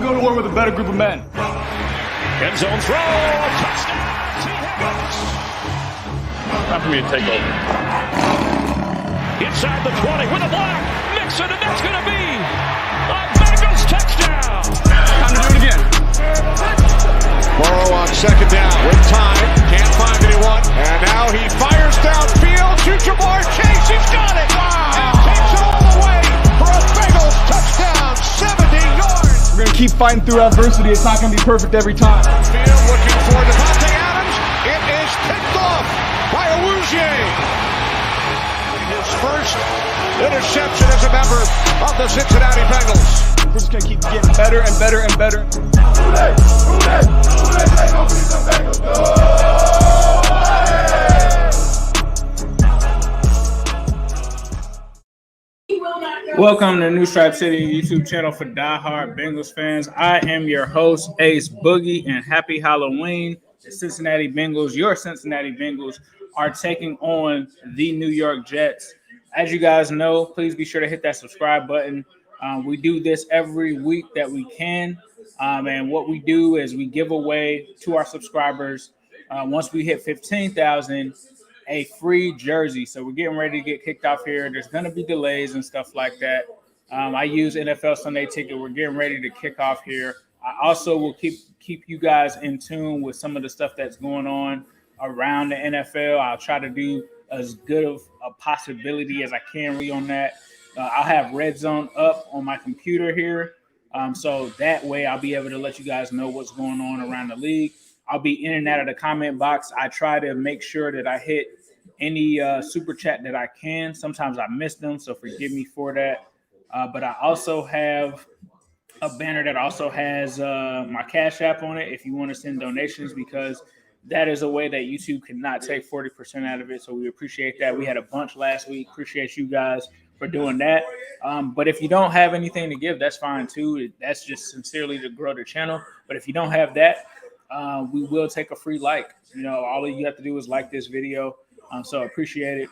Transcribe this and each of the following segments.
go to war with a better group of men. End zone throw. Touchdown. T. Higgins. Time for me to take over. Inside the 20 with a block. Mixon, and that's going to be a Bengals touchdown. Time to do it again. Burrow on second down with time. Can't find anyone. And now he fires downfield to Jamar Chase. He's got it. Wow. And takes it all the way for a Bengals touchdown. 70 yards. We're going to keep fighting through adversity. It's not going to be perfect every time. Field looking for Devontae Adams. It is picked off by Awuzie. His first interception as a member of the Cincinnati Bengals. We're just going to keep getting better and better and better. Welcome to New Stripe City YouTube channel for diehard Bengals fans. I am your host, Ace Boogie, and happy Halloween. The Cincinnati Bengals, your Cincinnati Bengals, are taking on the New York Jets. As you guys know, please be sure to hit that subscribe button. We do this every week that we can. And what we do is we give away to our subscribers, once we hit 15,000, a free jersey. So we're getting ready to get kicked off here. There's going to be delays and stuff like that. I use NFL Sunday Ticket. We're getting ready to kick off here. I also will keep you guys in tune with some of the stuff that's going on around the NFL. I'll try to do as good of a possibility as I can on that. I'll have Red Zone up on my computer here. So that way I'll be able to let you guys know what's going on around the league. I'll be in and out of the comment box. I try to make sure that I hit any super chat that I can. Sometimes I miss them, so forgive me for that. But I also have a banner that also has my Cash App on it if you want to send donations, because that is a way that YouTube cannot take 40% out of it. So we appreciate that. We had a bunch last week. Appreciate you guys for doing that. But if you don't have anything to give, that's fine too. That's just sincerely to grow the channel. But if you don't have that, we will take a free like. You know, all you have to do is like this video. So appreciate it.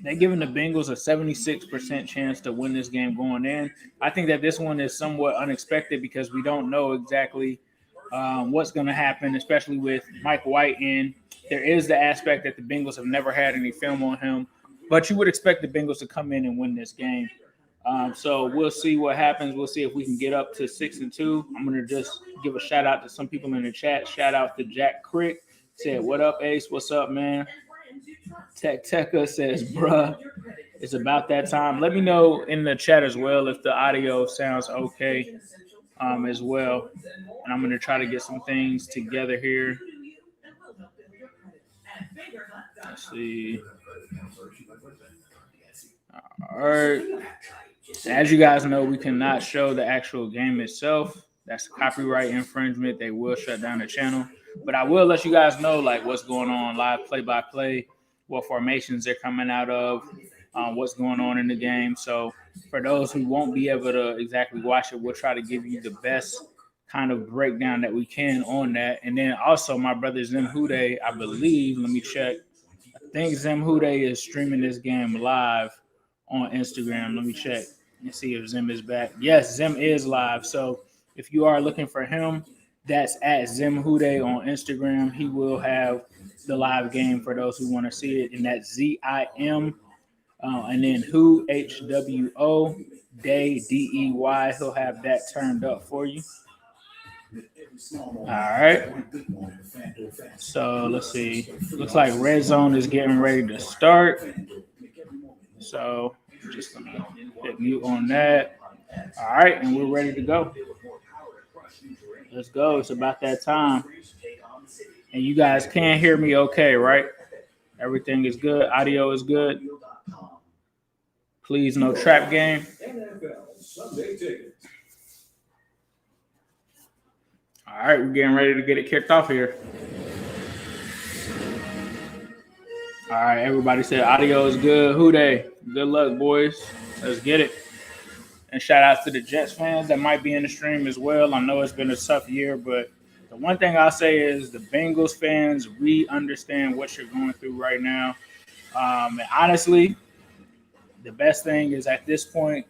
They're giving the Bengals a 76% chance to win this game going in. I think that this one is somewhat unexpected because we don't know exactly what's going to happen, especially with Mike White in. There is the aspect that the Bengals have never had any film on him, but you would expect the Bengals to come in and win this game. So we'll see what happens. We'll see if we can get up to 6-2. I'm going to just give a shout out to some people in the chat. Shout out to Jack Crick. Said, what up, Ace? What's up, man? Teka says, bruh, it's about that time. Let me know in the chat as well if the audio sounds okay as well. And I'm going to try to get some things together here. Let's see. All right. As you guys know, we cannot show the actual game itself. That's copyright infringement. They will shut down the channel. But I will let you guys know like what's going on live play-by-play, what formations they're coming out of, what's going on in the game. So for those who won't be able to exactly watch it, we'll try to give you the best kind of breakdown that we can on that. And then also my brother Zim Hude, I believe, let me check. I think Zim Hude is streaming this game live on Instagram. Let me check and see if Zim is back. Yes, Zim is live. So if you are looking for him, that's at Zim Hude on Instagram. He will have the live game for those who want to see it, and that's ZIM. And then Who, HWO, Day, DEY. He'll have that turned up for you. All right. So let's see. Looks like Red Zone is getting ready to start. So just gonna hit mute on that. All right, and we're ready to go. Let's go. It's about that time. And you guys can hear me okay, right? Everything is good. Audio is good. Please, no trap game. All right, we're getting ready to get it kicked off here. All right, everybody said audio is good. Who they? Good luck, boys. Let's get it. And shout out to the Jets fans that might be in the stream as well. I know it's been a tough year, but the one thing I'll say is the Bengals fans, we understand what you're going through right now. And honestly, the best thing is at this point,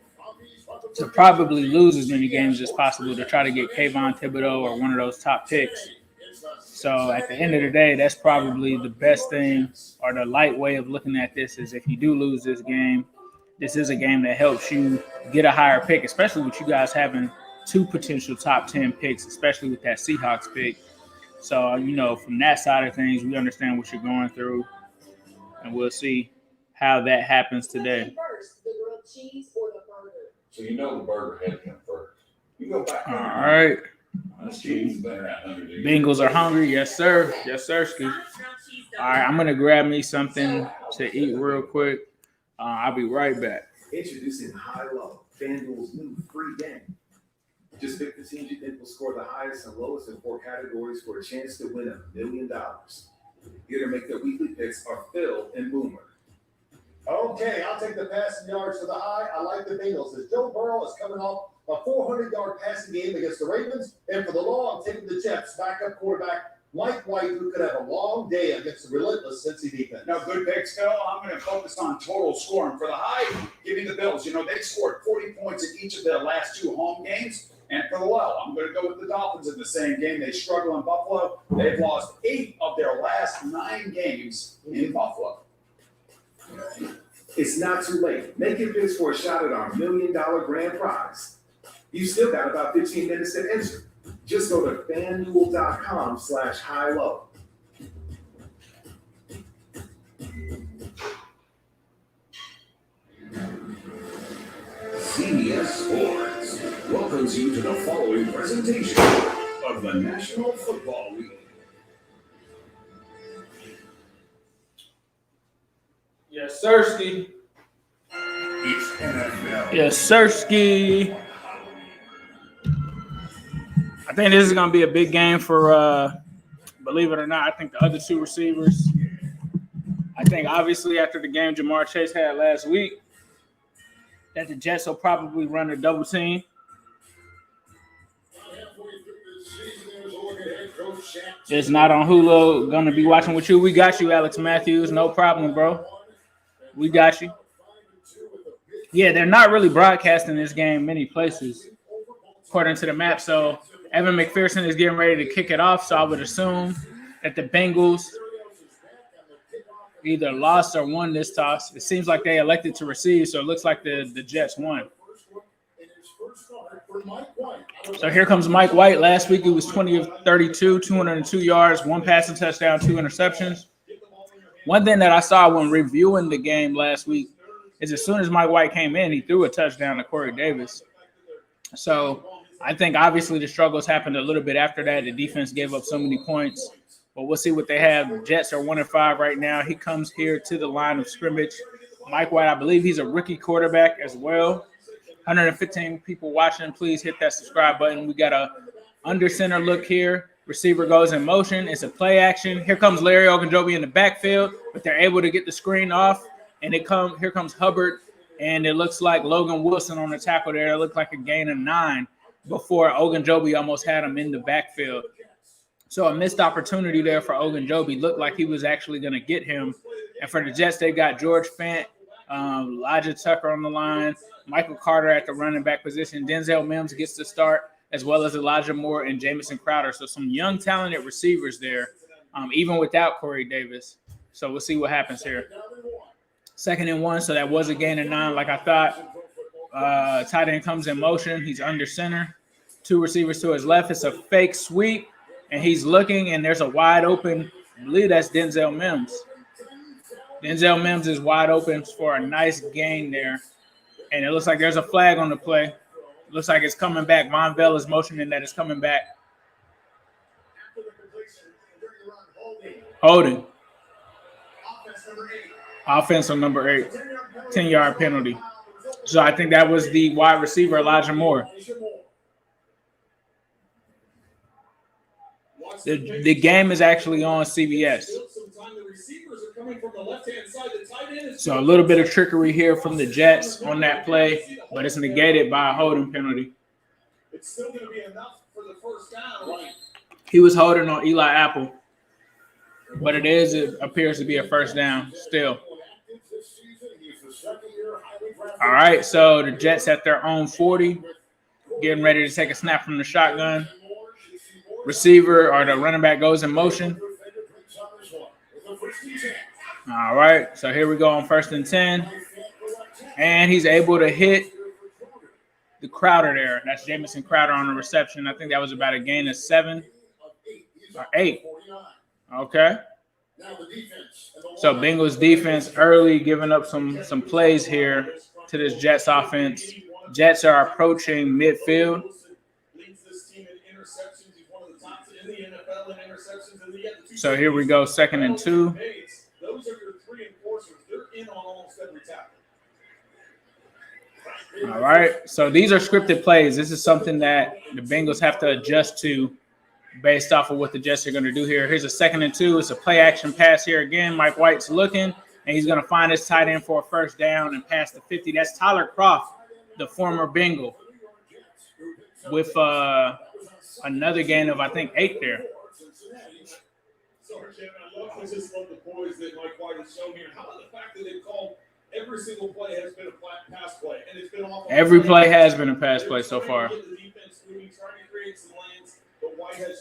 to probably lose as many games as possible to try to get Kayvon Thibodeau or one of those top picks. So at the end of the day, that's probably the best thing, or the light way of looking at this is if you do lose this game, this is a game that helps you get a higher pick, especially with you guys having 2 potential top 10 picks, especially with that Seahawks pick. So, from that side of things, we understand what you're going through, and we'll see how that happens today. So the burger had to come first. You go back. All right. Let's see. Bengals are hungry. Yes, sir. Yes, sir, Ski. All right, I'm going to grab me something to eat real quick. I'll be right back. Introducing High Low, FanDuel's new free game. Just pick the teams you think will score the highest and lowest in 4 categories for a chance to win $1 million. Get or make their weekly picks are Phil and Boomer. Okay, I'll take the passing yards for the high. I like the Bengals as Joe Burrow is coming off a 400-yard passing game against the Ravens. And for the low, I'm taking the Jets backup quarterback Mike White, who could have a long day against the relentless Cincy defense. No, good picks, Phil. I'm going to focus on total scoring. For the high, give me the Bills. They scored 40 points in each of their last 2 home games. And for the low, I'm going to go with the Dolphins in the same game. They struggle in Buffalo. They've lost 8 of their last 9 games in Buffalo. It's not too late. Make your picks for a shot at our $1 million grand prize. You still got about 15 minutes to enter. Just go to FanDuel.com/high-low. CBS Sports welcomes you to the following presentation of the National Football League. Yes, Sirski. It's NFL. Yes, Sirski. I think this is going to be a big game for, believe it or not, I think the other 2 receivers. I think, obviously, after the game Jamar Chase had last week, that the Jets will probably run a double team. It's not on Hulu. Going to be watching with you. We got you, Alex Matthews. No problem, bro. We got you. Yeah, they're not really broadcasting this game many places, according to the map. So Evan McPherson is getting ready to kick it off. So I would assume that the Bengals either lost or won this toss. It seems like they elected to receive, so it looks like the Jets won. So here comes Mike White. Last week he was 20 of 32, 202 yards, 1 passing touchdown, 2 interceptions. One thing that I saw when reviewing the game last week is as soon as Mike White came in, he threw a touchdown to Corey Davis. So I think obviously the struggles happened a little bit after that. The defense gave up so many points. But we'll see what they have. Jets are 1-5 right now. He comes here to the line of scrimmage. Mike White, I believe he's a rookie quarterback as well. 115 people watching. Please hit that subscribe button. We got a under center look here. Receiver goes in motion. It's a play action. Here comes Larry Ogunjobi in the backfield, but they're able to get the screen off. And here comes Hubbard, and it looks like Logan Wilson on the tackle there. It looked like a gain of 9 before Ogunjobi almost had him in the backfield. So a missed opportunity there for Ogunjobi. Looked like he was actually going to get him. And for the Jets, they got George Fant, Elijah Tucker on the line, Michael Carter at the running back position. Denzel Mims gets the start, as well as Elijah Moore and Jamison Crowder. So some young, talented receivers there, even without Corey Davis. So we'll see what happens here. 2nd and 1, so that was a gain of 9 like I thought. Tight end comes in motion. He's under center. 2 receivers to his left. It's a fake sweep, and he's looking, and there's a wide open, I believe that's Denzel Mims. Denzel Mims is wide open for a nice gain there. And it looks like there's a flag on the play. It looks like it's coming back. Von Bell is motioning that it's coming back. Holding. Offense on number 8. 10-yard penalty. So I think that was the wide receiver, Elijah Moore. The game is actually on CBS. So a little bit of trickery here from the Jets on that play, but it's negated by a holding penalty. It's still going to be enough for the first down. Right. He was holding on Eli Apple, but it appears to be a first down still. All right, so the Jets at their own 40, getting ready to take a snap from the shotgun. Receiver or the running back goes in motion. All right, so here we go on 1st and 10. And he's able to hit the Crowder there. That's Jamison Crowder on the reception. I think that was about a gain of 7 or 8. Okay. So Bengals defense early giving up some plays here to this Jets offense. Jets are approaching midfield. So here we go, 2nd and 2. Those are your 3 enforcers. They're in on almost every tackle. All right, so these are scripted plays. This is something that the Bengals have to adjust to based off of what the Jets are going to do here. Here's a 2nd and 2. It's a play action pass here again. Mike White's looking, and he's going to find his tight end for a 1st down and pass the 50. That's Tyler Kroft, the former Bengal, with another gain of, I think, 8 there. Sorry, Kevin, I just love the poise that Mike White has shown here. How about the fact that they've called every single play has been a pass play, and it's been off. Every play has been a pass play so far.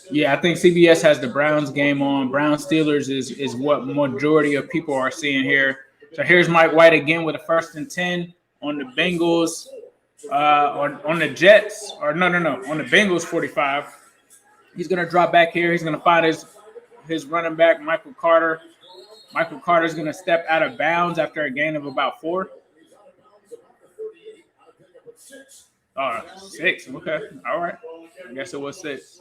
Yeah, I think CBS has the Browns game on. Browns Steelers is what majority of people are seeing here. So here's Mike White again with a 1st and 10 on the Bengals, on the Jets, or no, on the Bengals 45. He's gonna drop back here. He's gonna find his running back, Michael Carter. Michael Carter's going to step out of bounds after a gain of about 4. Oh, 6. Okay. All right. I guess it was 6.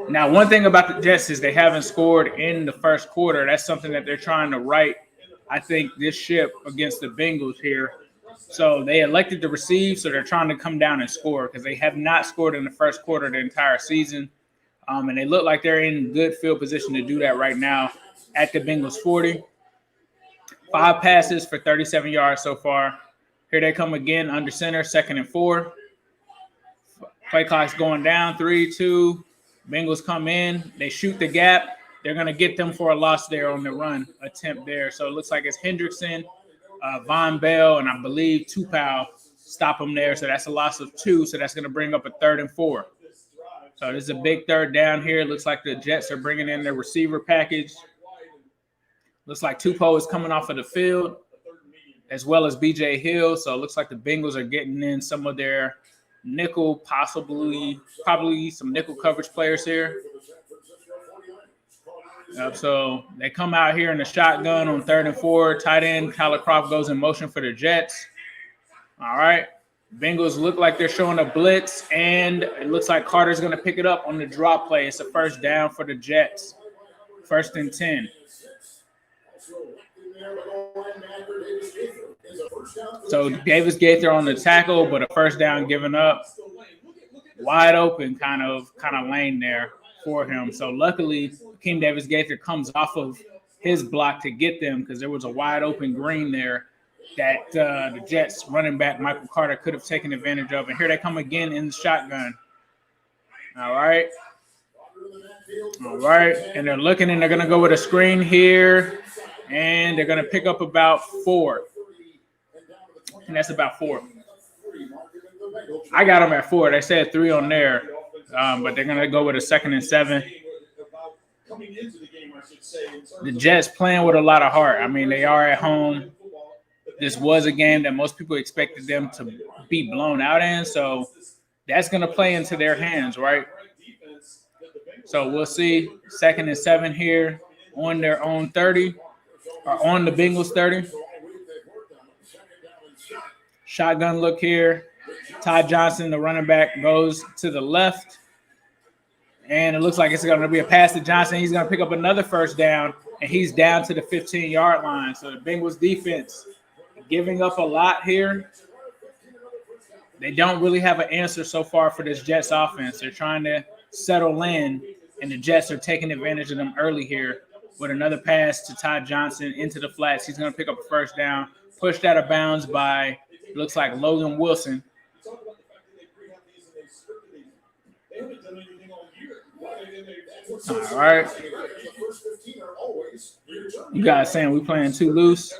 Now, one thing about the Jets is they haven't scored in the first quarter. That's something that they're trying to right, I think, this ship against the Bengals here. So they elected to receive, so they're trying to come down and score because they have not scored in the first quarter the entire season. And they look like they're in good field position to do that right now at the Bengals 40. 5 passes for 37 yards so far. Here they come again under center, 2nd and 4. Play clock's going down, 3-2. Bengals come in. They shoot the gap. They're going to get them for a loss there on the run attempt there. So it looks like it's Hendrickson, Von Bell, and I believe Tupou stop them there. So that's a loss of 2. So that's going to bring up a 3rd and 4. So this is a big 3rd down here. It looks like the Jets are bringing in their receiver package. Looks like Tupou is coming off of the field, as well as B.J. Hill. So it looks like the Bengals are getting in some of their nickel, probably some nickel coverage players here. So they come out here in the shotgun on 3rd and 4. Tight end Tyler Kroft goes in motion for the Jets. All right. Bengals look like they're showing a blitz, and it looks like Carter's going to pick it up on the drop play. It's a 1st down for the Jets. 1st and 10. So Davis Gaither on the tackle, but a 1st down given up. Wide open kind of lane there for him. So luckily, King Davis Gaither comes off of his block to get them because there was a wide open green there that the Jets running back Michael Carter could have taken advantage of. And here they come again in the shotgun. All right. And they're looking, and they're going to go with a screen here. And they're going to pick up about 4. And that's about 4. I got them at 4. They said 3 on there. But they're going to go with a 2nd and 7. The Jets playing with a lot of heart. I mean, they are at home. This was a game that most people expected them to be blown out in. So that's going to play into their hands, right? So we'll see. 2nd and 7 here on their own 30. Or on the Bengals 30. Shotgun look here. Ty Johnson, the running back, goes to the left. And it looks like it's going to be a pass to Johnson. He's going to pick up another 1st down, and he's down to the 15-yard line. So the Bengals defense giving up a lot here. They don't really have an answer so far for this Jets offense. They're trying to settle in, and the Jets are taking advantage of them early here. With another pass to Ty Johnson into the flats. He's going to pick up a 1st down. Pushed out of bounds by, looks like, Logan Wilson. All right. You guys saying we playing too loose?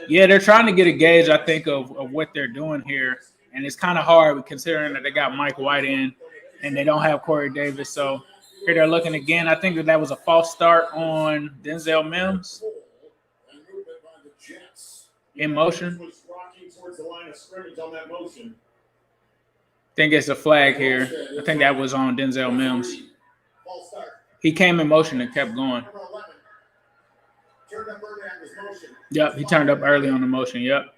Yeah, they're trying to get a gauge, I think, of what they're doing here. And it's kind of hard considering that they got Mike White in and they don't have Corey Davis. So here they're looking again. I think that was a false start on Denzel Mims. In motion. I think it's a flag here. I think that was on Denzel Mims. He came in motion and kept going. Yep, he turned up early on the motion. Yep.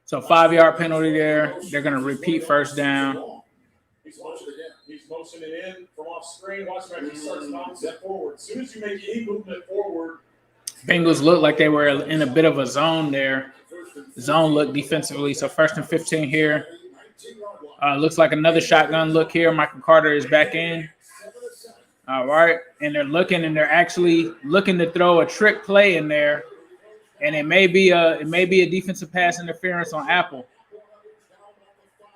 So 5-yard penalty there. They're going to repeat first down. He's motioning in from off screen. Watch him actually starts bouncing forward. As soon as you make any movement forward. Bengals looked like they were in a bit of a zone there. Zone look defensively. So 1st and 15 here. Looks like another shotgun look here. Michael Carter is back in. All right. And they're actually looking to throw a trick play in there. And it may be a defensive pass interference on Apple.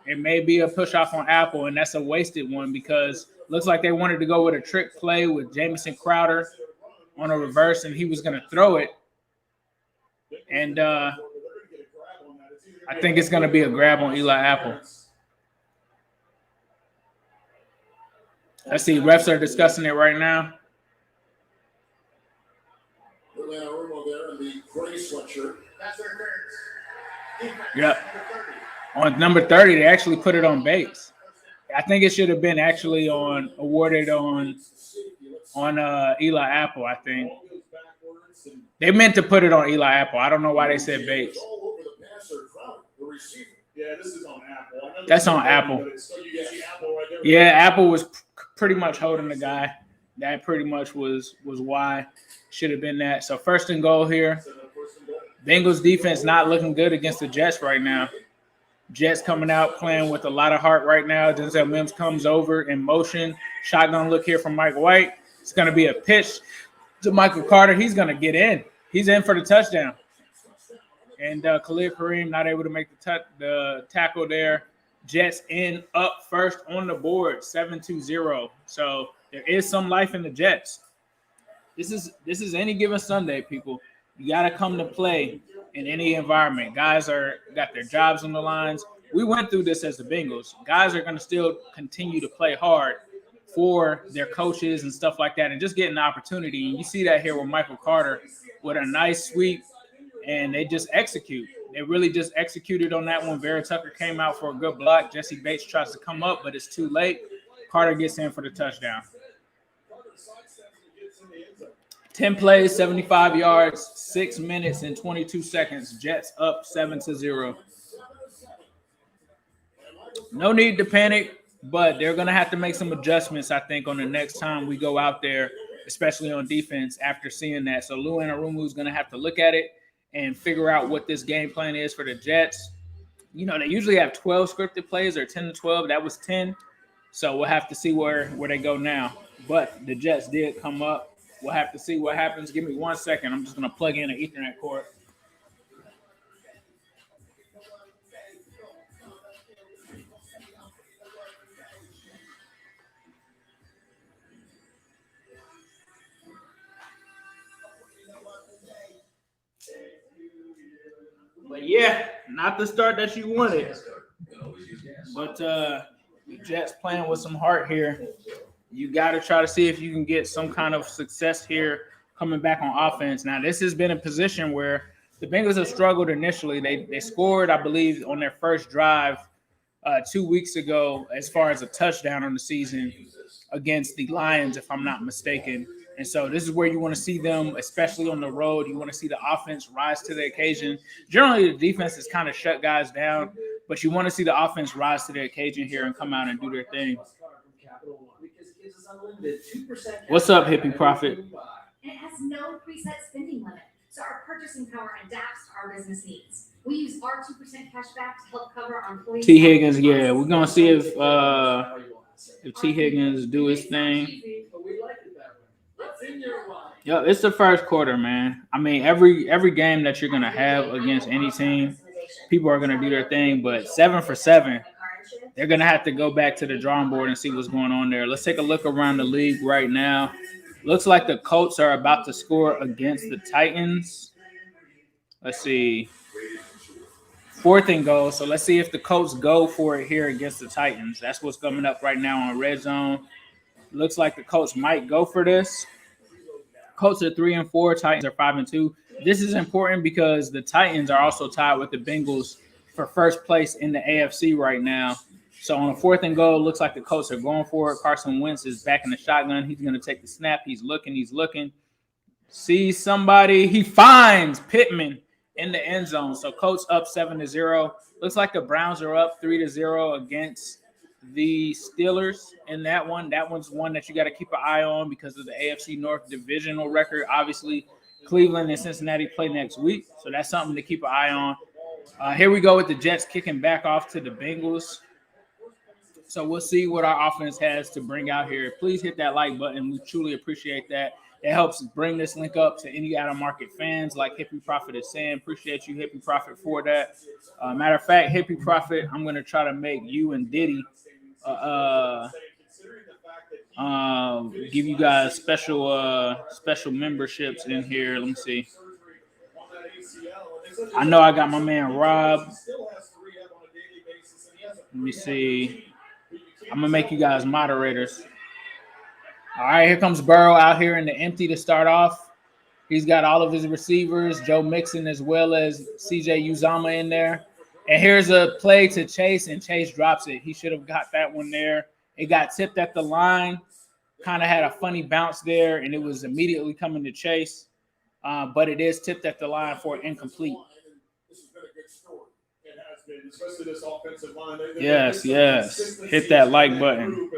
It may be a push off on Apple, and that's a wasted one because it looks like they wanted to go with a trick play with Jamison Crowder on a reverse, and he was going to throw it. And I think it's going to be a grab on Eli Apple. Let's see. Refs are discussing it right now. Yep. On number 30, they actually put it on Bates. I think it should have been actually awarded on Eli Apple, I think. They meant to put it on Eli Apple. I don't know why they said Bates. Yeah, this is on Apple. That's on Apple. Yeah, Apple was pretty much holding the guy. That pretty much was why. Should have been that. So 1st and goal here. Bengals defense not looking good against the Jets right now. Jets coming out playing with a lot of heart right now. Denzel Mims comes over in motion. Shotgun look here from Mike White. It's going to be a pitch to Michael Carter. He's going to get in. He's in for the touchdown. And Khalil Kareem not able to make the tackle there. Jets up first on the board, 7-0. So there is some life in the Jets. This is any given Sunday, people. You got to come to play in any environment. Guys got their jobs on the lines. We went through this as the Bengals. Guys are going to still continue to play hard for their coaches and stuff like that and just getting the opportunity. And you see that here with Michael Carter with a nice sweep, and they just execute. They really just executed on that one. Vera Tucker came out for a good block. Jesse Bates tries to come up, but it's too late. Carter gets in for the touchdown. 10 plays, 75 yards, 6 minutes and 22 seconds. Jets up 7-0. No need to panic, but they're going to have to make some adjustments, I think, on the next time we go out there, especially on defense after seeing that. So Lou Anarumo is going to have to look at it and figure out what this game plan is for the Jets. You know, they usually have 12 scripted plays or 10 to 12. That was 10. So we'll have to see where they go now. But the Jets did come up. We'll have to see what happens. Give me 1 second. I'm just going to plug in an Ethernet cord. But yeah, not the start that you wanted. But the Jets playing with some heart here. You got to try to see if you can get some kind of success here coming back on offense. Now, this has been a position where the Bengals have struggled initially. They scored, I believe, on their first drive 2 weeks ago as far as a touchdown on the season against the Lions, if I'm not mistaken. And so this is where you want to see them, especially on the road. You want to see the offense rise to the occasion. Generally, the defense has kind of shut guys down, but you want to see the offense rise to the occasion here and come out and do their thing. What's up, Hippie Prophet? It has no preset spending limit, so our purchasing power adapts to our business needs. We use our 2% cash back to help cover our employees. T. Higgins, yeah, we're gonna see if T. Higgins do his thing. Yo, it's the first quarter, man. I mean, every game that you're gonna have against any team, people are gonna do their thing. But 7 for 7, they're gonna have to go back to the drawing board and see what's going on there. Let's take a look around the league right now. Looks like the Colts are about to score against the Titans. Let's see. 4th and goal. So let's see if the Colts go for it here against the Titans. That's what's coming up right now on Red Zone. Looks like the Colts might go for this. Colts are 3-4. Titans are 5-2. This is important because the Titans are also tied with the Bengals for first place in the AFC right now. So on a 4th and goal, looks like the Colts are going for it. Carson Wentz is back in the shotgun. He's going to take the snap. He's looking. Sees somebody. He finds Pittman in the end zone. So Colts up 7-0. Looks like the Browns are up 3-0 against the Steelers in that one. That one's one that you got to keep an eye on because of the AFC North divisional record. Obviously, Cleveland and Cincinnati play next week, so that's something to keep an eye on. Here we go with the Jets kicking back off to the Bengals. So we'll see what our offense has to bring out here. Please hit that like button. We truly appreciate that. It helps bring this link up to any out-of-market fans like Hippie Prophet is saying. Appreciate you, Hippie Prophet, for that. Matter of fact, Hippie Prophet, I'm going to try to make you and Diddy give you guys special memberships in here. Let me see. I know I got my man Rob. Let me see. I'm going to make you guys moderators. All right, here comes Burrow out here in the empty to start off. He's got all of his receivers, Joe Mixon as well as CJ Uzomah in there. And here's a play to Chase, and Chase drops it. He should have got that one there. It got tipped at the line, kind of had a funny bounce there, and it was immediately coming to Chase. But it is tipped at the line for incomplete. This has been a good story. It has been, especially this offensive line. Yes. Hit that like button.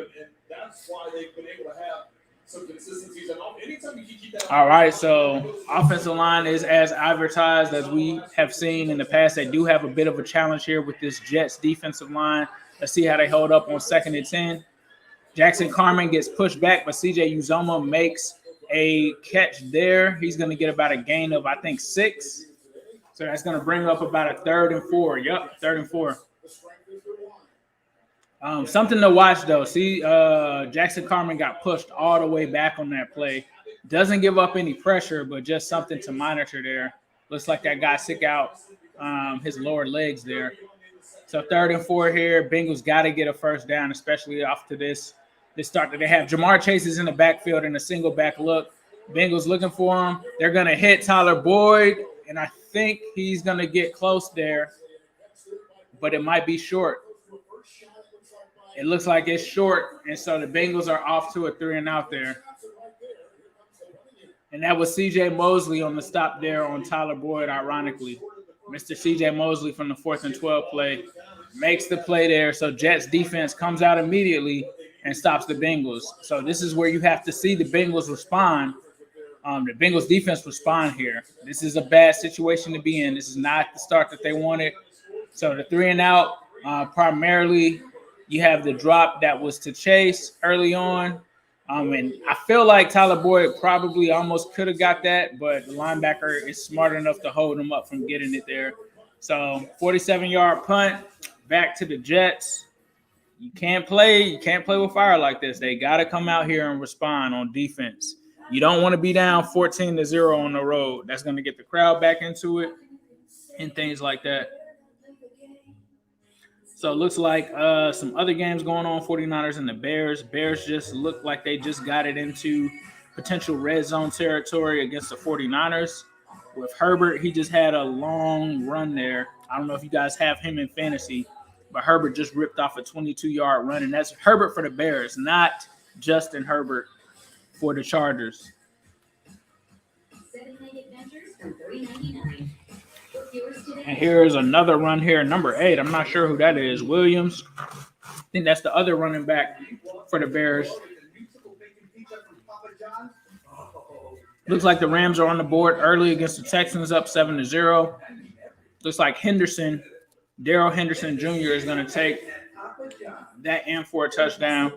That's why they've been able to have some consistencies. And anytime you can keep that. All right, so offensive line is as advertised as we have seen in the past. They do have a bit of a challenge here with this Jets defensive line. Let's see how they hold up on 2nd and 10. Jackson Carman gets pushed back, but CJ Uzomah makes a catch there. He's going to get about a gain of, I think, 6. So that's going to bring up about a 3rd and 4. Yep, 3rd and 4. Something to watch, though. See, Jackson Carman got pushed all the way back on that play. Doesn't give up any pressure, but just something to monitor there. Looks like that guy sick out his lower legs there. So 3rd and 4 here. Bengals got to get a first down, especially off to this start that they have. Jamar Chase is in the backfield in a single back look. Bengals looking for him. They're going to hit Tyler Boyd, and I think he's going to get close there, but it might be short. It looks like it's short, and so the Bengals are off to a 3-and-out there. And that was C.J. Mosley on the stop there on Tyler Boyd, ironically. Mr. C.J. Mosley from the 4th and 12 play makes the play there. So Jets defense comes out immediately and stops the Bengals. So this is where you have to see the Bengals respond. The Bengals defense respond here. This is a bad situation to be in. This is not the start that they wanted. So the 3-and-out, primarily you have the drop that was to Chase early on. And I feel like Tyler Boyd probably almost could have got that, but the linebacker is smart enough to hold him up from getting it there. So 47-yard punt back to the Jets. You can't play with fire like this. They got to come out here and respond on defense. You don't want to be down 14-0 on the road. That's going to get the crowd back into it and things like that. So it looks like some other games going on, 49ers and the Bears. Bears just look like they just got it into potential red zone territory against the 49ers. With Herbert, he just had a long run there. I don't know if you guys have him in fantasy, but Herbert just ripped off a 22-yard run, and that's Herbert for the Bears, not Justin Herbert for the Chargers. 7-night adventures from $3.99. And here's another run here, number 8. I'm not sure who that is. Williams. I think that's the other running back for the Bears. Looks like the Rams are on the board early against the Texans, up 7-0. Looks like Darrell Henderson Jr. is going to take that in for a touchdown.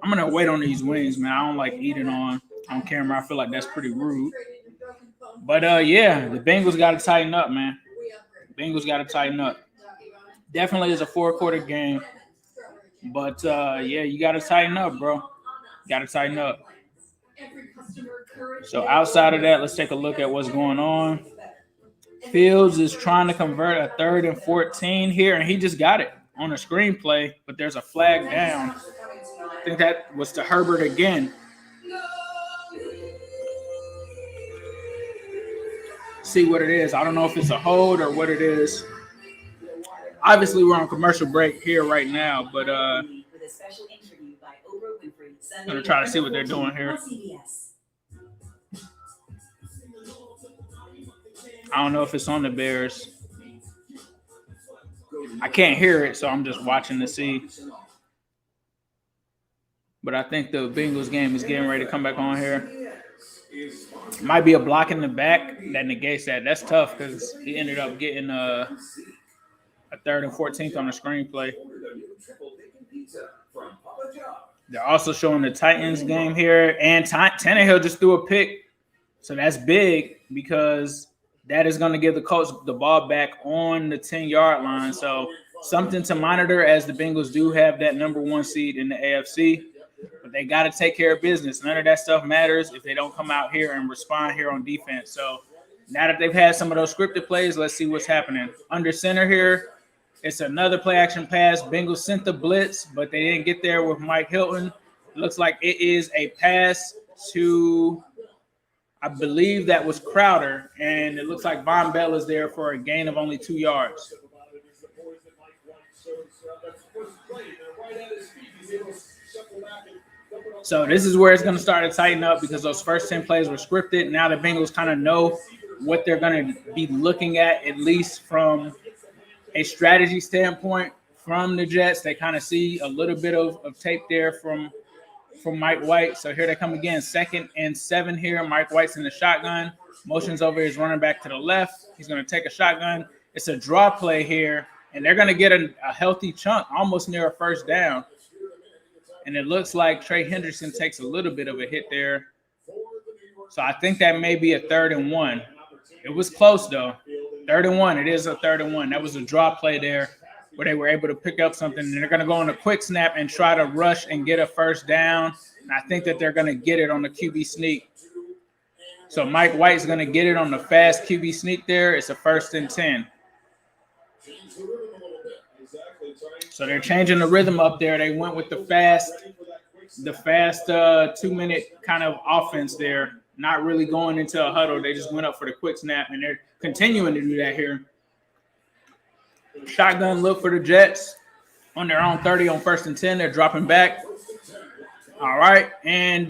I'm going to wait on these wings, man. I don't like eating on camera. I feel like that's pretty rude. But, yeah, the Bengals got to tighten up, man. Bengals got to tighten up. Definitely is a 4-quarter game. But, yeah, you got to tighten up, bro. Got to tighten up. So outside of that, let's take a look at what's going on. Fields is trying to convert a 3rd and 14 here, and he just got it on a screenplay, but there's a flag down. I think that was to Herbert again. See what it is. I don't know if it's a hold or what it is. Obviously, we're on commercial break here right now, but I'm going to try to see what they're doing here. I don't know if it's on the Bears. I can't hear it, so I'm just watching to see. But I think the Bengals game is getting ready to come back on here. Might be a block in the back that negates that. That's tough because he ended up getting a 3rd and 14th on the screenplay. They're also showing the Titans game here, and Tannehill just threw a pick. So that's big because that is going to give the Colts the ball back on the 10-yard line. So something to monitor as the Bengals do have that number 1 seed in the AFC. But they got to take care of business. None of that stuff matters if they don't come out here and respond here on defense. So now that they've had some of those scripted plays, let's see what's happening. Under center here, it's another play-action pass. Bengals sent the blitz, but they didn't get there with Mike Hilton. It looks like it is a pass to, I believe that was Crowder, and it looks like Von Bell is there for a gain of only 2 yards. So this is where it's going to start to tighten up because those first 10 plays were scripted. Now the Bengals kind of know what they're going to be looking at least from a strategy standpoint from the Jets. They kind of see a little bit of tape there from Mike White. So here they come again, 2nd and 7 here. Mike White's in the shotgun. Motions over his running back to the left. He's going to take a shotgun. It's a draw play here, and they're going to get a healthy chunk, almost near a first down. And it looks like Trey Hendrickson takes a little bit of a hit there. So I think that may be a 3rd and 1. It was close, though. 3rd and 1. It is a 3rd and 1. That was a draw play there where they were able to pick up something. And they're going to go on a quick snap and try to rush and get a first down. And I think that they're going to get it on the QB sneak. So Mike White's going to get it on the fast QB sneak there. It's a 1st and 10. So they're changing the rhythm up there. They went with the fast 2-minute kind of offense there, not really going into a huddle. They just went up for the quick snap, and they're continuing to do that here. Shotgun look for the Jets on their own 30 on 1st and 10. They're dropping back. All right, and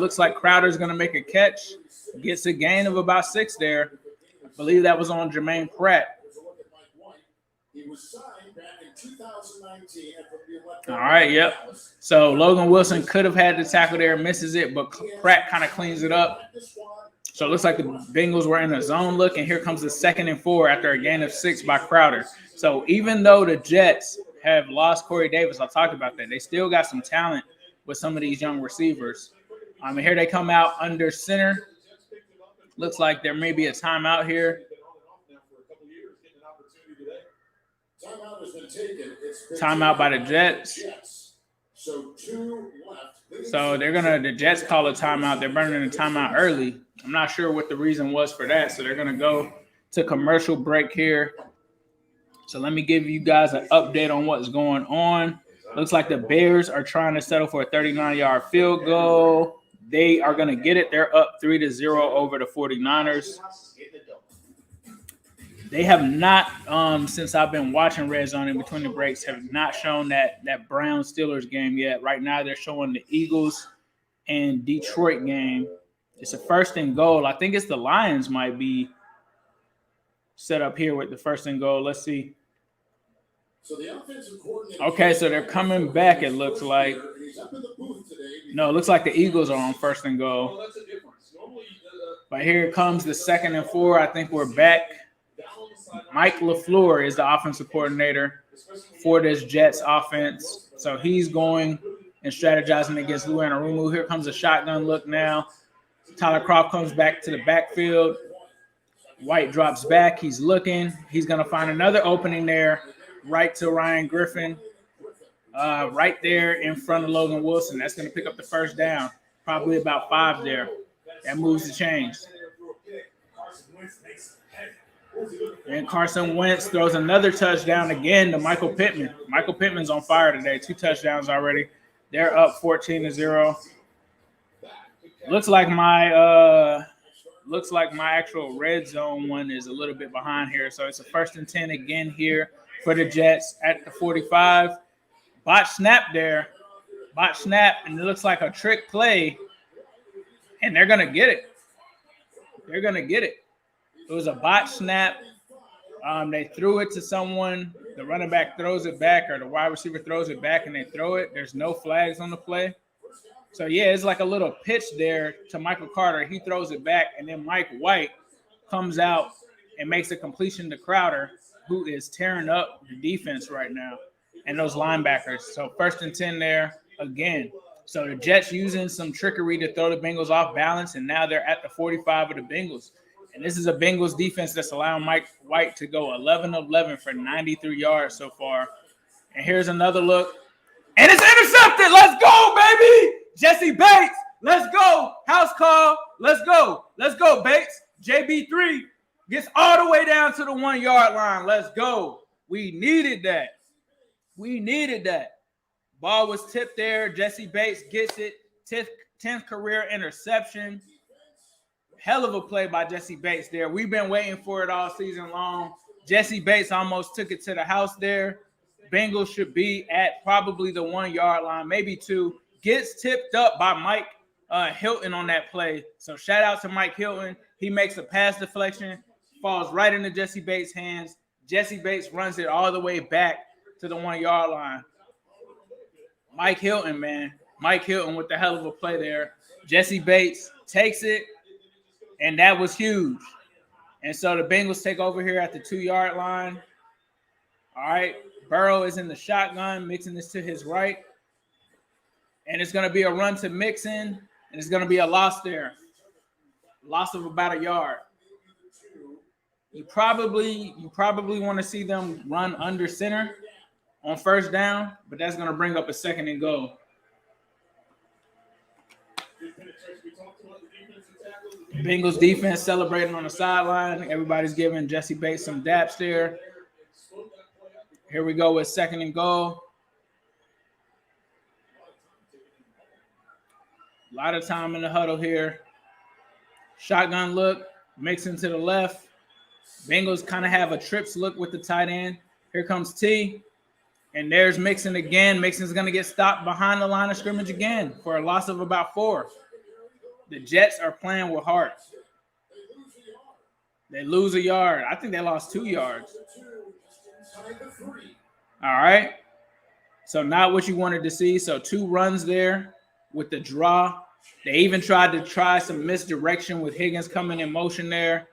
looks like Crowder's going to make a catch. Gets a gain of about 6 there. I believe that was on Jermaine Pratt. All right, yep. So Logan Wilson could have had the tackle there, misses it, but Pratt kind of cleans it up. So it looks like the Bengals were in a zone look, and here comes the 2nd and 4 after a gain of 6 by Crowder. So even though the Jets have lost Corey Davis, I talked about that, they still got some talent with some of these young receivers. And here they come out under center. Looks like there may be a timeout here. Timeout by the Jets. So the Jets call a timeout. They're burning the timeout early. I'm not sure what the reason was for that. So they're going to go to commercial break here. So let me give you guys an update on what's going on. Looks like the Bears are trying to settle for a 39-yard field goal. They are going to get it. They're up 3-0 over the 49ers. They have not, since I've been watching Red Zone in between the breaks, have not shown that Browns-Steelers game yet. Right now, they're showing the Eagles and Detroit game. It's a 1st and goal. I think it's the Lions might be set up here with the 1st and goal. Let's see. Okay, so they're coming back, it looks like. No, it looks like the Eagles are on 1st and goal. But here comes the 2nd and 4. I think we're back. Mike LaFleur is the offensive coordinator for this Jets offense. So he's going and strategizing against Lou Anarumo. Here comes a shotgun look now. Tyler Kroft comes back to the backfield. White drops back. He's looking. He's going to find another opening there right to Ryan Griffin. Right there in front of Logan Wilson. That's going to pick up the first down. Probably about 5 there. That moves the chains. And Carson Wentz throws another touchdown again to Michael Pittman. Michael Pittman's on fire today. 2 touchdowns already. They're up 14-0. Looks like my actual red zone one is a little bit behind here. So it's a 1st and 10 again here for the Jets at the 45. Bot snap there. Bot snap, and it looks like a trick play. And they're going to get it. They're going to get it. It was a bot snap. They threw it to someone. The running back throws it back, or the wide receiver throws it back, and they throw it. There's no flags on the play. So, yeah, it's like a little pitch there to Michael Carter. He throws it back, and then Mike White comes out and makes a completion to Crowder, who is tearing up the defense right now, and those linebackers. So 1st and 10 there again. So the Jets using some trickery to throw the Bengals off balance, and now they're at the 45 of the Bengals. And this is a Bengals defense that's allowing Mike White to go 11 of 11 for 93 yards so far. And here's another look. And it's intercepted. Let's go, baby. Jesse Bates. Let's go. House call. Let's go. Let's go, Bates. JB3 gets all the way down to the 1 yard line. Let's go. We needed that. We needed that. Ball was tipped there. Jesse Bates gets it. 10th career interception. Hell of a play by Jesse Bates there. We've been waiting for it all season long. Jesse Bates almost took it to the house there. Bengals should be at probably the 1 yard line, maybe 2. Gets tipped up by Mike Hilton on that play. So shout out to Mike Hilton. He makes a pass deflection, falls right into Jesse Bates' hands. Jesse Bates runs it all the way back to the 1 yard line. Mike Hilton, man. Mike Hilton with the hell of a play there. Jesse Bates takes it, and that was huge. And so the Bengals take over here at the 2 yard line. All right. Burrow is in the shotgun, mixing this to his right. And it's going to be a run to Mixon, and it's going to be a loss there. Loss of about a yard. You probably want to see them run under center on 1st down, but that's going to bring up a 2nd and goal. Bengals defense celebrating on the sideline. Everybody's giving Jesse Bates some daps there. Here we go with 2nd and goal. A lot of time in the huddle here. Shotgun look, Mixon to the left. Bengals kind of have a trips look with the tight end. Here comes T. And there's Mixon again. Mixon's going to get stopped behind the line of scrimmage again for a loss of about 4. The Jets are playing with heart. They lose a yard. I think they lost 2 yards. All right. So not what you wanted to see. So 2 runs there with the draw. They even tried to some misdirection with Higgins coming in motion there,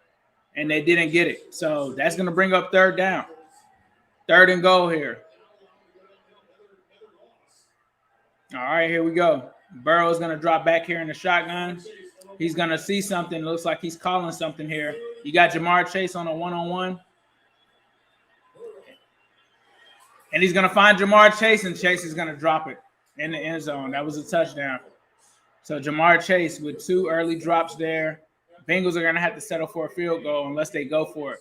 and they didn't get it. So that's going to bring up 3rd down. 3rd and goal here. All right, here we go. Burrow is going to drop back here in the shotgun. He's going to see something. It looks like he's calling something here. You got Jamar Chase on a one-on-one. And he's going to find Jamar Chase, and Chase is going to drop it in the end zone. That was a touchdown. So Jamar Chase with 2 early drops there. Bengals are going to have to settle for a field goal unless they go for it.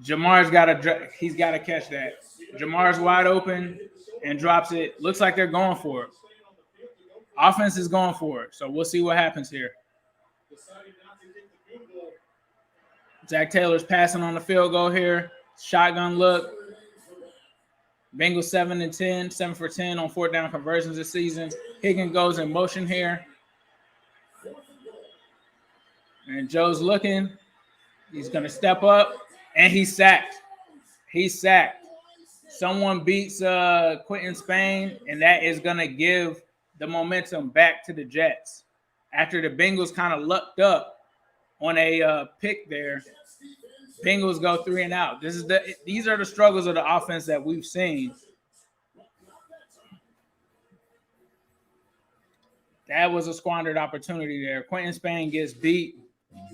Jamar's got to catch that. Jamar's wide open and drops it. Looks like they're going for it. Offense is going for it. So we'll see what happens here. Zach Taylor's passing on the field goal here. Shotgun look. Bengals 7 for 10 on 4th down conversions this season. Higgins goes in motion here. And Joe's looking. He's going to step up, and he's sacked. He's sacked. Someone beats Quentin Spain, and that is going to give the momentum back to the Jets. After the Bengals kind of lucked up on a pick there, Bengals go 3 and out. These are the struggles of the offense that we've seen. That was a squandered opportunity there. Quentin Spain gets beat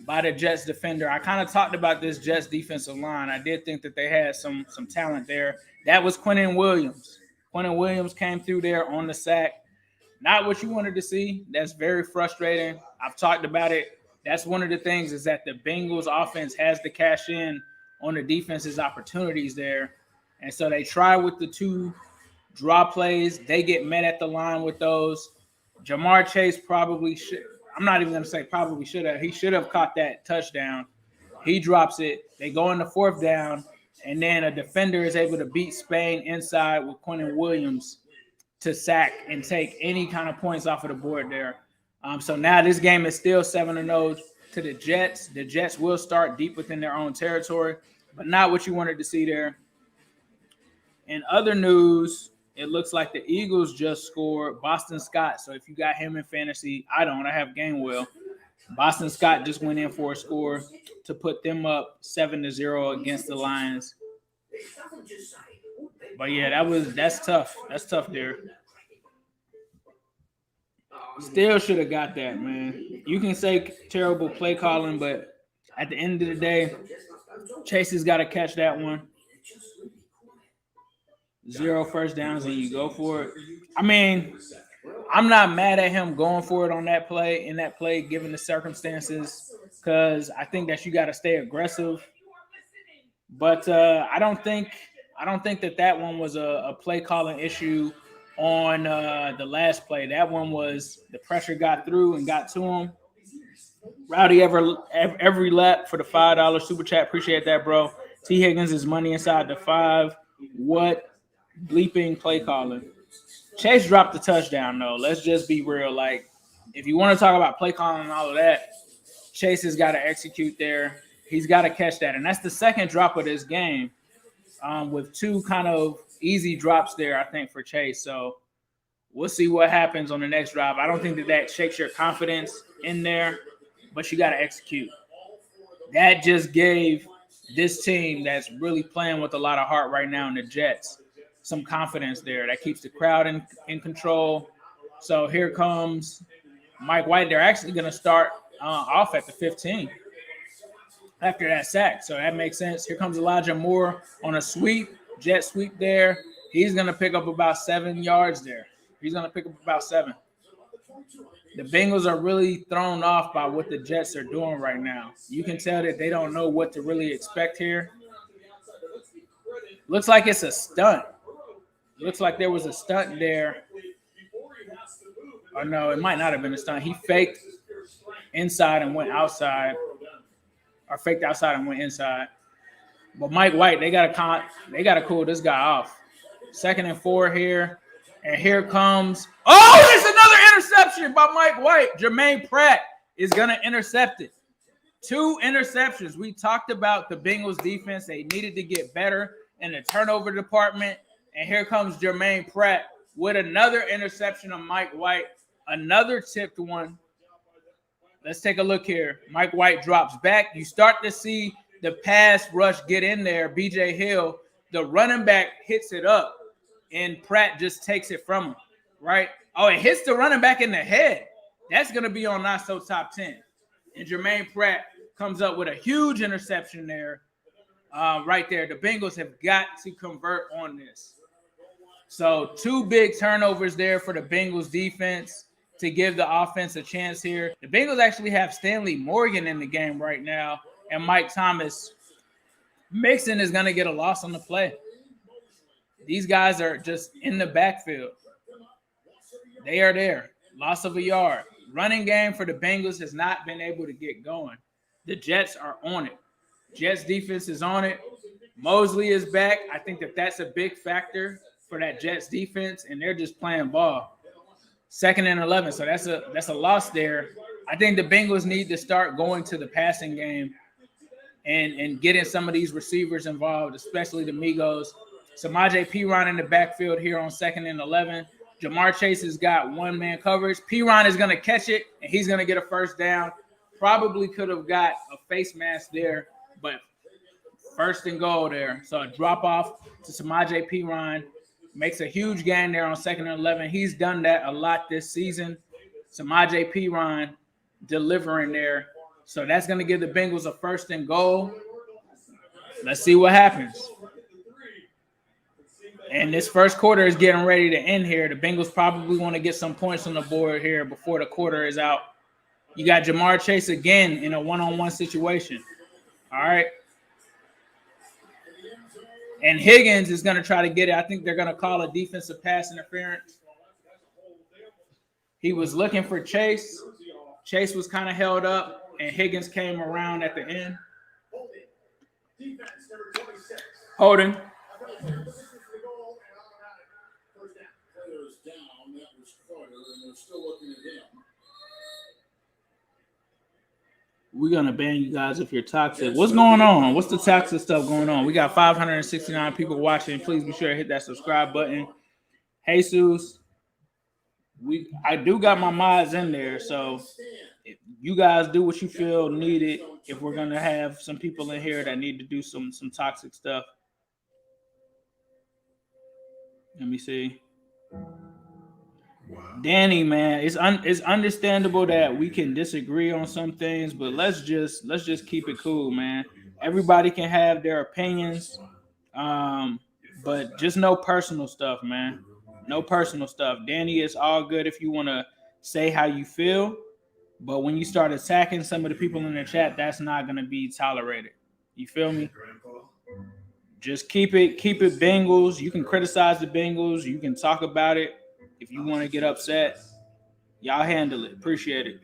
by the Jets defender. I kind of talked about this Jets defensive line. I did think that they had some talent there. That was Quentin Williams. Quentin Williams came through there on the sack. Not what you wanted to see. That's very frustrating. I've talked about it That's one of the things is that the Bengals offense has to cash in on the defense's opportunities there. And so they try with the 2 draw plays. They get met at the line with those. Jamar Chase probably should. I'm not even going to say probably should have. He should have caught that touchdown. He drops it. They go in the 4th down, and then a defender is able to beat Spain inside with Quentin Williams to sack and take any kind of points off of the board there. So now this game is still 7-0 to the Jets. The Jets will start deep within their own territory, but not what you wanted to see there. In other news, it looks like the Eagles just scored Boston Scott. So if you got him in fantasy, I don't. I have Gainwell. Boston Scott just went in for a score to put them up 7-0 against the Lions. But yeah, that's tough. That's tough there. Still should have got that, man. You can say terrible play calling, but at the end of the day, Chase has got to catch that one. 0 first downs and you go for it. I mean, I'm not mad at him going for it on that play, given the circumstances, because I think that you got to stay aggressive. But I don't think that one was a play calling issue on the last play. That one was the pressure got through and got to him. Rowdy every lap for the $5 super chat. Appreciate that, bro. T. Higgins is money inside the 5. What bleeping play calling? Chase dropped the touchdown, though. Let's just be real. Like, if you want to talk about play calling and all of that, Chase has got to execute there. He's got to catch that. And that's the second drop of this game, with 2 kind of easy drops there, I think, for Chase. So we'll see what happens on the next drive. I don't think that shakes your confidence in there, but you got to execute. That just gave this team that's really playing with a lot of heart right now in the Jets some confidence there. That keeps the crowd in control. So here comes Mike White. They're actually going to start off at the 15 after that sack. So that makes sense. Here comes Elijah Moore on a sweep, jet sweep there. He's going to pick up about 7 yards there. He's going to pick up about 7. The Bengals are really thrown off by what the Jets are doing right now. You can tell that they don't know what to really expect here. Looks like it's a stunt. Looks like there was a stunt there. Or no, it might not have been a stunt. He faked inside and went outside. Or faked outside and went inside. But Mike White, they gotta cool this guy off. 2nd and 4 here. And here comes – oh, there's another interception by Mike White. Jermaine Pratt is going to intercept it. 2 interceptions. We talked about the Bengals defense. They needed to get better in the turnover department. And here comes Jermaine Pratt with another interception of Mike White. Another tipped one. Let's take a look here. Mike White drops back. You start to see the pass rush get in there. B.J. Hill, the running back, hits it up. And Pratt just takes it from him, right? Oh, it hits the running back in the head. That's going to be on Not So Top 10. And Jermaine Pratt comes up with a huge interception there, right there. The Bengals have got to convert on this. So 2 big turnovers there for the Bengals defense to give the offense a chance here. The Bengals actually have Stanley Morgan in the game right now, and Mike Thomas. Mixon is going to get a loss on the play. These guys are just in the backfield. They are there. Loss of a yard. Running game for the Bengals has not been able to get going. The Jets are on it. Jets defense is on it. Mosley is back. I think that's a big factor for that Jets defense, and they're just playing ball. 2nd and 11, so that's a loss there. I think the Bengals need to start going to the passing game and getting some of these receivers involved, especially the MIGOS. Samaje Perine in the backfield here on 2nd and 11. Jamar Chase has got 1-man coverage. Perine is going to catch it, and he's going to get a first down. Probably could have got a face mask there, but 1st and goal there. So a drop off to Samaje Perine. Makes a huge gain there on 2nd and 11. He's done that a lot this season. Samaje Perine delivering there. So that's going to give the Bengals a 1st and goal. Let's see what happens. And this first quarter is getting ready to end here. The Bengals probably want to get some points on the board here before the quarter is out. You got Jamar Chase again in a one-on-one situation. All right. And Higgins is going to try to get it. I think they're going to call a defensive pass interference. He was looking for Chase. Chase was kind of held up, and Higgins came around at the end. Holding. We're going to ban you guys if you're toxic. What's going on? What's the toxic stuff going on? We got 569 people watching. Please be sure to hit that subscribe button. Jesus, I do got my mods in there, so if you guys do what you feel needed. If we're going to have some people in here that need to do some toxic stuff. Let me see. Danny, man, it's understandable that we can disagree on some things, but let's just keep it cool, man. Everybody can have their opinions, but just no personal stuff, man. No personal stuff. Danny, it's all good if you want to say how you feel, but when you start attacking some of the people in the chat, that's not going to be tolerated. You feel me? Just keep it Bengals. You can criticize the Bengals. You can talk about it. If you want to get upset, y'all handle it. Appreciate it.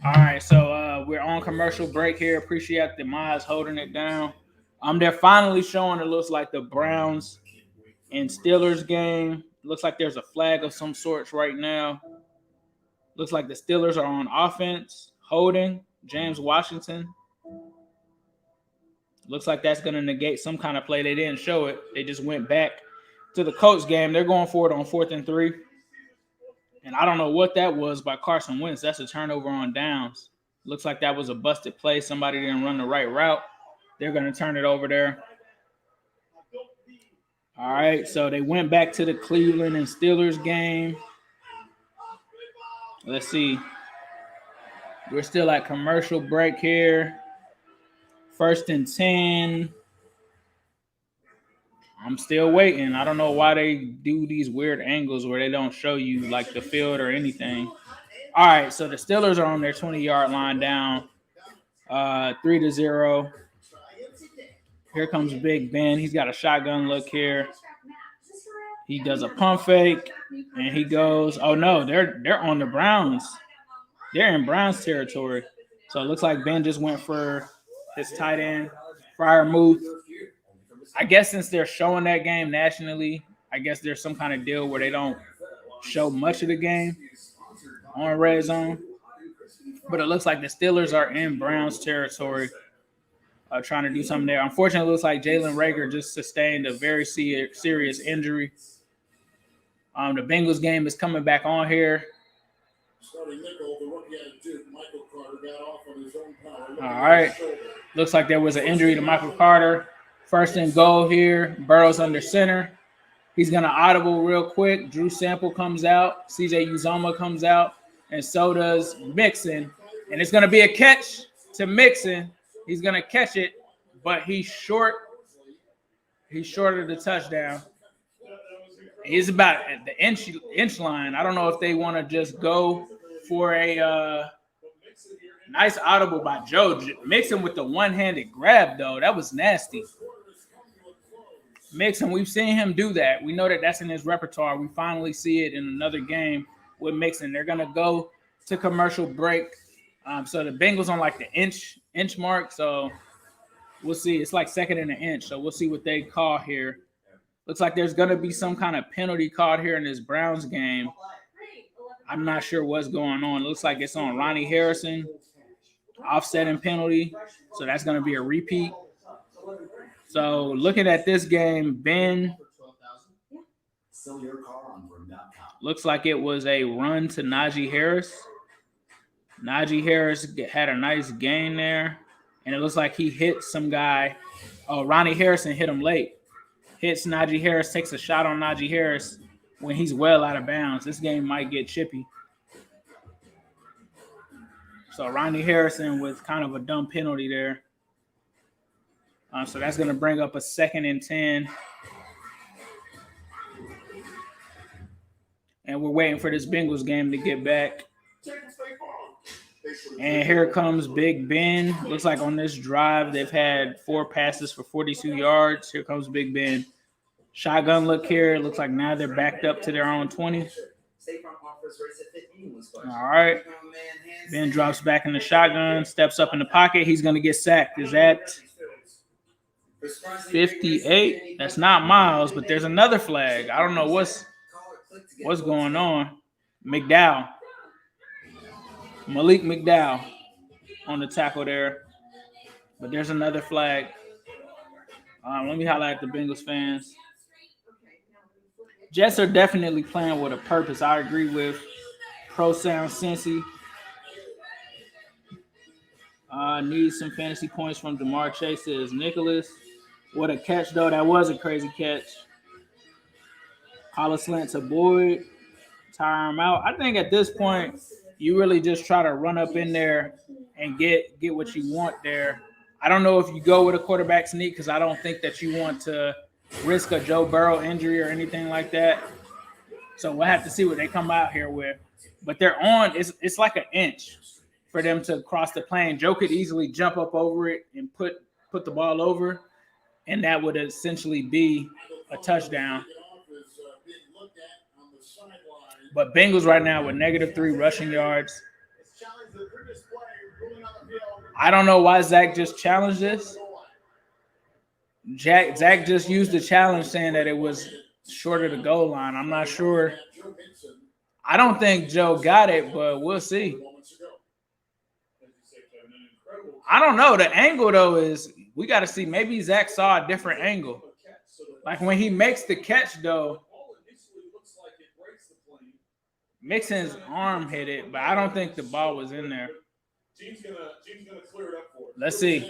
All right, so we're on commercial break here. Appreciate the mods holding it down. They're finally showing it looks like the Browns and Steelers game. Looks like there's a flag of some sorts right now. Looks like the Steelers are on offense. Holding James Washington. Looks like that's going to negate some kind of play. They didn't show it. They just went back to the Colts game. They're going for it on 4th and 3. And I don't know what that was by Carson Wentz. That's a turnover on downs. Looks like that was a busted play. Somebody didn't run the right route. They're going to turn it over there. All right, so they went back to the Cleveland and Steelers game. Let's see. We're still at commercial break here. 1st and 10. I'm still waiting. I don't know why they do these weird angles where they don't show you like the field or anything. All right, so the Steelers are on their 20-yard line down 3-0. Here comes Big Ben. He's got a shotgun look here. He does a pump fake, and he goes, oh, no, they're on the Browns. They're in Browns territory. So it looks like Ben just went for his tight end, Freiermuth. I guess since they're showing that game nationally, I guess there's some kind of deal where they don't show much of the game on Red Zone. But it looks like the Steelers are in Browns territory trying to do something there. Unfortunately, it looks like Jalen Reagor just sustained a very serious injury. The Bengals game is coming back on here. All right. Looks like there was an injury to Michael Carter. 1st and goal here. Burrow's under center. He's going to audible real quick. Drew Sample comes out. CJ Uzomah comes out. And so does Mixon. And it's going to be a catch to Mixon. He's going to catch it, but he's short. He's short of the touchdown. He's about at the inch line. I don't know if they want to just go for a nice audible by Joe Mixon with the one-handed grab, though. That was nasty. Mixon, we've seen him do that. We know that that's in his repertoire. We finally see it in another game with Mixon. They're going to go to commercial break. So the Bengals on like the inch mark. So we'll see. It's like 2nd and an inch. So we'll see what they call here. Looks like there's going to be some kind of penalty called here in this Browns game. I'm not sure what's going on. It looks like it's on Ronnie Harrison. Offsetting penalty. So that's going to be a repeat. So looking at this game, Ben, looks like it was a run to Najee Harris. Najee Harris had a nice gain there. And it looks like he hit some guy. Oh, Ronnie Harrison hit him late. Hits Najee Harris, takes a shot on Najee Harris when he's well out of bounds. This game might get chippy. So Ronnie Harrison with kind of a dumb penalty there. So that's going to bring up a 2nd and 10. And we're waiting for this Bengals game to get back. And here comes Big Ben. Looks like on this drive, they've had 4 passes for 42 yards. Here comes Big Ben. Shotgun look here. Looks like now they're backed up to their own 20. All right. Ben drops back in the shotgun, steps up in the pocket. He's going to get sacked. Is that 58? That's not Miles, but there's another flag. I don't know what's going on. McDowell. Malik McDowell on the tackle there. But there's another flag. Let me highlight the Bengals fans. Jets are definitely playing with a purpose. I agree with Pro Sound Cincy. Need some fantasy points from DeMar Chase, says Nicholas. What a catch, though. That was a crazy catch. Hollow slant to Boyd. Tire him out. I think at this point, you really just try to run up in there and get what you want there. I don't know if you go with a quarterback sneak because I don't think that you want to risk a Joe Burrow injury or anything like that. So we'll have to see what they come out here with. But they're on. It's like an inch for them to cross the plane. Joe could easily jump up over it and put the ball over, and that would essentially be a touchdown. But Bengals right now with -3 rushing yards. I don't know why Zach just challenged this. Zach just used the challenge saying that it was short of the goal line. I'm not sure. I don't think Joe got it, but we'll see. I don't know. The angle, though, is we got to see. Maybe Zach saw a different angle. Like when he makes the catch, though, Mixon's arm hit it, but I don't think the ball was in there. Gene's gonna clear it up for us. Let's see.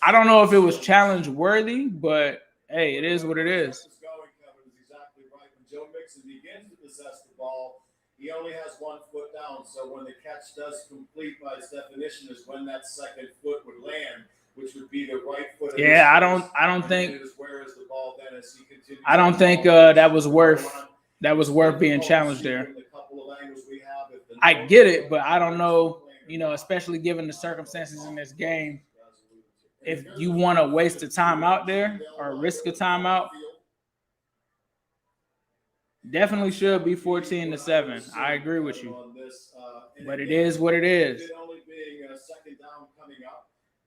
I don't know if it was challenge worthy, but hey, it is what it is. Exactly right. When Joe Mixon begins to possess the ball, he only has 1 foot down. So when the catch does complete, by its definition, is when that second foot would land, which would be the right foot. Yeah, I don't think. Where is the ball then as he continues? I don't think that was worth being challenged there. I get it, but I don't know, especially given the circumstances in this game, if you want to waste a timeout there or risk a timeout, definitely should be 14-7. I agree with you, but it is what it is.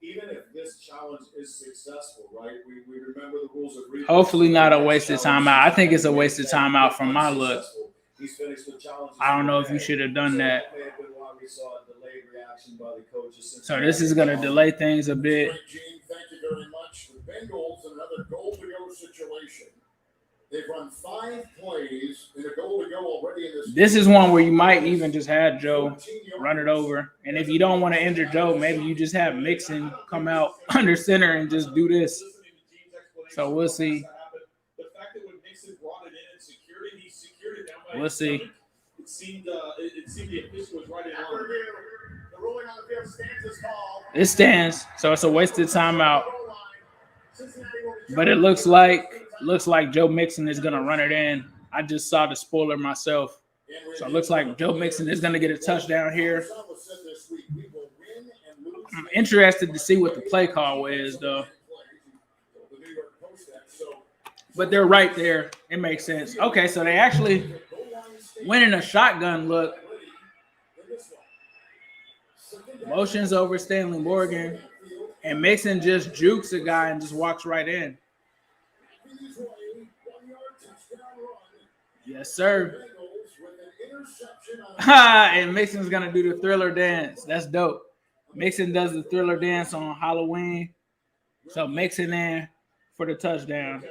Even if this challenge is successful, right? We remember the rules of replay. Hopefully not a wasted timeout. I think it's a wasted timeout from my look. I don't know if you should have done that. So this is going to delay things a bit. Thank you very much. The Bengals, another goal-to-go situation. They've run 5 plays in a goal-to-go already in this. This is one where you might even just have Joe run it over. And if you don't want to injure Joe, maybe you just have Mixon come out under center and just do this. So we'll see. We'll see. It seemed the official was right in line. The ruling on the field stands as called. It stands, so it's a wasted timeout. But it looks like Joe Mixon is gonna run it in. I just saw the spoiler myself, so it looks like Joe Mixon is gonna get a touchdown here. I'm interested to see what the play call is, though. But they're right there. It makes sense. Okay, so they actually went in a shotgun look. Motions over Stanley Morgan. And Mixon just jukes a guy and just walks right in. Yes, sir. And Mixon's going to do the Thriller dance. That's dope. Mixon does the Thriller dance on Halloween. So Mixon in for the touchdown.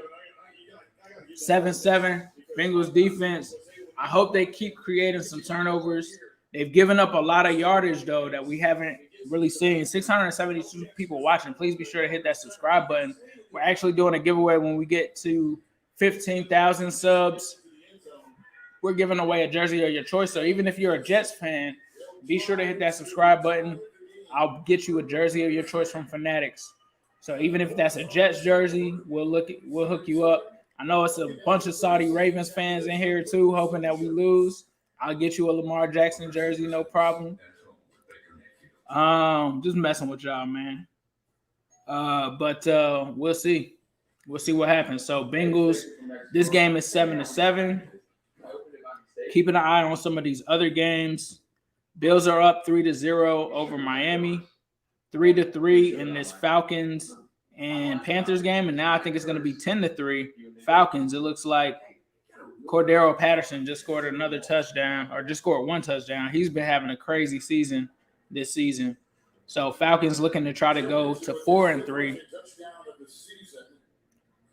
7-7. Bengals defense. I hope they keep creating some turnovers. They've given up a lot of yardage, though, that we haven't really seen. 672 people watching. Please be sure to hit that subscribe button. We're actually doing a giveaway when we get to 15,000 subs. We're giving away a jersey of your choice. So even if you're a Jets fan, be sure to hit that subscribe button. I'll get you a jersey of your choice from Fanatics. So even if that's a Jets jersey, we'll hook you up. I know it's a bunch of Saudi Ravens fans in here too, hoping that we lose. I'll get you a Lamar Jackson jersey, no problem. Just messing with y'all, man. But we'll see. We'll see what happens. So Bengals, this game is 7-7. Keeping an eye on some of these other games. Bills are up 3-0 over Miami, 3-3 in this Falcons and Panthers game, and now I think it's going to be 10-3 Falcons. It looks like Cordero Patterson just scored another touchdown, or just scored one touchdown. He's been having a crazy season this season. So Falcons looking to try to go to 4-3.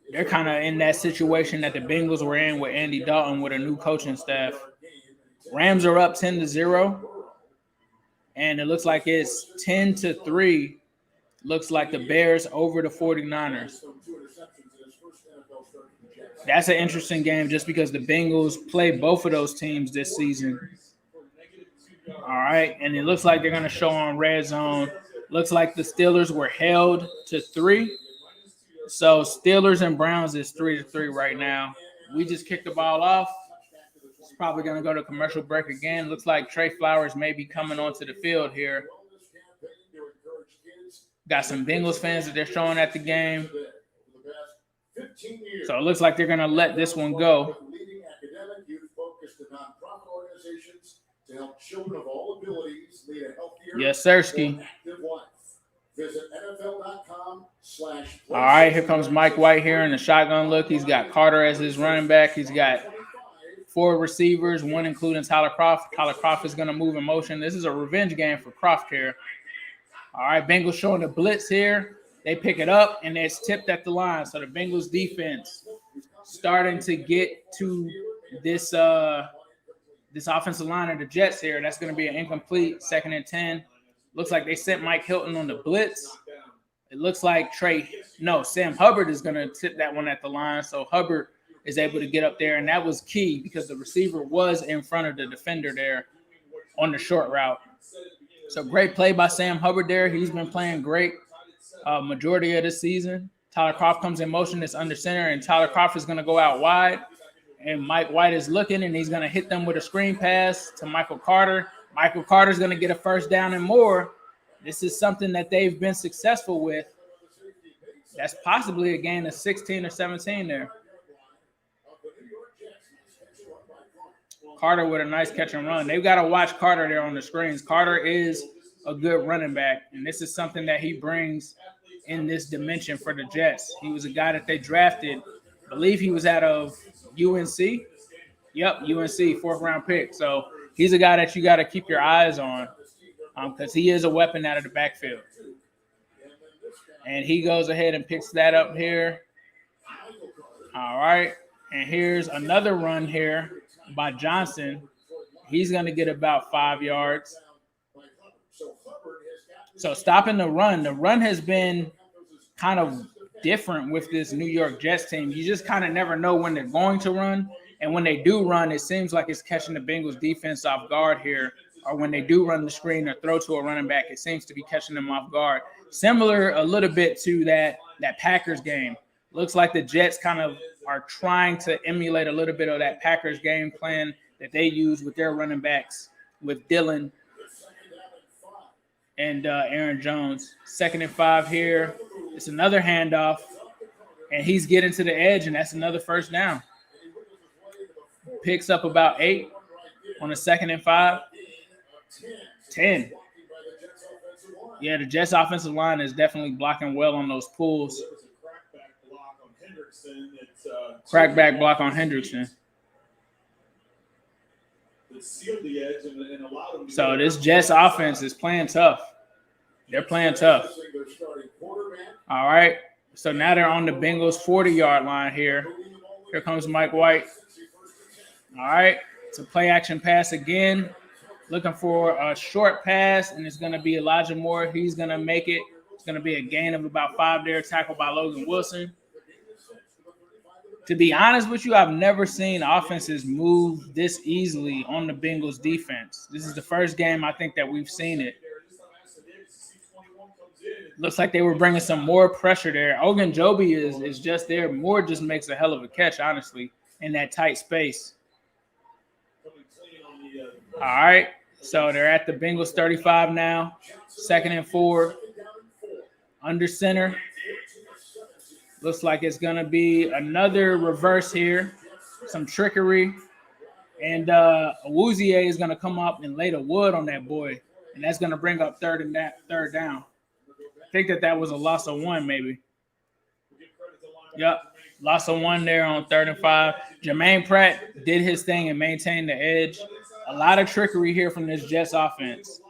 They're kind of in that situation that the Bengals were in with Andy Dalton with a new coaching staff. Rams are up 10-0, and it looks like it's 10-3. Looks like the Bears over the 49ers. That's an interesting game just because the Bengals play both of those teams this season. All right, and it looks like they're going to show on Red Zone. Looks like the Steelers were held to 3. So Steelers and Browns is 3-3 right now. We just kicked the ball off. It's probably going to go to commercial break again. Looks like Trey Flowers may be coming onto the field here. Got some Bengals fans that they're showing at the game. So it looks like they're going to let this one go. Yes, sirski. All right, here comes Mike White here in the shotgun look. He's got Carter as his running back. He's got 4 receivers, one including Tyler Kroft. Tyler Kroft is going to move in motion. This is a revenge game for Kroft here. All right, Bengals showing the blitz here. They pick it up, and it's tipped at the line. So the Bengals defense starting to get to this this offensive line of the Jets here. That's going to be an incomplete 2nd and 10. Looks like they sent Mike Hilton on the blitz. It looks like Sam Hubbard is going to tip that one at the line. So Hubbard is able to get up there, and that was key because the receiver was in front of the defender there on the short route. So great play by Sam Hubbard there. He's been playing great majority of the season. Tyler Kroft comes in motion. It's under center, and Tyler Kroft is going to go out wide. And Mike White is looking, and he's going to hit them with a screen pass to Michael Carter. Michael Carter's going to get a first down and more. This is something that they've been successful with. That's possibly a gain of 16 or 17 there. Carter with a nice catch and run. They've got to watch Carter there on the screens. Carter is a good running back, and this is something that he brings in this dimension for the Jets. He was a guy that they drafted. I believe he was out of UNC. Yep, UNC, 4th-round pick. So he's a guy that you got to keep your eyes on because he is a weapon out of the backfield. And he goes ahead and picks that up here. All right, and here's another run here by Johnson. He's going to get about 5 yards. So stopping the run has been kind of different with this New York Jets team. You just kind of never know when they're going to run. And when they do run, it seems like it's catching the Bengals defense off guard here. Or when they do run the screen or throw to a running back, it seems to be catching them off guard. Similar a little bit to that Packers game. Looks like the Jets kind of are trying to emulate a little bit of that Packers game plan that they use with their running backs, with Dylan and Aaron Jones. 2nd and 5 here. It's another handoff, and he's getting to the edge, and that's another first down. Picks up about 8 on a 2nd and 5. 10. Yeah, the Jets offensive line is definitely blocking well on those pulls. Crackback block on Hendrickson. So this Jets offense is playing tough. They're playing tough. All right. So now they're on the Bengals 40-yard line here. Here comes Mike White. All right. It's a play action pass again. Looking for a short pass, and it's going to be Elijah Moore. He's going to make it. It's going to be a gain of about 5 there, tackled by Logan Wilson. To be honest with you, I've never seen offenses move this easily on the Bengals defense. This is the first game I think that we've seen it. Looks like they were bringing some more pressure there. Ogunjobi is just there. Moore just makes a hell of a catch, honestly, in that tight space. All right. So they're at the Bengals 35 now. 2nd and 4. Under center. Looks like it's going to be another reverse here. Some trickery. And Awuzie is going to come up and lay the wood on that boy. And that's going to bring up third down. I think that was a loss of 1 maybe. Yep. Loss of 1 there on 3rd and 5. Jermaine Pratt did his thing and maintained the edge. A lot of trickery here from this Jets offense.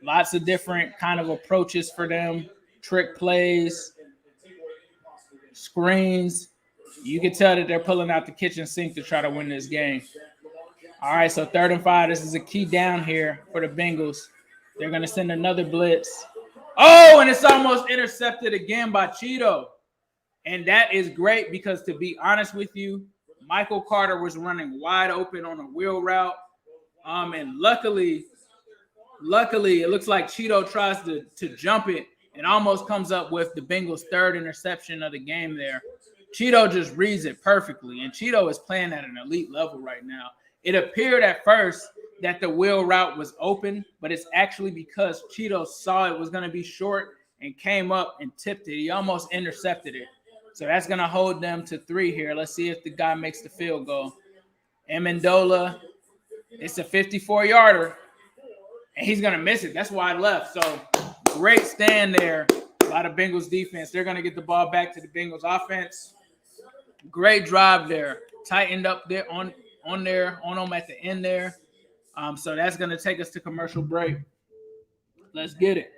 Lots of different kind of approaches for them. Trick plays, screens. You can tell that they're pulling out the kitchen sink to try to win this game. All right, so 3rd and 5. This is a key down here for the Bengals. They're going to send another blitz. Oh, and it's almost intercepted again by Cheeto. And that is great because, to be honest with you, Michael Carter was running wide open on a wheel route. And luckily, it looks like Cheeto tries to jump it and almost comes up with the Bengals' 3rd interception of the game there. Cheeto just reads it perfectly, and Cheeto is playing at an elite level right now. It appeared at first that the wheel route was open, but it's actually because Cheeto saw it was going to be short and came up and tipped it. He almost intercepted it. So that's going to hold them to 3 here. Let's see if the guy makes the field goal. Amendola, it's a 54-yarder, and he's going to miss it. That's why I left. So great stand there by the Bengals defense. They're going to get the ball back to the Bengals offense. Great drive there. Tightened up there on them at the end there. So that's going to take us to commercial break. Let's get it.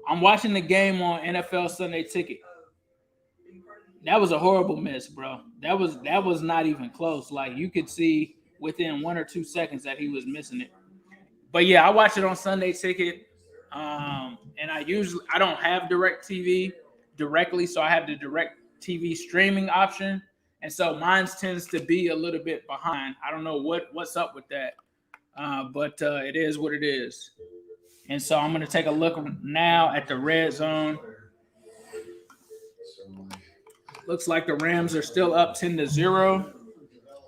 I'm watching the game on NFL Sunday Ticket. That was a horrible miss, bro. That was not even close. Like, you could see within 1 or 2 seconds that he was missing it. But yeah, I watch it on Sunday Ticket. And I don't have DirecTV directly, so I have the DirecTV streaming option. And so mine tends to be a little bit behind. I don't know what's up with that. But it is what it is. And so I'm going to take a look now at the red zone. Looks like the Rams are still up 10-0.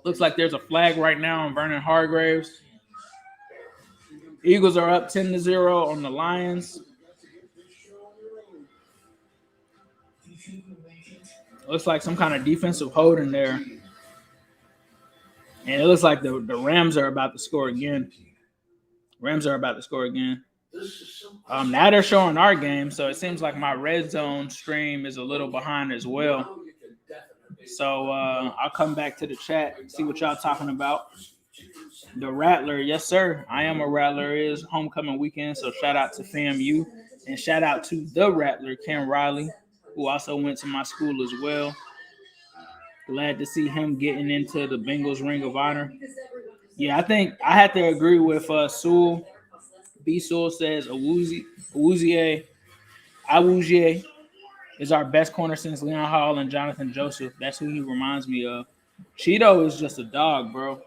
Looks like there's a flag right now on Vernon Hargraves. Eagles are up 10-0 on the Lions. Looks like some kind of defensive holding there. And it looks like the Rams are about to score again. Now they're showing our game, so it seems like my red zone stream is a little behind as well. So I'll come back to the chat and see what y'all talking about. The Rattler, yes, sir. I am a Rattler. It is homecoming weekend, so shout out to FAMU. And shout out to the Rattler, Ken Riley, who also went to my school as well. Glad to see him getting into the Bengals Ring of Honor. Yeah, I think I had to agree with Sewell. B. Sewell says Awuzie is our best corner since Leon Hall and Jonathan Joseph. That's who he reminds me of. Cheeto is just a dog, bro.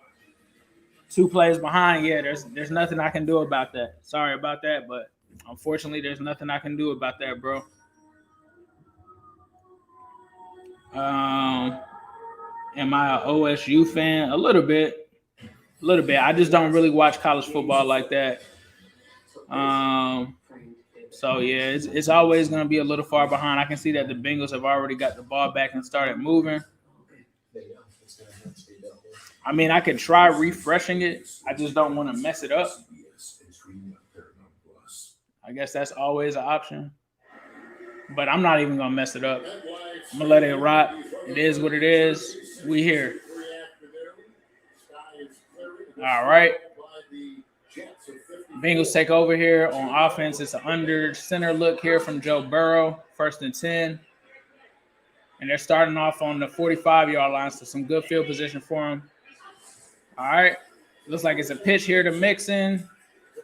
2 plays behind. Yeah, there's nothing I can do about that. Sorry about that, but unfortunately, there's nothing I can do about that, bro. Am I an OSU fan? A little bit. I just don't really watch college football like that. So yeah, it's always going to be a little far behind. I can see that the Bengals have already got the ball back and started moving. I mean, I could try refreshing it. I just don't want to mess it up. I guess that's always an option. But I'm not even going to mess it up. I'm going to let it rot. It is what it is. We here. All right. Bengals take over here on offense. It's an under center look here from Joe Burrow. 1st and 10. And they're starting off on the 45-yard line, so some good field position for him. All right. Looks like it's a pitch here to Mixon.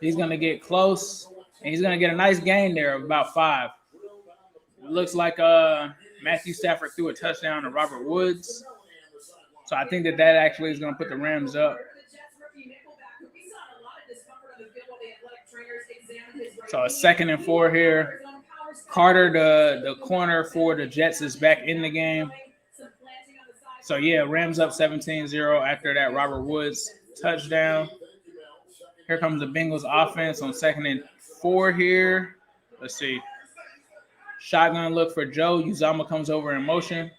He's going to get close, and he's going to get a nice gain there of about 5. It looks like Matthew Stafford threw a touchdown to Robert Woods. So I think that actually is going to put the Rams up. So a 2nd and 4 here. Carter, the corner for the Jets, is back in the game. So, yeah, Rams up 17-0 after that Robert Woods touchdown. Here comes the Bengals offense on 2nd and 4 here. Let's see. Shotgun look for Joe. Uzomah comes over in motion.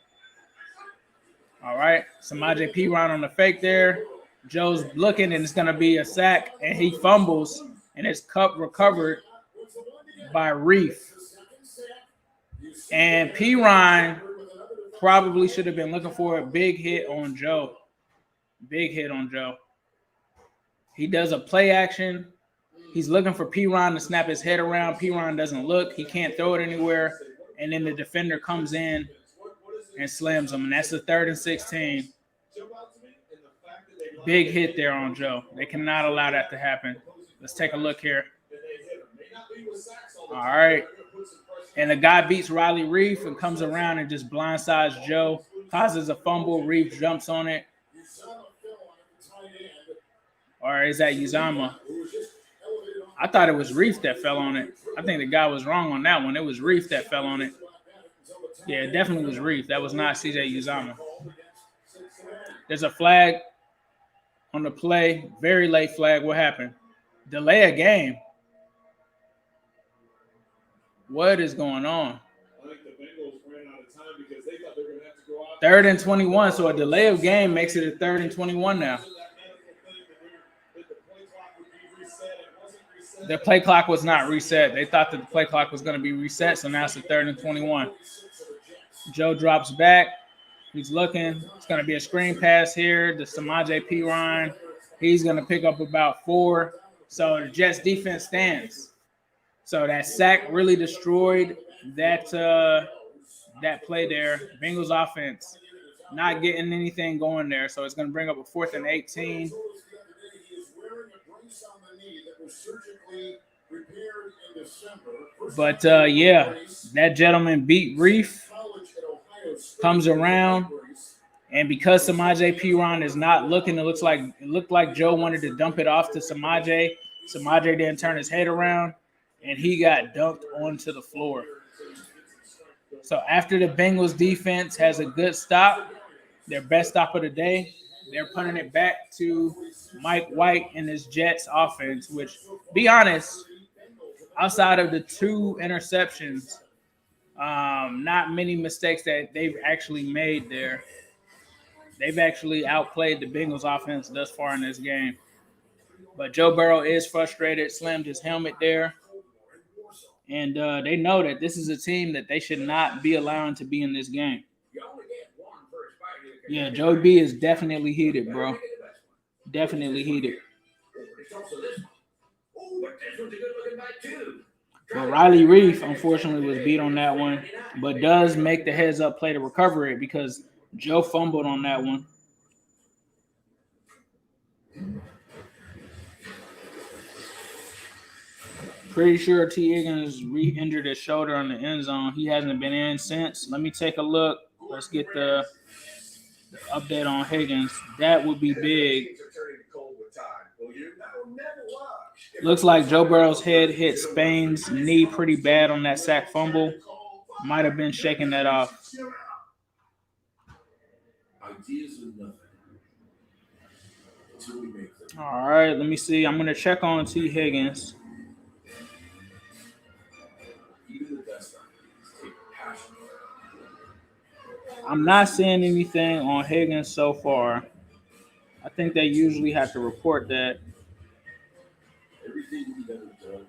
All right. Samaje Perine on the fake there. Joe's looking, and it's going to be a sack, and he fumbles, and it's recovered by Reef. And Perine probably should have been looking for a big hit on Joe. Big hit on Joe. He does a play action. He's looking for Perine to snap his head around. Perine doesn't look. He can't throw it anywhere. And then the defender comes in and slams him. And that's the 3rd and 16. Big hit there on Joe. They cannot allow that to happen. Let's take a look here. All right. And the guy beats Riley Reef and comes around and just blindsides Joe. Causes a fumble. Reef jumps on it. Or is that Uzomah? I thought it was Reef that fell on it. I think the guy was wrong on that one. It was Reef that fell on it. Yeah, it definitely was Reef. That was not CJ Uzomah. There's a flag on the play. Very late flag. What happened? Delay a game. What is going on? I think the Bengals ran out of time because they thought they were going to have to go out. 3rd and 21. So a delay of game makes it a 3rd and 21 now. The play clock was not reset. They thought that the play clock was going to be reset, so now it's a 3rd and 21. Joe drops back. He's looking. It's going to be a screen pass here to Samaje Perine. He's going to pick up about 4. So the Jets defense stands. So that sack really destroyed that play there. Bengals offense not getting anything going there. So it's going to bring up a 4th and 18. But, yeah, that gentleman beat Reef, comes around, and because Samaje Perine is not looking, it looked like Joe wanted to dump it off to Samaje. Samaje didn't turn his head around, and he got dunked onto the floor. So after the Bengals defense has a good stop, their best stop of the day, they're punting it back to Mike White and his Jets offense, which, be honest, outside of the 2 interceptions, not many mistakes that they've actually made there. They've actually outplayed the Bengals offense thus far in this game. But Joe Burrow is frustrated, slammed his helmet there. And they know that this is a team that they should not be allowing to be in this game. Yeah, Joe B is definitely heated, bro. Definitely heated. But Riley Reef, unfortunately, was beat on that one, but does make the heads-up play to recover it because Joe fumbled on that one. Pretty sure T. Higgins re-injured his shoulder on the end zone. He hasn't been in since. Let me take a look. Let's get the update on Higgins. That would be big. Looks like Joe Burrow's head hit Spain's knee pretty bad on that sack fumble. Might have been shaking that off. All right, let me see. I'm going to check on T. Higgins. I'm not seeing anything on Higgins so far. I think they usually have to report that. Everything we've ever done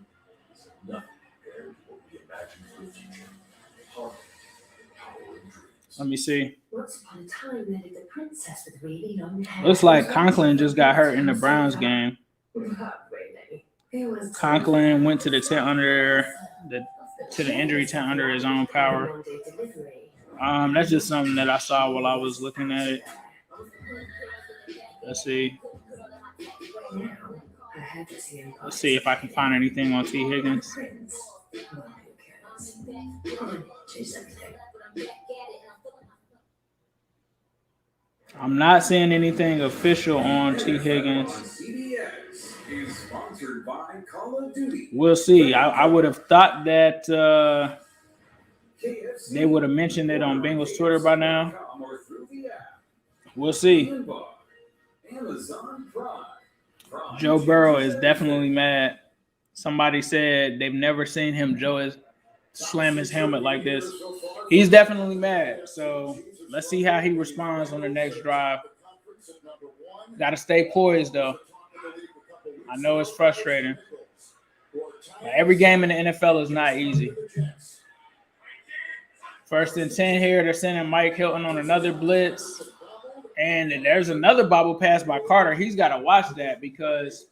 is nothing compared to what we imagined for the future. Heart, power, and dreams. Let me see. Once upon a time, there lived a princess with really long hair. Looks like Conklin just got hurt in the Browns game. Conklin went to the tent under to the injury tent under his own power. That's just something that I saw while I was looking at it. Let's see. Let's see if I can find anything on T. Higgins. I'm not seeing anything official on T. Higgins. We'll see. I would have thought that they would have mentioned it on Bengals Twitter by now. We'll see. Joe Burrow is definitely mad. Somebody said they've never seen him slam his helmet like this. He's definitely mad. So let's see how he responds on the next drive. Got to stay poised, though. I know it's frustrating. Every game in the NFL is not easy. 1st and 10 here. They're sending Mike Hilton on another blitz. And there's another bobble pass by Carter. He's got to watch that because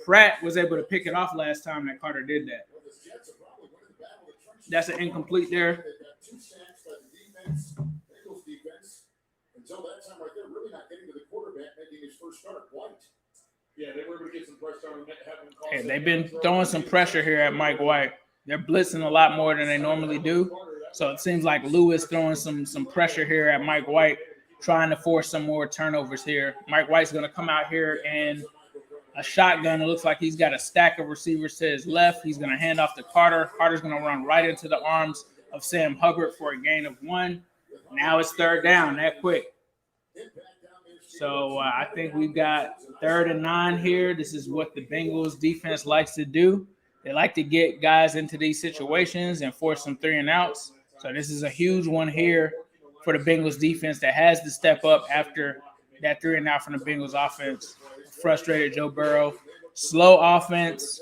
Pratt was able to pick it off last time that Carter did that. That's an incomplete there. Until that time right there, really not getting to the quarterback making his first start. White. Yeah, they were able to get some pressure on him. Hey, they've been throwing some pressure here at Mike White. They're blitzing a lot more than they normally do. So it seems like Lewis throwing some pressure here at Mike White, trying to force some more turnovers here. Mike White's going to come out here and a shotgun. It looks like he's got a stack of receivers to his left. He's going to hand off to Carter. Carter's going to run right into the arms of Sam Hubbard for a gain of 1. Now it's 3rd down that quick. So I think we've got 3rd and 9 here. This is what the Bengals defense likes to do. They like to get guys into these situations and force some 3 and outs. So this is a huge one here for the Bengals defense that has to step up after that 3 and out from the Bengals offense. Frustrated Joe Burrow. Slow offense.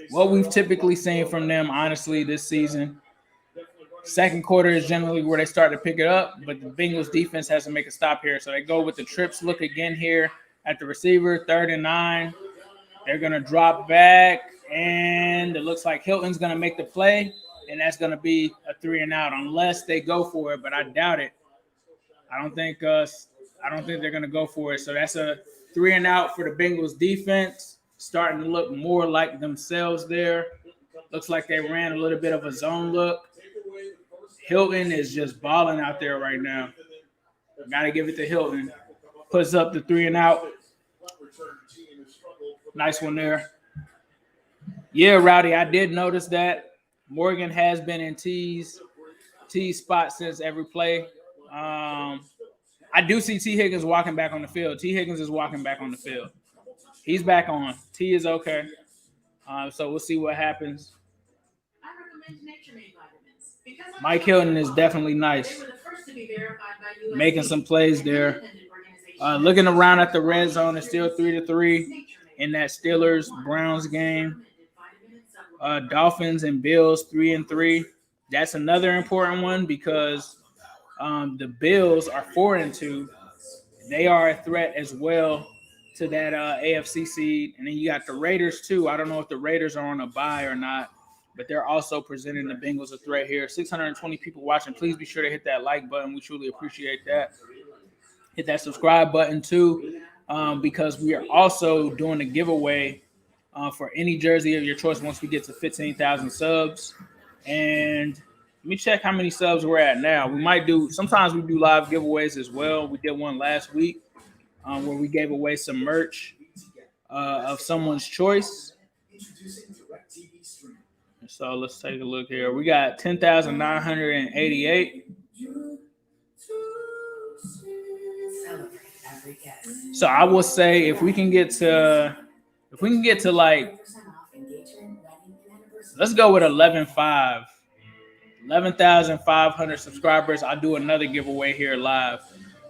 What we've typically seen from them, honestly, this season. Second quarter is generally where they start to pick it up, but the Bengals defense has to make a stop here. So they go with the trips look again here at the receiver, 3rd and 9. They're going to drop back, and it looks like Hilton's going to make the play, and that's going to be a 3 and out unless they go for it, but I doubt it. I don't think they're going to go for it. So that's a 3 and out for the Bengals defense, starting to look more like themselves there. Looks like they ran a little bit of a zone look. Hilton is just balling out there right now. Got to give it to Hilton. Puts up the 3 and out. Nice one there. Yeah, Rowdy, I did notice that. Morgan has been in T's spot since every play. I do see T. Higgins walking back on the field. T. Higgins is walking back on the field. He's back on. T is okay. So we'll see what happens. Mike Hilton is definitely nice. Making some plays there. Looking around at the red zone, it's still 3-3 in that Steelers-Browns game. Dolphins and Bills 3-3. That's another important one because the Bills are 4-2. They are a threat as well to that AFC seed. And then you got the Raiders too. I don't know if the Raiders are on a bye or not, but they're also presenting the Bengals a threat here. 620 people watching. Please be sure to hit that like button. We truly appreciate that. Hit that subscribe button too, because we are also doing a giveaway for any jersey of your choice once we get to 15,000 subs. And let me check how many subs we're at now. Sometimes we do live giveaways as well. We did one last week where we gave away some merch of someone's choice. So let's take a look here. We got 10,988. So I will say if we can get to like, let's go with 11,500 subscribers. I'll do another giveaway here live.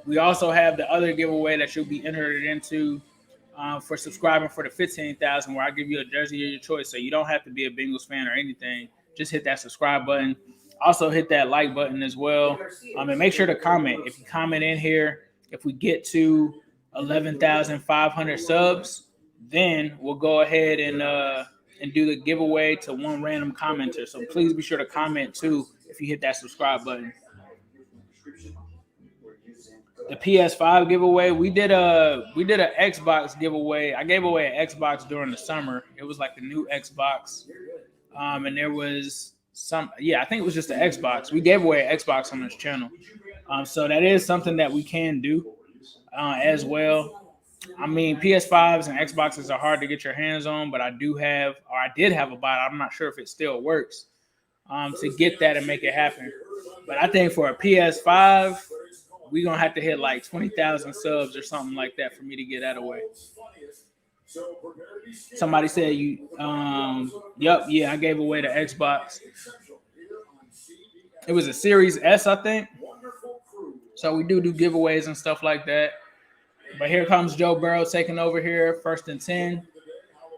We also have the other giveaway that you'll be entered into for subscribing for the 15,000, where I give you a jersey of your choice. So you don't have to be a Bengals fan or anything. Just hit that subscribe button. Also hit that like button as well. And make sure to comment. If you comment in here, if we get to 11,500 subs, then we'll go ahead and do the giveaway to one random commenter. So please be sure to comment too if you hit that subscribe button. The PS5 giveaway, we did a Xbox giveaway. I gave away an Xbox during the summer. It was like the new Xbox, and there was I think it was just the Xbox. We gave away an Xbox on this channel, so that is something that we can do as well. I mean, PS5s and Xboxes are hard to get your hands on, but I did have a bot. I'm not sure if it still works to get that and make it happen. But I think for a PS5, we're going to have to hit like 20,000 subs or something like that for me to get that away. Somebody said yep, yeah, I gave away the Xbox. It was a Series S, I think. So we do giveaways and stuff like that. But here comes Joe Burrow taking over here, 1st and 10.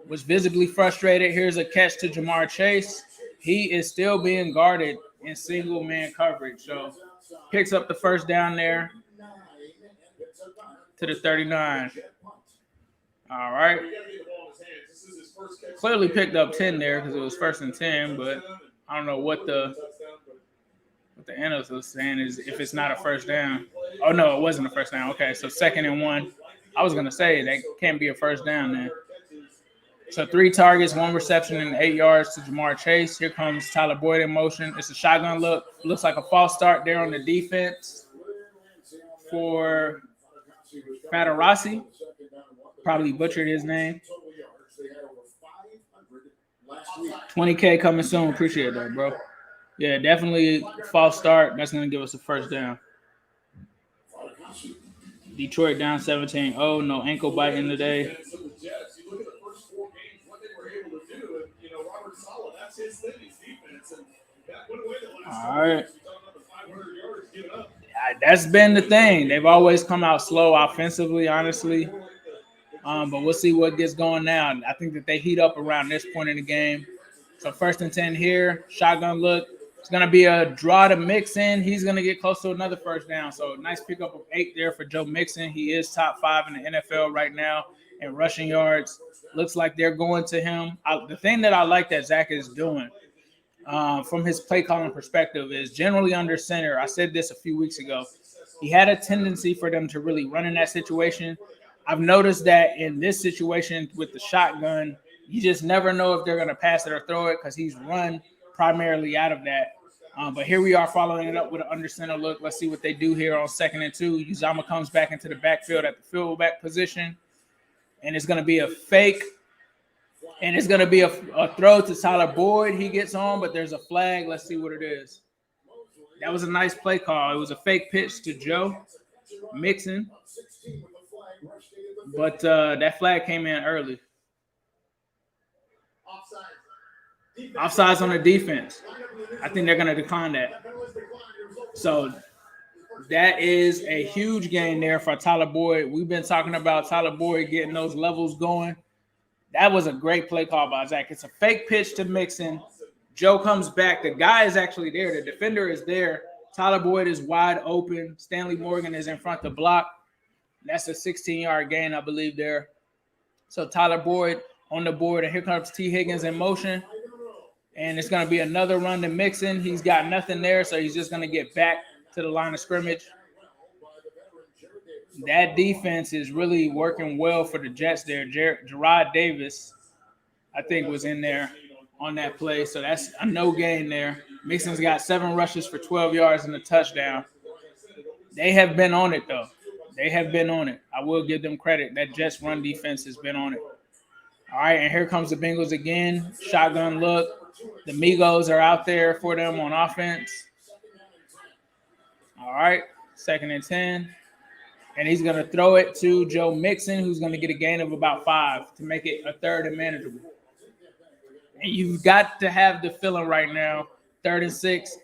Was visibly frustrated. Here's a catch to Jamar Chase. He is still being guarded in single man coverage. So picks up the first down there to the 39. All right. Clearly picked up 10 there because it was 1st and 10, but I don't know what the analyst was saying is if it's not a first down. Oh, no, it wasn't a first down. Okay, so 2nd and 1. I was going to say that can't be a first down there. So 3 targets, 1 reception, and 8 yards to Jamar Chase. Here comes Tyler Boyd in motion. It's a shotgun look. Looks like a false start there on the defense for Fatarasi. Probably butchered his name. 20K coming soon. Appreciate that, bro. Yeah, definitely false start. That's going to give us a first down. Detroit down 17-0. No ankle biting today. All right. That's been the thing. They've always come out slow offensively, honestly. But we'll see what gets going now. I think that they heat up around this point in the game. So 1st and 10 here. Shotgun look. It's going to be a draw to Mixon. He's going to get close to another first down. So nice pickup of 8 there for Joe Mixon. He is top 5 in the NFL right now in rushing yards. Looks like they're going to him. The thing that I like that Zach is doing from his play calling perspective is generally under center. I said this a few weeks ago. He had a tendency for them to really run in that situation. I've noticed that in this situation with the shotgun, you just never know if they're going to pass it or throw it because he's run primarily out of that. But here we are following it up with an under center look. Let's see what they do here on 2nd and 2. Uzama comes back into the backfield at the fullback position. And it's going to be a fake. And it's going to be a throw to Tyler Boyd. He gets on, but there's a flag. Let's see what it is. That was a nice play call. It was a fake pitch to Joe Mixon. But that flag came in early. Offsides on the defense. I think they're going to decline that. So that is a huge gain there for Tyler Boyd. We've been talking about Tyler Boyd getting those levels going. That was a great play call by Zach. It's a fake pitch to Mixon. Joe comes back. The guy is actually there. The defender is there. Tyler Boyd is wide open. Stanley Morgan is in front to block. That's a 16-yard gain, I believe, there. So Tyler Boyd on the board, and here comes T. Higgins in motion. And it's going to be another run to Mixon. He's got nothing there, so he's just going to get back to the line of scrimmage. That defense is really working well for the Jets there. Gerard Davis, I think, was in there on that play. So that's a no gain there. Mixon's got 7 rushes for 12 yards and a touchdown. They have been on it, though. They have been on it. I will give them credit. That Jets run defense has been on it. All right, and here comes the Bengals again. Shotgun look. The MIGOS are out there for them on offense. All right, 2nd and 10. And he's going to throw it to Joe Mixon, who's going to get a gain of about 5 to make it a 3rd and manageable. And you've got to have the feeling right now, 3rd and 6,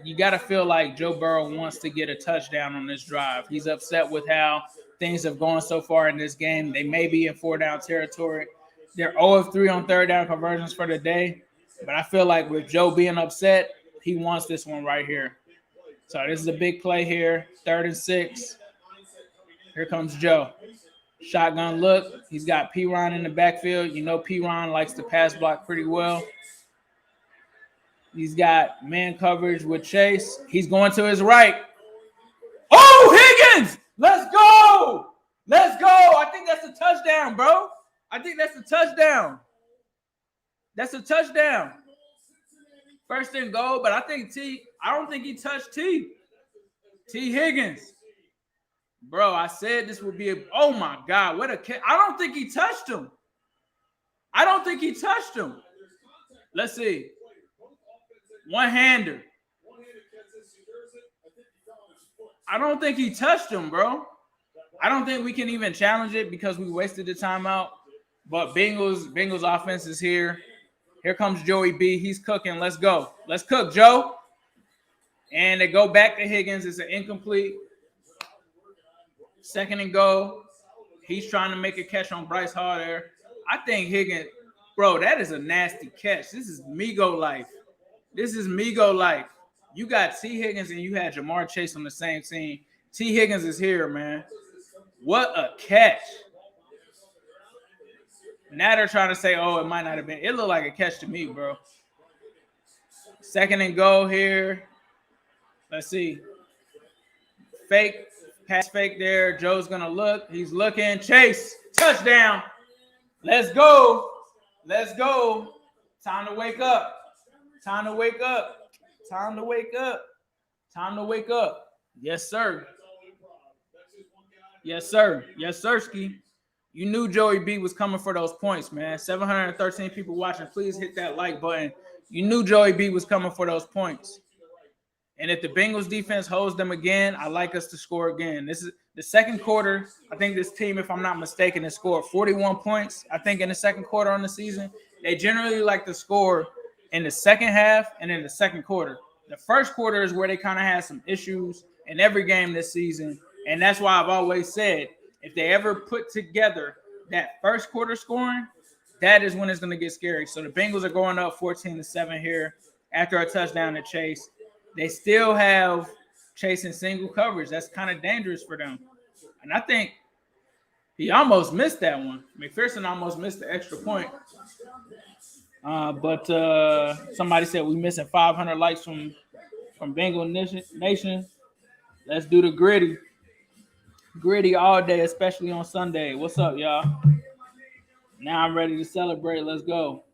you gotta feel like Joe Burrow wants to get a touchdown on this drive. He's upset with how things have gone so far in this game. They may be in 4-down territory. They're 0 of 3 on 3rd down conversions for the day. But I feel like with Joe being upset, he wants this one right here. So this is a big play here, 3rd and 6. Here comes Joe. Shotgun look. He's got P-Ron in the backfield. You know P-Ron likes to pass block pretty well. He's got man coverage with Chase. He's going to his right. Oh, Higgins! Let's go! Let's go! I think that's a touchdown, bro. I think that's a touchdown. That's a touchdown. 1st and goal, but I don't think he touched T. Higgins. Bro, I said this would be oh my God, what a catch. I don't think he touched him. Let's see. One-hander. I don't think he touched him, bro. I don't think we can even challenge it because we wasted the timeout. But Bengals offense is here. Here comes Joey B. He's cooking. Let's go. Let's cook, Joe. And they go back to Higgins. It's an incomplete. 2nd and goal. He's trying to make a catch on Bryce Hall there. I think Higgins, bro, that is a nasty catch. This is MIGOS life. This is MIGOS life. You got T. Higgins and you had Jamar Chase on the same team. T. Higgins is here, man. What a catch. Now they're trying to say, oh, it might not have been. It looked like a catch to me, bro. 2nd and goal here. Let's see. Fake. Pass fake there. Joe's going to look. He's looking. Chase. Touchdown. Let's go. Let's go. Time to wake up. Time to wake up. Time to wake up. Time to wake up. Yes, sir. Yes, sir. Yes, sirski. You knew Joey B was coming for those points, man. 713 people watching. Please hit that like button. You knew Joey B was coming for those points. And if the Bengals defense holds them again, I like us to score again. This is the second quarter. I think this team, if I'm not mistaken, has scored 41 points. I think in the second quarter on the season. They generally like to score in the second half and in the second quarter. The first quarter is where they kind of had some issues in every game this season. And that's why I've always said, if they ever put together that first quarter scoring, that is when it's going to get scary. So the Bengals are going up 14-7 here after a touchdown to Chase. They still have Chase in single coverage. That's kind of dangerous for them. And I think he almost missed that one. McPherson almost missed the extra point. But somebody said we're missing 500 likes from Bengal Nation. Let's do the gritty. Gritty all day, especially on Sunday. What's up, y'all? Now I'm ready to celebrate. Let's go.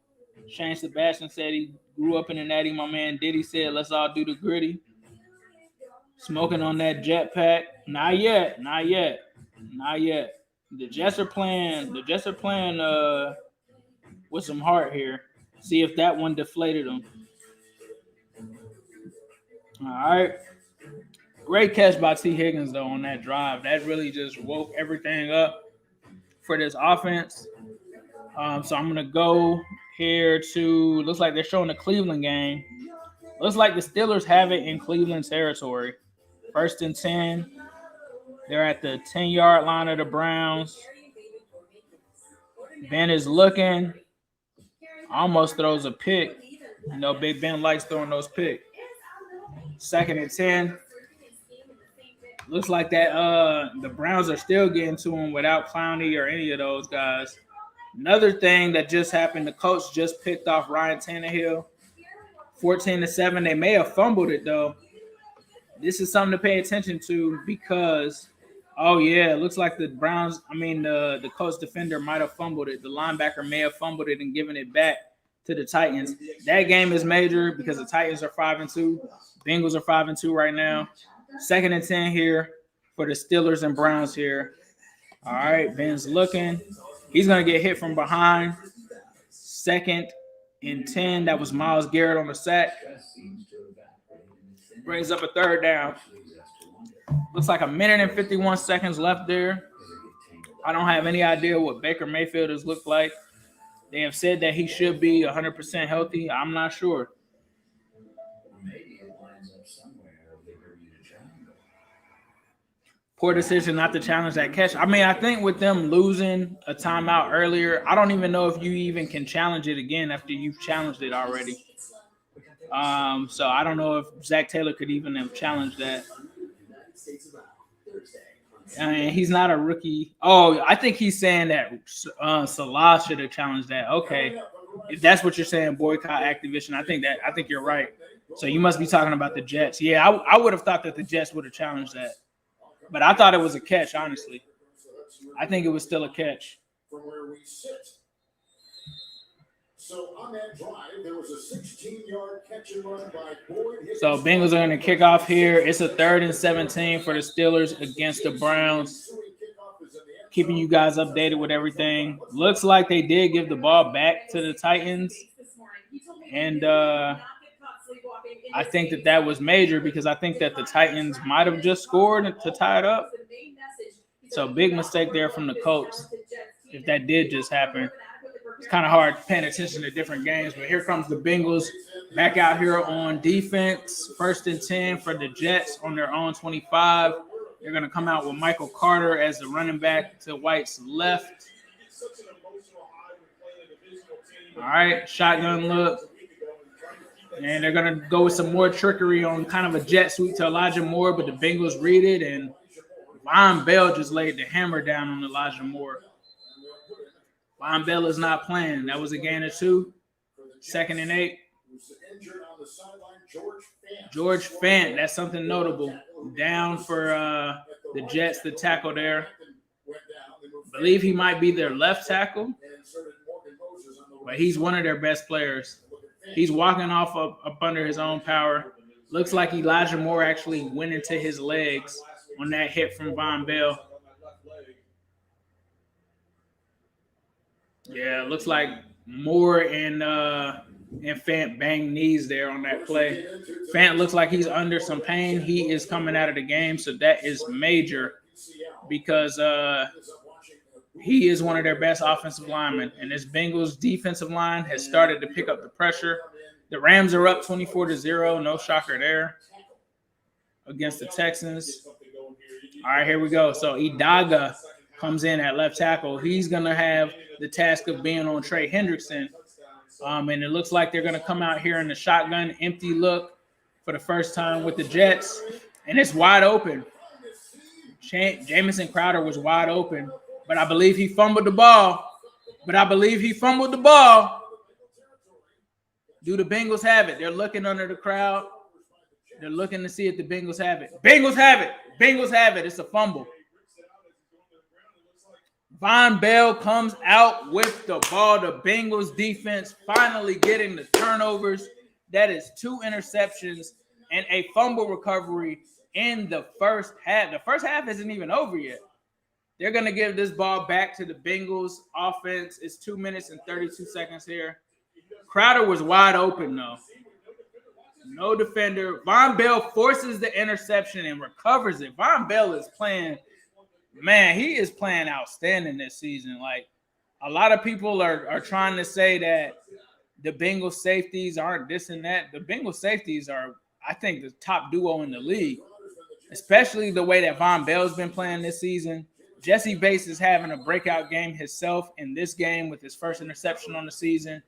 Shane Sebastian said he grew up in the Natty. My man Diddy said, let's all do the gritty. Smoking on that jetpack. Not yet. Not yet. Not yet. The Jets are playing with some heart here. See if that one deflated them. All right. Great catch by T. Higgins, though, on that drive. That really just woke everything up for this offense. So I'm going to go here to – looks like they're showing the Cleveland game. Looks like the Steelers have it in Cleveland territory. 1st and 10. They're at the 10-yard line of the Browns. Ben is looking. Almost throws a pick. You know, Big Ben likes throwing those picks. 2nd and 10. Looks like that the Browns are still getting to him without Clowney or any of those guys. Another thing that just happened, the coach just picked off Ryan Tannehill. 14-7. They may have fumbled it, though. This is something to pay attention to because, oh, yeah, it looks like the Browns, the Colts defender might have fumbled it. The linebacker may have fumbled it and given it back to the Titans. That game is major because the Titans are 5-2. Bengals are 5-2 right now. 2nd and 10 here for the Steelers and Browns here. All right, Ben's looking. He's going to get hit from behind. 2nd and 10. That was Myles Garrett on the sack. Brings up a 3rd down. Looks like 1 minute and 51 seconds left there. I don't have any idea what Baker Mayfield has looked like. They have said that he should be 100% healthy. I'm not sure. Poor decision not to challenge that catch. I think with them losing a timeout earlier, I don't even know if you even can challenge it again after you've challenged it already. So I don't know if Zach Taylor could even have challenged that. He's not a rookie. Oh, I think he's saying that Salah should have challenged that. Okay, if that's what you're saying, boycott Activision. I think you're right. So you must be talking about the Jets. Yeah, I would have thought that the Jets would have challenged that. But I thought it was a catch, honestly. I think it was still a catch. From where we sit. So on that drive, there was a 16-yard catch and run by Boyd. So Bengals are going to kick off here. It's a 3rd and 17 for the Steelers against the Browns. Keeping you guys updated with everything. Looks like they did give the ball back to the Titans. And I think that was major because I think that the Titans might have just scored to tie it up. So big mistake there from the Colts if that did just happen. It's kind of hard paying attention to different games, but here comes the Bengals back out here on defense. 1st and 10 for the Jets on their own 25. They're going to come out with Michael Carter as the running back to White's left. All right, shotgun look. And they're going to go with some more trickery on kind of a jet sweep to Elijah Moore, but the Bengals read it, and Von Bell just laid the hammer down on Elijah Moore. Von Bell is not playing. That was a gain of 2. 2nd and 8. George Fant, that's something notable. Down for the Jets, the tackle there. I believe he might be their left tackle, but he's one of their best players. He's walking off up under his own power. Looks like Elijah Moore actually went into his legs on that hit from Von Bell. Yeah, it looks like Moore and Fant banged knees there on that play. Fant looks like he's under some pain. He is coming out of the game, so that is major because he is one of their best offensive linemen. And this Bengals defensive line has started to pick up the pressure. The Rams are up 24-0. No shocker there against the Texans. All right, here we go. So Idaga comes in at left tackle. He's going to have the task of being on Trey Hendrickson. And it looks like they're going to come out here in the shotgun, empty look for the first time with the Jets. And it's wide open. Jamison Crowder was wide open, but I believe he fumbled the ball. Do the Bengals have it? They're looking under the crowd. They're looking to see if the Bengals have it. Bengals have it. It's a fumble. Von Bell comes out with the ball. The Bengals defense finally getting the turnovers. That is 2 interceptions and a fumble recovery in the first half. The first half isn't even over yet. They're going to give this ball back to the Bengals offense. It's 2 minutes and 32 seconds here. Crowder was wide open, though. No defender. Von Bell forces the interception and recovers it. Von Bell is playing – man, he is playing outstanding this season. Like, a lot of people are trying to say that the Bengals safeties aren't this and that. The Bengals safeties are, I think, the top duo in the league, especially the way that Von Bell's been playing this season. Jesse Bates is having a breakout game himself in this game with his first interception on the season.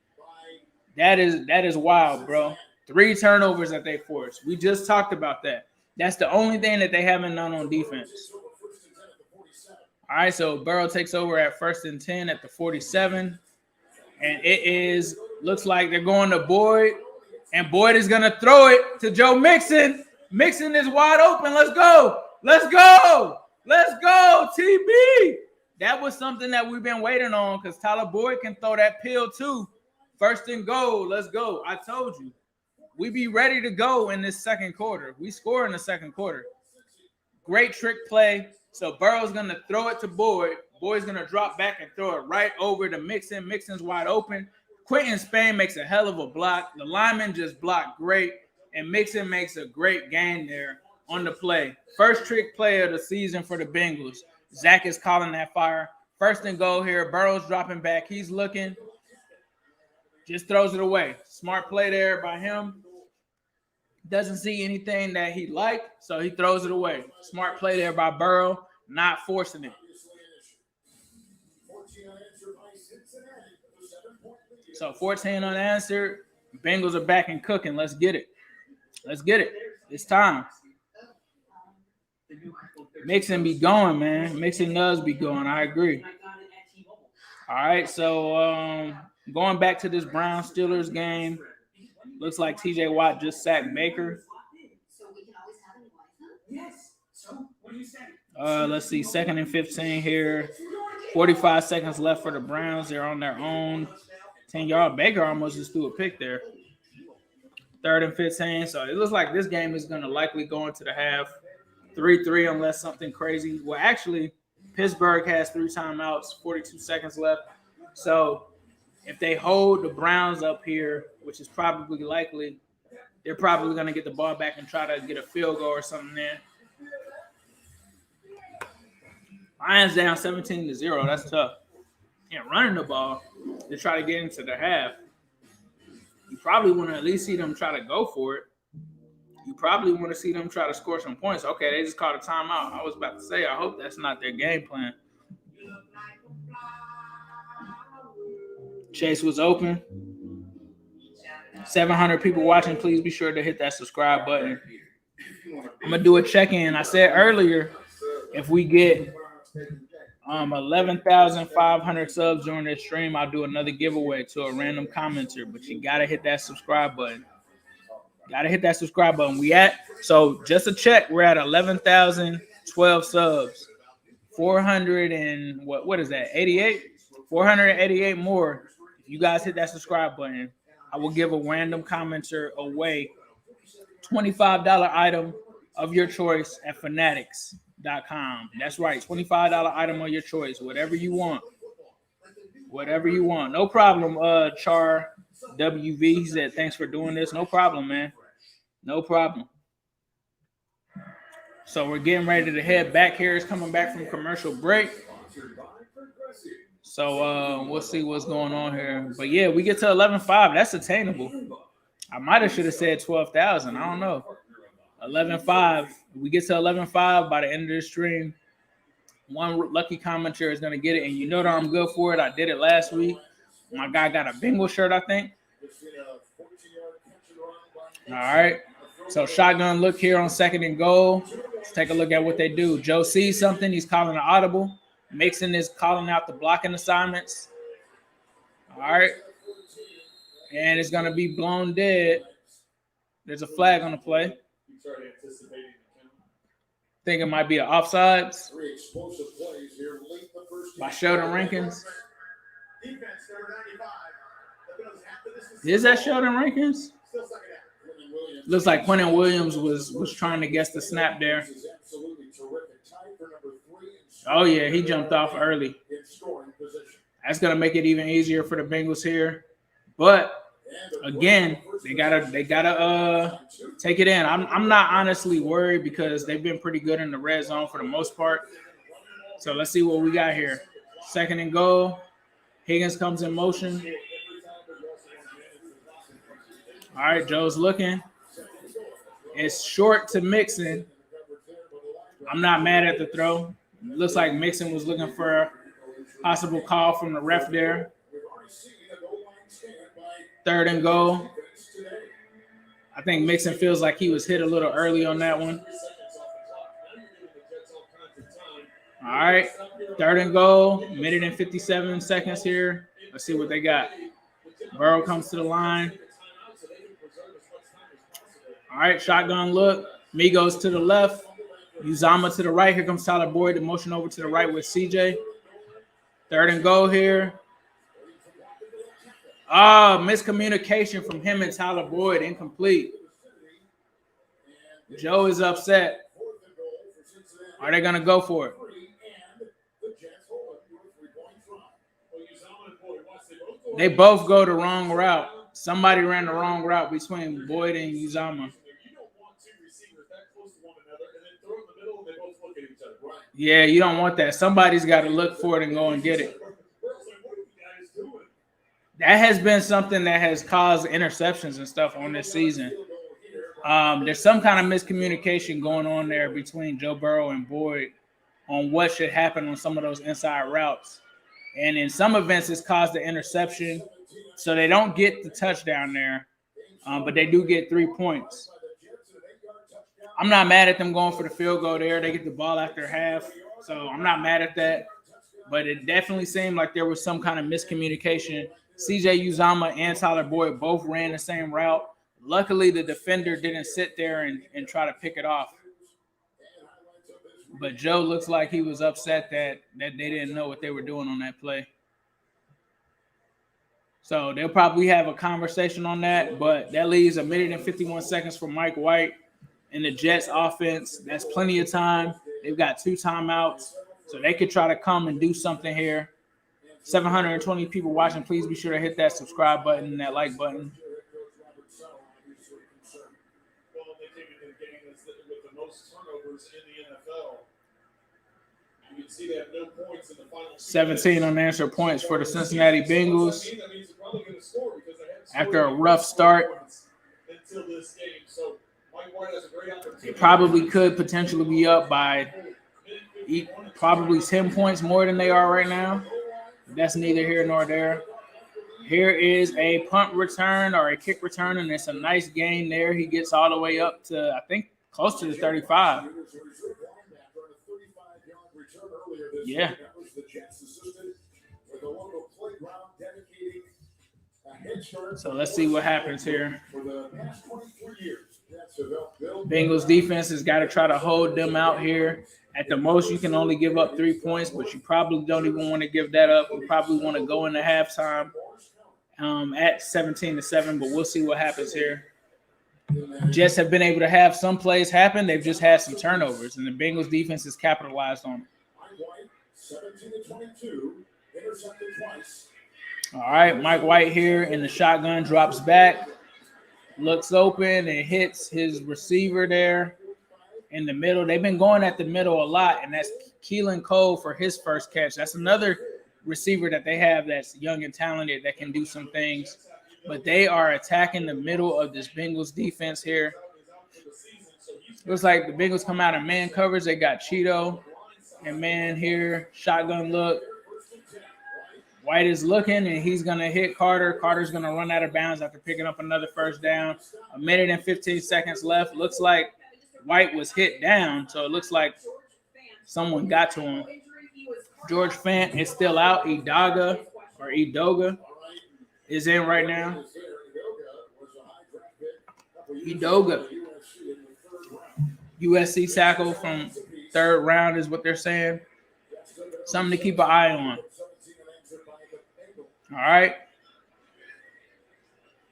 That is wild, bro. 3 turnovers that they forced. We just talked about that. That's the only thing that they haven't done on defense. All right, so Burrow takes over at 1st and 10 at the 47. And it looks like they're going to Boyd. And Boyd is going to throw it to Joe Mixon. Mixon is wide open. Let's go. TB. That was something that we've been waiting on because Tyler Boyd can throw that pill too. 1st and goal. Let's go. I told you. We be ready to go in this second quarter. We score in the second quarter. Great trick play. So Burrow's going to throw it to Boyd. Boyd's going to drop back and throw it right over to Mixon. Mixon's wide open. Quentin Spain makes a hell of a block. The lineman just blocked great. And Mixon makes a great gain there on the play. First trick play of the season for the Bengals. Zach is calling that fire. 1st and goal here. Burrow's dropping back. He's looking. Just throws it away. Smart play there by him. Doesn't see anything that he liked, so he throws it away. Smart play there by Burrow, not forcing it. So 14 unanswered. Bengals are back and cooking. Let's get it. It's time. Mixon be going, man. Mixon does be going. I agree. All right, so going back to this Browns-Steelers game. Looks like TJ Watt just sacked Baker. Let's see, 2nd and 15 here. 45 seconds left for the Browns. They're on their own 10-yard. Baker almost just threw a pick there. 3rd and 15. So it looks like this game is going to likely go into the half. 3-3 unless something crazy. Well, actually, Pittsburgh has 3 timeouts, 42 seconds left. So if they hold the Browns up here, which is probably likely, they're probably going to get the ball back and try to get a field goal or something there. Lions down 17-0. That's tough. And running the ball to try to get into the half. You probably want to at least see them try to go for it. You probably want to see them try to score some points. Okay, they just called a timeout. I was about to say, I hope that's not their game plan. Chase was open. 700 people watching. Please be sure to hit that subscribe button. I'm going to do a check-in. I said earlier, if we get 11,500 subs during this stream, I'll do another giveaway to a random commenter. But you got to hit that subscribe button. Got to hit that subscribe button. So just a check, we're at 11,012 subs. 400 and what is that? 88? 488 more. If you guys hit that subscribe button, I will give a random commenter away $25 item of your choice at fanatics.com. That's right, $25 item of your choice. Whatever you want. Whatever you want. No problem, Char WV. He said, thanks for doing this. No problem, man. No problem. So we're getting ready to head back here. It's coming back from commercial break. So we'll see what's going on here. But yeah, we get to 11.5. That's attainable. I might have should have said 12,000. I don't know. 11.5. We get to 11.5 by the end of the stream. One lucky commenter is going to get it. And you know that I'm good for it. I did it last week. My guy got a Bengals shirt, I think. All right. So shotgun look here on 2nd and goal. Let's take a look at what they do. Joe sees something. He's calling an audible. Mixon is calling out the blocking assignments. All right. And it's going to be blown dead. There's a flag on the play. Think it might be an offsides by Sheldon Rankins. Is that Sheldon Rankins? Looks like Quentin Williams was trying to guess the snap there. Oh, yeah, he jumped off early. That's going to make it even easier for the Bengals here. But, again, they gotta take it in. I'm not honestly worried because they've been pretty good in the red zone for the most part. So let's see what we got here. 2nd and goal. Higgins comes in motion. All right, Joe's looking. It's short to Mixon. I'm not mad at the throw. Looks like Mixon was looking for a possible call from the ref there. 3rd and goal. I think Mixon feels like he was hit a little early on that one. All right. 3rd and goal. Minute and 57 seconds here. Let's see what they got. Burrow comes to the line. All right, shotgun look. MIGOS to the left. Uzama to the right. Here comes Tyler Boyd. The motion over to the right with CJ. 3rd and goal here. Miscommunication from him and Tyler Boyd. Incomplete. Joe is upset. Are they going to go for it? They both go the wrong route. Somebody ran the wrong route between Boyd and Uzama. Yeah, you don't want that. Somebody's got to look for it and go and get it. That has been something that has caused interceptions and stuff on this season. There's some kind of miscommunication going on there between Joe Burrow and Boyd on what should happen on some of those inside routes. And in some events, it's caused the interception. So they don't get the touchdown there, but they do get 3 points. I'm not mad at them going for the field goal there. They get the ball after half, so I'm not mad at that. But it definitely seemed like there was some kind of miscommunication. CJ Uzama and Tyler Boyd both ran the same route. Luckily, the defender didn't sit there and try to pick it off. But Joe looks like he was upset that they didn't know what they were doing on that play. So they'll probably have a conversation on that, but that leaves 1 minute and 51 seconds for Mike White and the Jets offense. That's plenty of time. They've got 2 timeouts, so they could try to come and do something here. 720 people watching. Please be sure to hit that subscribe button and that like button. most turnovers in the NFL. You can see they have no points in the final 17 unanswered points for the Cincinnati Bengals. That means they're probably going to score because they haven't After a rough start, until this game. So Mike White has a great opportunity. they probably could potentially be up by probably 10 points more than they are right now. That's neither here nor there. Here is a punt return or a kick return, and it's a nice gain there. He gets all the way up to, I think, close to the 35. Yeah. So let's see what happens here. Bengals defense has got to try to hold them out here. At the most, you can only give up 3 points, but you probably don't even want to give that up. You probably want to go into halftime at 17-7, but we'll see what happens here. Jets have been able to have some plays happen. They've just had some turnovers, and the Bengals defense has capitalized on it. All right, Mike White here in the shotgun, drops back, looks open, and hits his receiver there in the middle. They've been going at the middle a lot, and that's Keelan Cole for his first catch. That's another receiver that they have that's young and talented that can do some things. But they are attacking the middle of this Bengals defense here. Looks like the Bengals come out in man coverage. They got Cheeto and man here, shotgun look. White is looking, and he's going to hit Carter. Carter's going to run out of bounds after picking up another first down. 1 minute and 15 seconds left. Looks like White was hit down, so it looks like someone got to him. George Fant is still out. Edoga is in right now. Edoga, USC tackle from 3rd round is what they're saying. Something to keep an eye on. All right.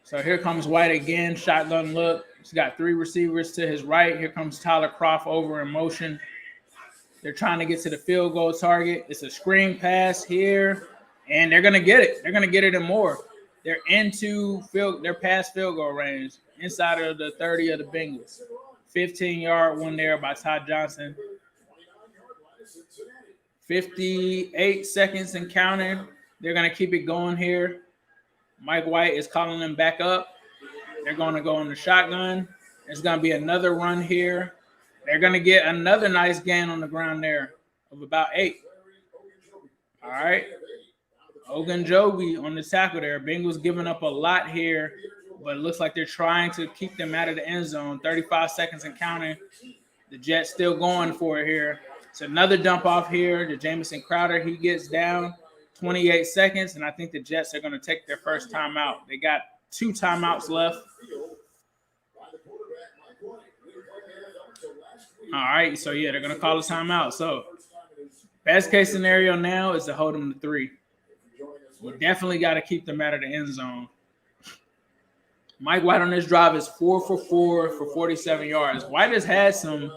So here comes White again, shotgun look. He's got 3 receivers to his right. Here comes Tyler Kroft over in motion. They're trying to get to the field goal target. It's a screen pass here, and they're going to get it. They're going to get it and more. They're they're past field goal range, inside of the 30 of the Bengals. 15-yard one there by Todd Johnson. 58 seconds and counting. They're going to keep it going here. Mike White is calling them back up. They're going to go in the shotgun. There's going to be another run here. They're going to get another nice gain on the ground there of about 8. All right. Ogunjobi on the tackle there. Bengals giving up a lot here, but it looks like they're trying to keep them out of the end zone. 35 seconds and counting. The Jets still going for it here. It's another dump off here to Jamison Crowder. He gets down. 28 seconds, and I think the Jets are going to take their first timeout. They got 2 timeouts left. All right, so yeah, they're going to call a timeout. So best case scenario now is to hold them to 3. You definitely got to keep them out of the end zone. Mike White on this drive is 4 for 4 for 47 yards. White has had some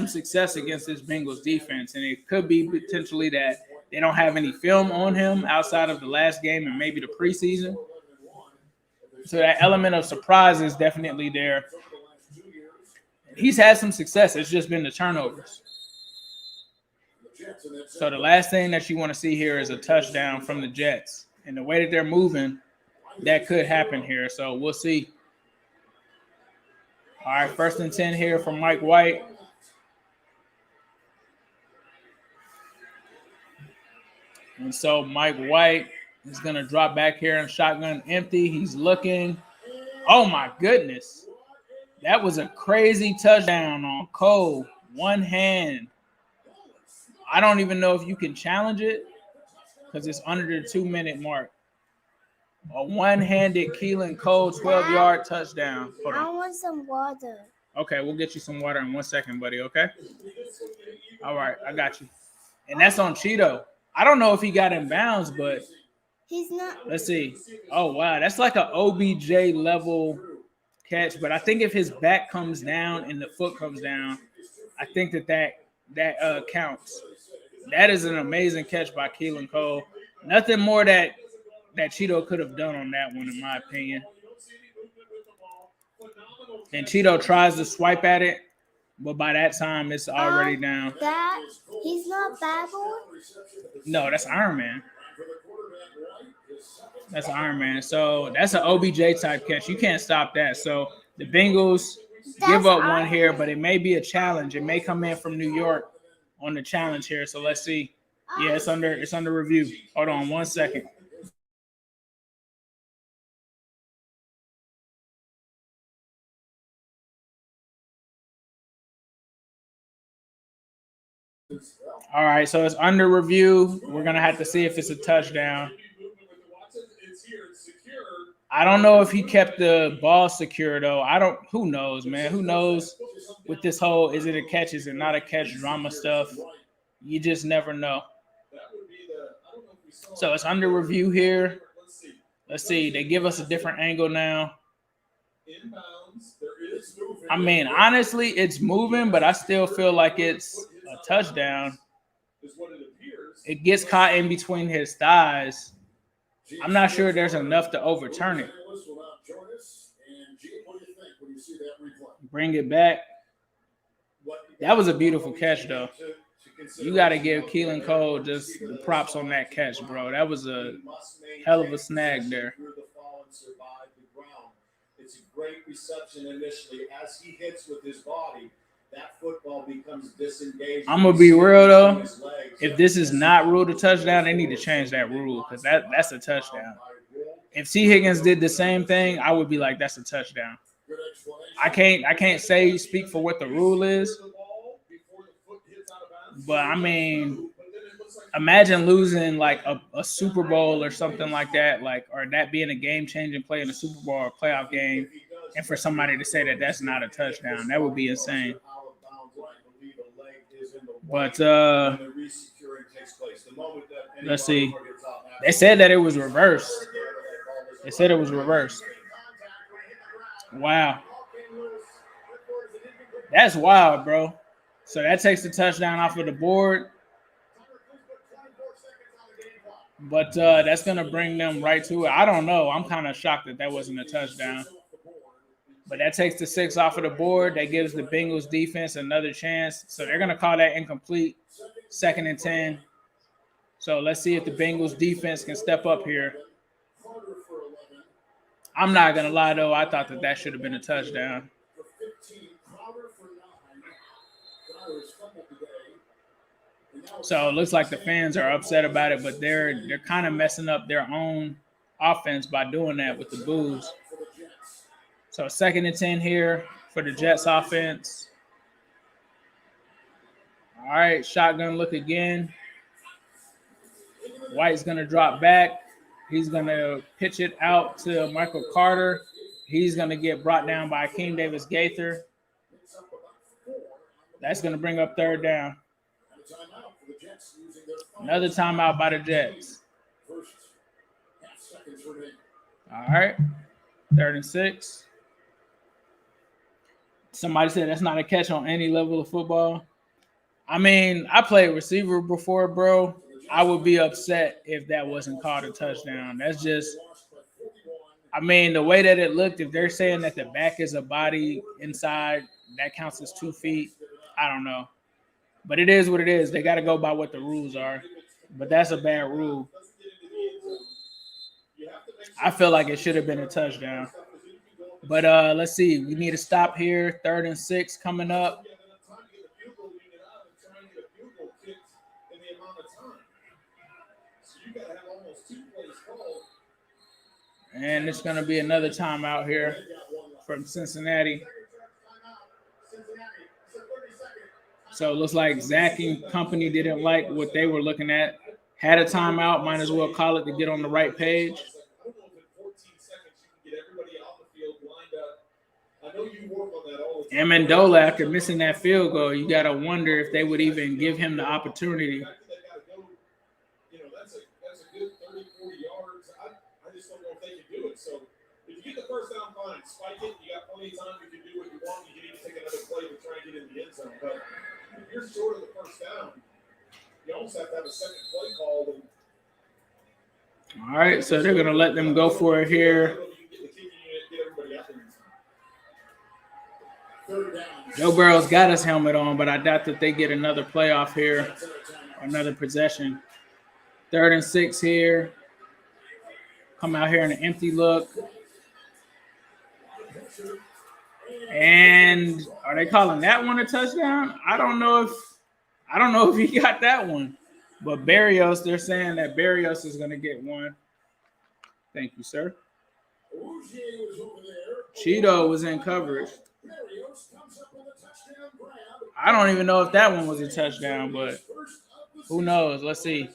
success against this Bengals defense, and it could be potentially that they don't have any film on him outside of the last game and maybe the preseason. So that element of surprise is definitely there. He's had some success. It's just been the turnovers. So the last thing that you want to see here is a touchdown from the Jets. And the way that they're moving, that could happen here. So we'll see. All right, 1st and 10 here from Mike White. And so Mike White is going to drop back here in shotgun empty. He's looking. Oh, my goodness. That was a crazy touchdown on Cole. One hand. I don't even know if you can challenge it because it's under the 2-minute mark. A one-handed Keelan Cole 12-yard touchdown. Hold on. I want some water. Okay, we'll get you some water in 1 second, buddy, okay? All right, I got you. And that's on Cheeto. I don't know if he got in bounds, but he's not. Let's see. Oh, wow. That's like an OBJ level catch. But I think if his back comes down and the foot comes down, I think that counts. That is an amazing catch by Keelan Cole. Nothing more that Cheeto could have done on that one, in my opinion. And Cheeto tries to swipe at it, But by that time, it's already down. He's not Bad Boy? No, that's Iron Man. That's Iron Man. So that's an OBJ type catch. You can't stop that. So the Bengals give up one here, but it may be a challenge. It may come in from New York on the challenge here. So let's see. Yeah, it's under review. Hold on 1 second. All right, so it's under review. We're gonna have to see if it's a touchdown. I don't know if he kept the ball secure though. Who knows, man? Who knows with this whole is it a catch, is it not a catch drama stuff? You just never know. So it's under review here. Let's see. They give us a different angle now. I mean, honestly, it's moving, but I still feel like it's a touchdown. It gets caught in between his thighs. I'm not sure there's enough to overturn it. Bring it back. That was a beautiful catch, though. You got to give Keelan Cole just the props on that catch, bro. That was a hell of a snag there. It's a great reception initially. As he hits with his body, that football becomes disengaged. I'm going to be real, though. If this is not ruled a touchdown, they need to change that rule because that's a touchdown. If T. Higgins did the same thing, I would be like, that's a touchdown. I can't speak for what the rule is. But, I mean, imagine losing like a Super Bowl or something like that, or that being a game-changing play in a Super Bowl or a playoff game, and for somebody to say that that's not a touchdown. That would be insane. But let's see. They said that it was reversed. Wow. That's wild, bro. So that takes the touchdown off of the board. But that's going to bring them right to it. I don't know. I'm kind of shocked that wasn't a touchdown. But that takes the 6 off of the board. That gives the Bengals defense another chance. So they're going to call that incomplete, 2nd and 10. So let's see if the Bengals defense can step up here. I'm not going to lie, though. I thought that should have been a touchdown. So it looks like the fans are upset about it, but they're kind of messing up their own offense by doing that with the boos. So 2nd and 10 here for the Jets offense. All right, shotgun look again. White's going to drop back. He's going to pitch it out to Michael Carter. He's going to get brought down by Akeem Davis-Gaither. That's going to bring up 3rd down. Another timeout by the Jets. All right. 3rd and 6. Somebody said that's not a catch on any level of football. I mean, I played receiver before, bro. I would be upset if that wasn't called a touchdown. That's just, I mean, the way that it looked, if they're saying that the back is a body inside, that counts as 2 feet. I don't know. But it is what it is. They got to go by what the rules are. But that's a bad rule. I feel like it should have been a touchdown. But let's see. We need to stop here. 3rd and 6 coming up. And it's going to be another timeout here from Cincinnati. So it looks like Zach and company didn't like what they were looking at. Had a timeout, might as well call it to get on the right page. Amendola, after missing that field goal, you got to wonder if they would even give him the opportunity. That's a good 30, 40 yards. I just don't know if they can do it. So if you get the first down, fine. Spike it. You got plenty of time. You can do what you want. You can even take another play to try and get in the end zone. But if you're short of the first down, you almost have to have a second play called. All right, so they're going to let them go for it here. Joe Burrow's got his helmet on, but I doubt that they get another playoff here, another possession. 3rd and 6 here. Come out here in an empty look. And are they calling that one a touchdown? I don't know if he got that one. But Berrios, they're saying that Berrios is going to get one. Thank you, sir. Cheeto was in coverage. I don't even know if that one was a touchdown, but who knows? Let's see.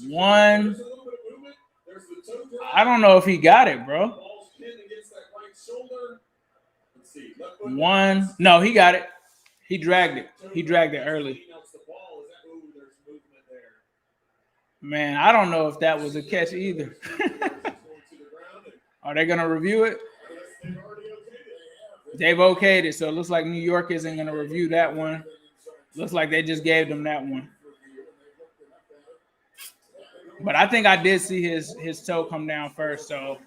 One. I don't know if he got it, bro. One. No, he got it. He dragged it. He dragged it early. Man, I don't know if that was a catch either. Are they going to review it? They've okayed it, so it looks like New York isn't going to review that one. Looks like they just gave them that one. But I think I did see his toe come down first. So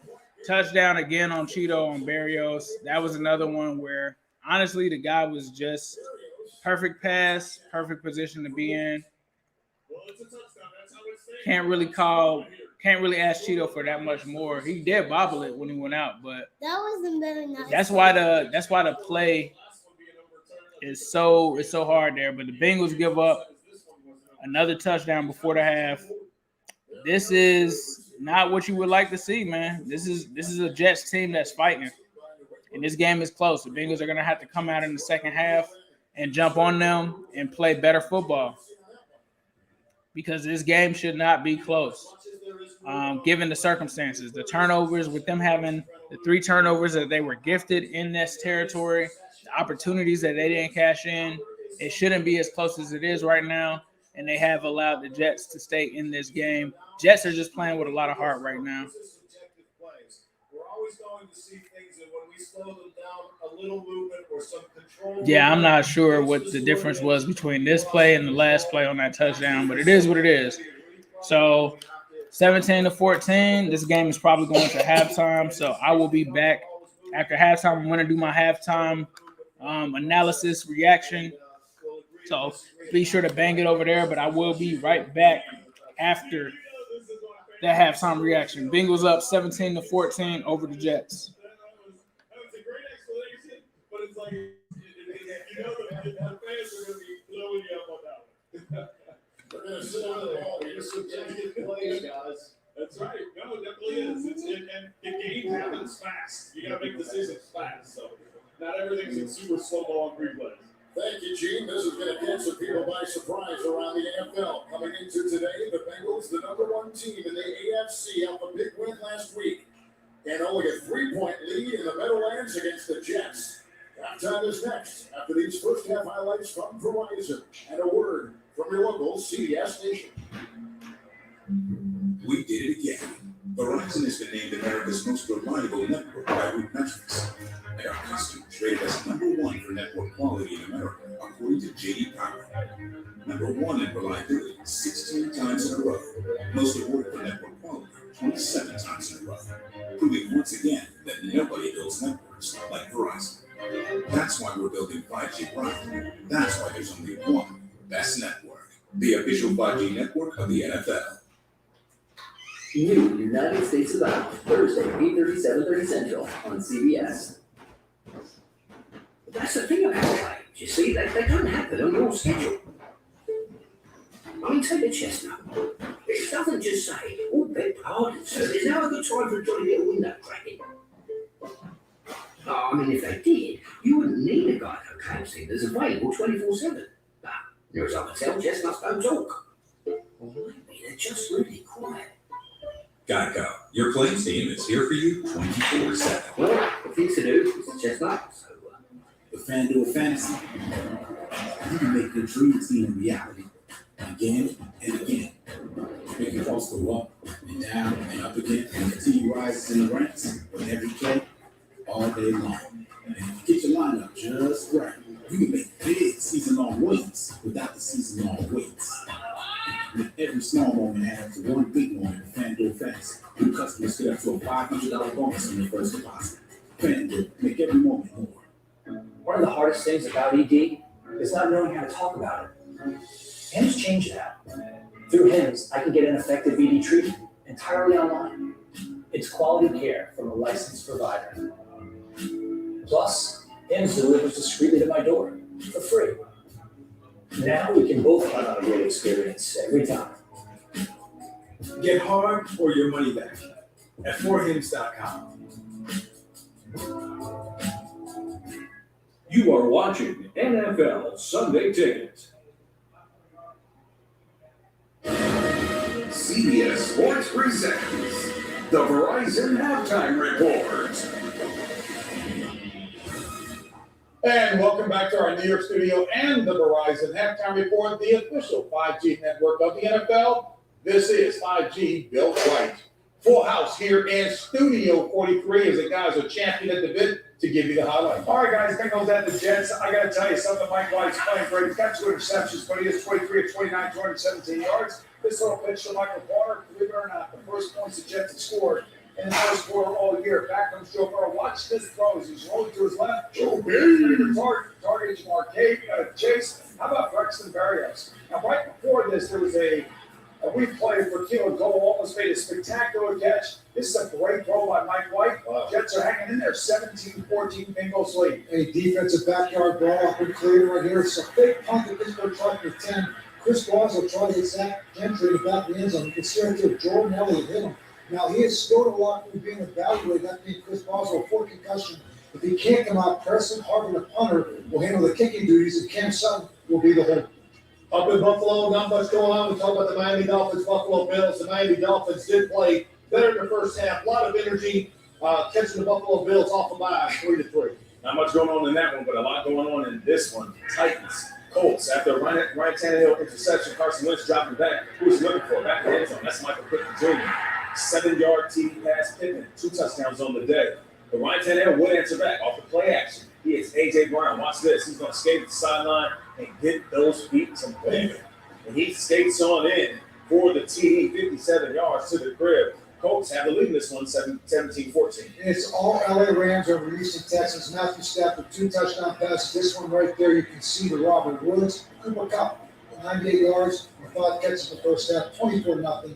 touchdown again on Cheeto on Berrios. That was another one where, honestly, the guy was just perfect pass, perfect position to be in. Can't really ask Cheeto for that much more. He did bobble it when he went out, but that wasn't very nice. That's why the play is so hard there. But the Bengals give up another touchdown before the half. This is not what you would like to see, man. This is a Jets team that's fighting, and this game is close. The Bengals are going to have to come out in the second half and jump on them and play better football because this game should not be close, given the circumstances. The turnovers, with them having the 3 turnovers that they were gifted in this territory, the opportunities that they didn't cash in, it shouldn't be as close as it is right now. And they have allowed the Jets to stay in this game. Jets are just playing with a lot of heart right now. Yeah, I'm not sure what the difference was between this play and the last play on that touchdown, but it is what it is. So 17-14, this game is probably going to halftime. So I will be back after halftime. I'm going to do my halftime analysis reaction. So be sure to bang it over there, but I will be right back after that halftime reaction. Bengals up 17-14 over the Jets. That's a great explanation, but it's like, the fans are going to be blowing you up on that one. We're going to sit on the ball. You're subjective plays, guys. That's right. No, it definitely is. And the game happens fast. You got to make decisions fast. So not everything's in super slow-mo on replays. Thank you, Gene. This is going to catch some people by surprise around the NFL. Coming into today, the Bengals, the #1 team in the AFC, off a big win last week. And only a 3-point lead in the Meadowlands against the Jets. Halftime is next after these first half highlights from Verizon and a word from your local CBS station. We did it again. Verizon has been named America's most reliable network by Root Metrics, and our customers rated us #1 for network quality in America, according to J.D. Power. #1 in reliability 16 times in a row. Most awarded for network quality 27 times in a row. Proving once again that nobody builds networks like Verizon. That's why we're building 5G right. That's why there's only one best network. The official 5G network of the NFL. New United States of A, Thursday, 8:30, 7:30 Central on CBS. That's the thing about trains, you see, they don't happen on your schedule. I mean, take the chestnut. It doesn't just say, oh, beg pardon, sir, there's now a good time for a jolly little window cracking. Oh, I mean, if they did, you wouldn't need a Geico claim scheme that's available 24/7. But, near as I can tell, chestnuts don't talk. Or maybe they're just really quiet. Geico, your claims team is here for you 24/7. Well, the things to do is the chestnut, so... The FanDuel Fantasy. You can make your dreams seem reality again and again. Make your costs go up and down and up again and continue rises in the ranks with every play all day long. And if you get your lineup just right, you can make big season-long wins without the season-long waits. With every small moment adds one big moment in FanDuel Fantasy. New customers get up to a $500 bonus on their first deposit. FanDuel, make every moment more. One of the hardest things about ED is not knowing how to talk about it. HIMS changed that. Through HIMS, I can get an effective ED treatment entirely online. It's quality care from a licensed provider. Plus, HIMS delivers discreetly to my door for free. Now we can both count on a great experience every time. Get hard or your money back at 4hims.com. You are watching NFL Sunday Ticket. CBS Sports presents the Verizon Halftime Report. And welcome back to our New York studio and the Verizon Halftime Report, the official 5G network of the NFL. This is 5G built right. Full house here in Studio 43 as the guys are champion at the bit to give you the highlight. All right, guys, Bengals at the Jets. I got to tell you something. Mike White's playing great. He's got 2 interceptions, but he is 23 of 29, 217 yards. This little pitch to Michael Carter, believe it or not, the first points the Jets have scored in the first quarter all year. Back comes Joe Burrow. Watch this throw as he's rolling to his left. Joe Burrow target Chase. How about Braxton Berrios? Now, right before this, there was a replay for Keelan Cole. Almost made a spectacular catch. This is a great throw by Mike White. Jets are hanging in there, 17-14 Bengals lead. A defensive backyard ball up and clear right here. It's a big punt that Pittsburgh tried for 10. Chris Boswell tried to hit Zach Gentry in the back of the end zone. You can see right there, Jordan Elliott hit him. Now, he is still a lot from being evaluated. That being Chris Boswell for concussion. If he can't come out, Preston Harvin, the punter, will handle the kicking duties, and Cam Sutton will be the holder. Up in Buffalo, not much going on. We talk about the Miami Dolphins, Buffalo Bills. The Miami Dolphins did play better in the first half. A lot of energy, catching the Buffalo Bills off the line, 3-3. Not much going on in that one, but a lot going on in this one. Titans, Colts. After Ryan Tannehill interception, Carson Wentz dropping back. Who's he looking for? Back to the end zone. That's Michael Pittman Jr. 7-yard TD pass, Pittman. 2 touchdowns on the day. But Ryan Tannehill would answer back off the play action. He is A.J. Brown. Watch this. He's going to skate to the sideline and get those feet to moving. And he skates on in for the TD, 57 yards to the crib. Colts have the lead in this one, 17-14. It's all LA Rams over Houston, Texas. Matthew Stafford, 2 touchdown passes. This one right there, you can see the Robert Woods. Cooper Kupp, 98 yards, 5 catches in the first half, 24-0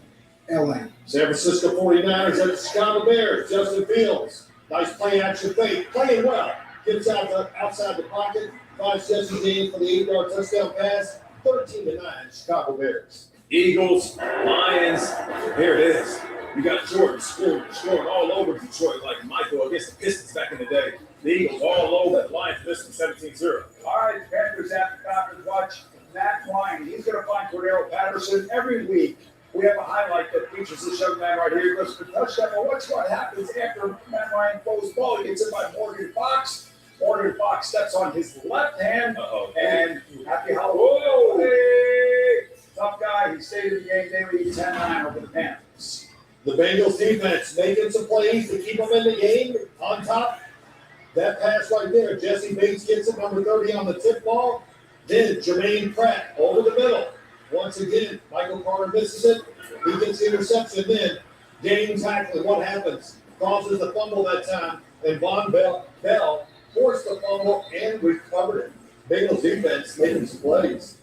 LA. San Francisco 49ers at the Chicago Bears. Justin Fields, nice play action fake, playing well. Gets outside the pocket, finds Jesse James for the 8-yard touchdown pass. 13-9 Chicago Bears. Eagles, Lions, here it is. You got Jordan scoring all over Detroit like Michael against the Pistons back in the day. The Eagles all over the Lions missing 17-0. All right, Panthers at the Falcons. Watch Matt Ryan. He's going to find Cordero Patterson every week. We have a highlight that features this young man right here. He goes for the touchdown. Well, watch what happens after Matt Ryan throws the ball. He gets it by Morgan Fox. Morgan Fox steps on his left hand. And happy Halloween. Hey, tough guy. He stayed in the game. They lead 10-9 over the Panthers. The Bengals defense making some plays to keep them in the game. On top, that pass right there. Jesse Bates gets it, number 30 on the tip ball. Then Jermaine Pratt over the middle. Once again, Michael Carter misses it. He gets the interception. Then James Hackley, what happens? Causes the fumble that time. And Von Bell forced the fumble and recovered it. Bengals defense making some plays.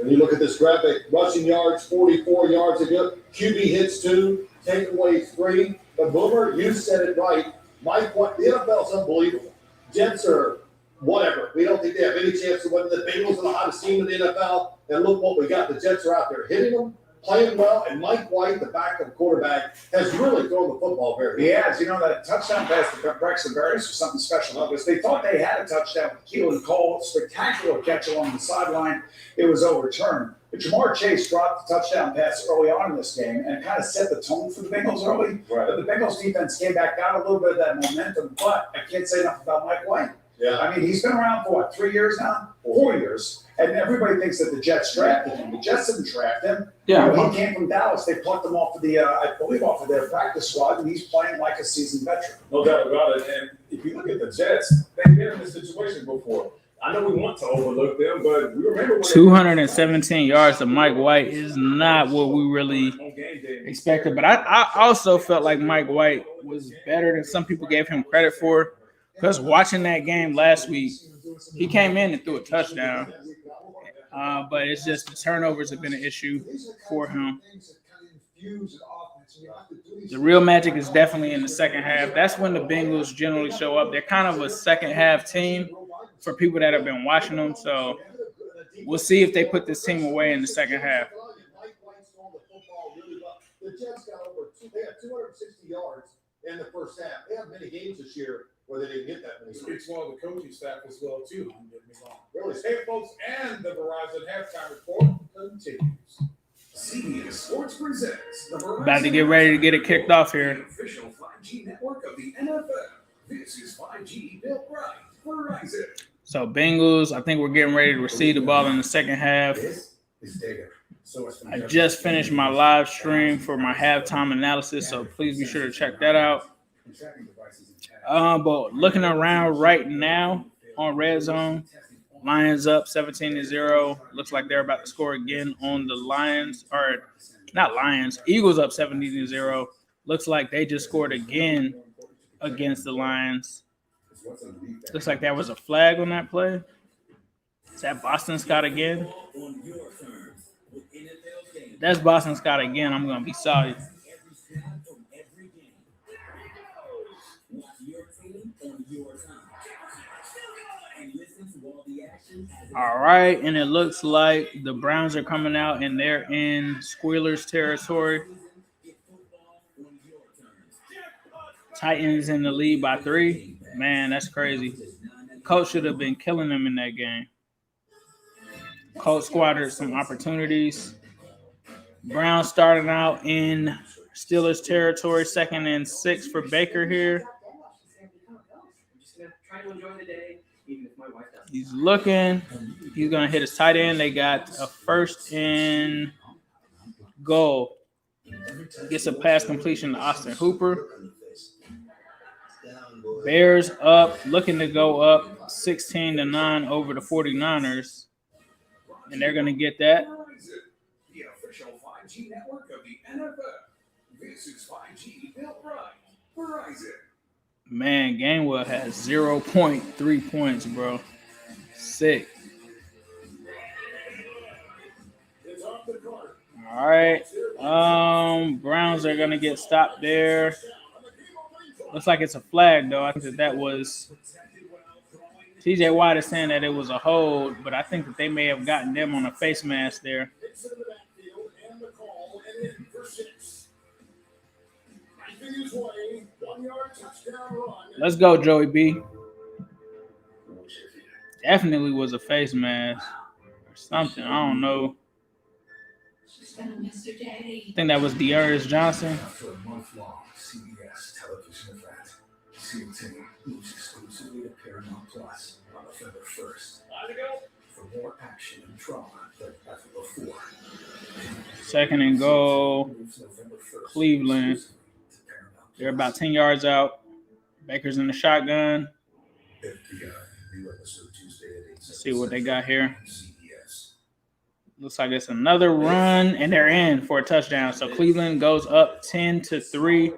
And you look at this graphic, rushing yards, 44 yards a good. QB hits 2, takeaways 3. But Boomer, you said it right. Mike, what the NFL's unbelievable. Jets are whatever. We don't think they have any chance to win. The Bengals are the hottest team in the NFL. And look what we got. The Jets are out there hitting them, playing well. And Mike White, the backup quarterback, has really thrown the football very well. He has. You know, that touchdown pass to Braxton Berrios was something special. Because they thought they had a touchdown with Keelan Cole. Spectacular catch along the sideline. It was overturned. But Jamar Chase dropped the touchdown pass early on in this game and kind of set the tone for the Bengals early. Right. But the Bengals defense came back, got a little bit of that momentum. But I can't say enough about Mike White. Yeah. I mean, he's been around for what, 3 years now? 4 years. And everybody thinks that the Jets drafted him. The Jets didn't draft him. Yeah. You know, he came from Dallas. They plucked him off of the, I believe, off of their practice squad, and he's playing like a seasoned veteran. No doubt about it. And if you look at the Jets, they've been in this situation before. I know we want to overlook them, but we remember when 217 yards to Mike White is not what we really on game day expected. But I also felt like Mike White was better than some people gave him credit for. Because watching that game last week, he came in and threw a touchdown. But it's just the turnovers have been an issue for him. The real magic is definitely in the second half. That's when the Bengals generally show up. They're kind of a second half team for people that have been watching them. So we'll see if they put this team away in the second half. The Jets got they had 260 yards in the first half. They have many games this year where they didn't get that many. Speaks well of the coaching staff as well, too. Don't get me wrong. Really? Hey, folks, and the Verizon halftime report continues. CBS Sports presents the Verizon. About to get ready to get it kicked off here. The official 5G network of the NFL. This is 5G built right. Verizon. So Bengals, I think we're getting ready to receive the ball in the second half. This is Digger. I just finished my live stream for my halftime analysis, so please be sure to check that out. But looking around right now on Red Zone, Lions up 17-0. Looks like they're about to score again on the Lions, or not Lions. Eagles up 17-0. Looks like they just scored again against the Lions. Looks like that was a flag on that play. Is that Boston Scott again? If that's Boston Scott again, I'm going to be sorry. All right, and it looks like the Browns are coming out and they're in Squealers territory. Titans in the lead by 3. Man, that's crazy. Coach should have been killing them in that game. Coach squandered some opportunities. Browns starting out in Steelers territory, 2nd and 6 for Baker here. He's looking. He's going to hit his tight end. They got a 1st and goal. Gets a pass completion to Austin Hooper. Bears up, looking to go up 16-9 over the 49ers. And they're going to get that. The official 5G network of the NFL. This is 5G built right. Verizon. Man, Gainwell has 0.3 points, bro. Sick. All right. Browns are going to get stopped there. Looks like it's a flag, though. I think that was TJ Watt is saying that it was a hold, but I think that they may have gotten them on a face mask there. Let's go, Joey B. Definitely was a face mask or something. I don't know. I think that was Dearness Johnson. After a month-long CBS television event, CBS moves exclusively to Paramount Plus on November 1st. For more action and drama than ever before. 2nd and goal, Cleveland. They're about 10 yards out. Baker's in the shotgun. Let's see what they got here. Looks like it's another run, and they're in for a touchdown. So Cleveland goes up 10-3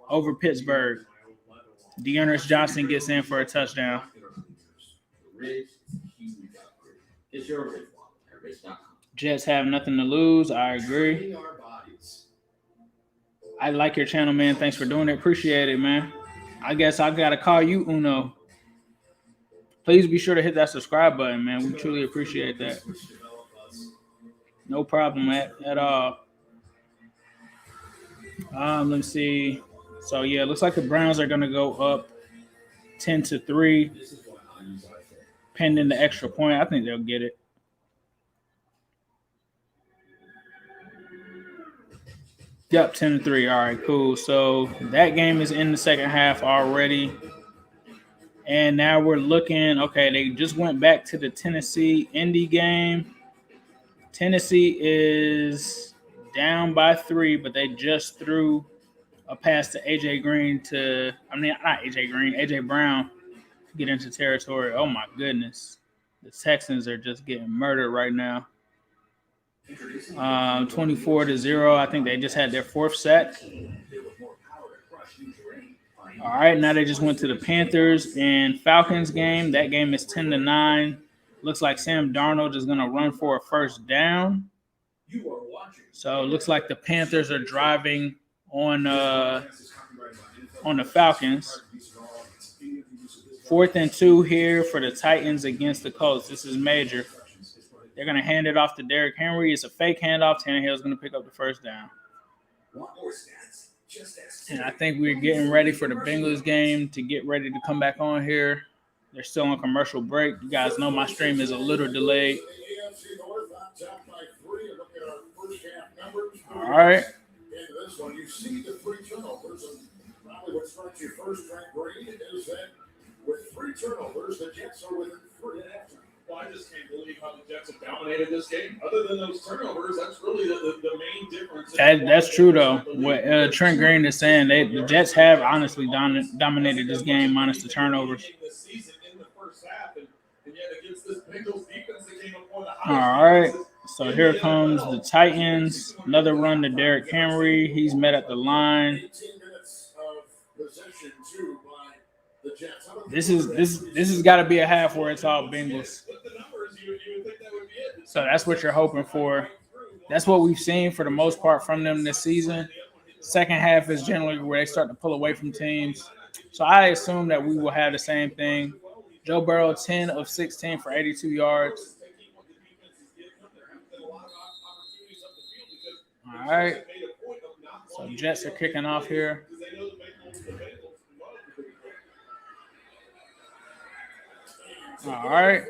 over Pittsburgh. Dearness Johnson gets in for a touchdown. Jets have nothing to lose. I agree. I like your channel, man. Thanks for doing it. Appreciate it, man. I guess I got to call you Uno. Please be sure to hit that subscribe button, man. We truly appreciate that. No problem at all. Let's see. So, yeah, it looks like the Browns are going to go up 10-3, pending the extra point. I think they'll get it. Yep, 10-3. All right, cool. So that game is in the second half already. And now we're looking. Okay, they just went back to the Tennessee-Indy game. Tennessee is down by 3, but they just threw a pass to AJ Brown to get into territory. Oh, my goodness. The Texans are just getting murdered right now. 24-0. I think they just had their fourth sack. All right, now they just went to the Panthers and Falcons game. That game is 10-9. Looks like Sam Darnold is going to run for a first down. So it looks like the Panthers are driving on the Falcons. 4th and 2 here for the Titans against the Colts. This is major. They're going to hand it off to Derrick Henry. It's a fake handoff. Tannehill's going to pick up the first down. And I think we're getting ready for the Bengals game to get ready to come back on here. They're still on commercial break. You guys know my stream is a little delayed. All right. This one, you see the 3 turnovers, and probably what strikes you first, Frank Brady, is that with 3 turnovers, the Jets are within 3 at halftime. Well, I just can't believe how the Jets have dominated this game. Other than those turnovers, that's really the main difference. That's true, though. What Trent Green is saying, the Jets have honestly dominated this game minus the turnovers. All right. So here comes the Titans. Another run to Derrick Henry. He's met at the line. 18 minutes of possession, too, by the Jets. This has got to be a half where it's all Bengals. So that's what you're hoping for. That's what we've seen for the most part from them this season. Second half is generally where they start to pull away from teams. So I assume that we will have the same thing. Joe Burrow, 10 of 16 for 82 yards. All right. So Jets are kicking off here. All right.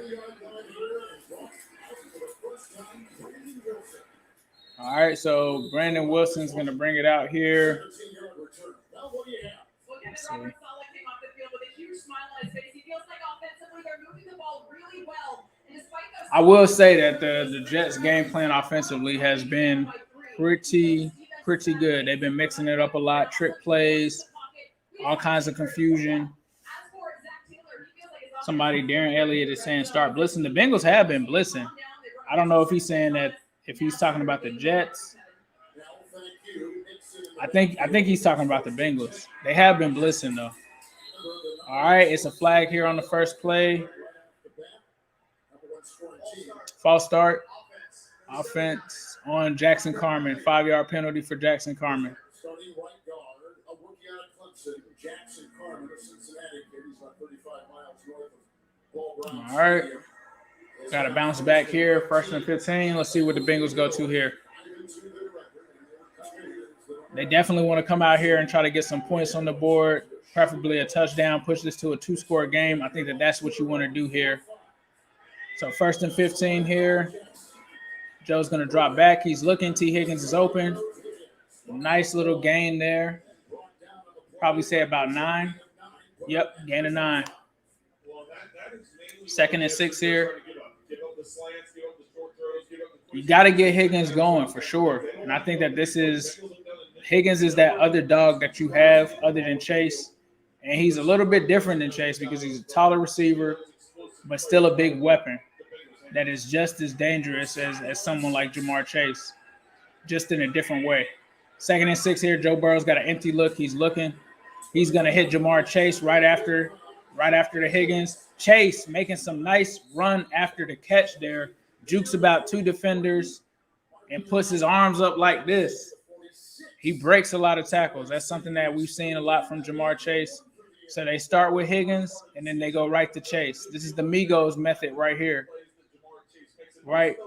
All right, so Brandon Wilson's going to bring it out here. Let's see. I will say that the Jets' game plan offensively has been pretty good. They've been mixing it up a lot, trick plays, all kinds of confusion. Somebody, Darren Elliott, is saying start blitzing. The Bengals have been blitzing. I don't know if he's saying that if he's talking about the Jets. I think he's talking about the Bengals. They have been blitzing though. All right, it's a flag here on the first play. False start. Offense on Jackson Carman. 5-yard penalty for Jackson Carman. Starting right guard, a rookie out of Clemson, Jackson Carman of Cincinnati. He's about 35 miles north of Paul Brown. All right. Got to bounce back here. 1st and 15. Let's see what the Bengals go to here. They definitely want to come out here and try to get some points on the board, preferably a touchdown, push this to a 2-score game. I think that's what you want to do here. So 1st and 15 here. Joe's going to drop back. He's looking. T. Higgins is open. Nice little gain there. Probably say about 9. Yep, gain of 9. 2nd and 6 here. You got to get Higgins going for sure. And I think that Higgins is that other dog that you have other than Chase. And he's a little bit different than Chase because he's a taller receiver, but still a big weapon that is just as dangerous as someone like Jamar Chase, just in a different way. 2nd and 6 here. Joe Burrow's got an empty look. He's looking. He's going to hit Jamar Chase right after the Higgins. Chase making some nice run after the catch there. Jukes about 2 defenders and puts his arms up like this. He breaks a lot of tackles. That's something that we've seen a lot from Jamar Chase. So they start with Higgins, and then they go right to Chase. This is the MIGOS method right here. Right?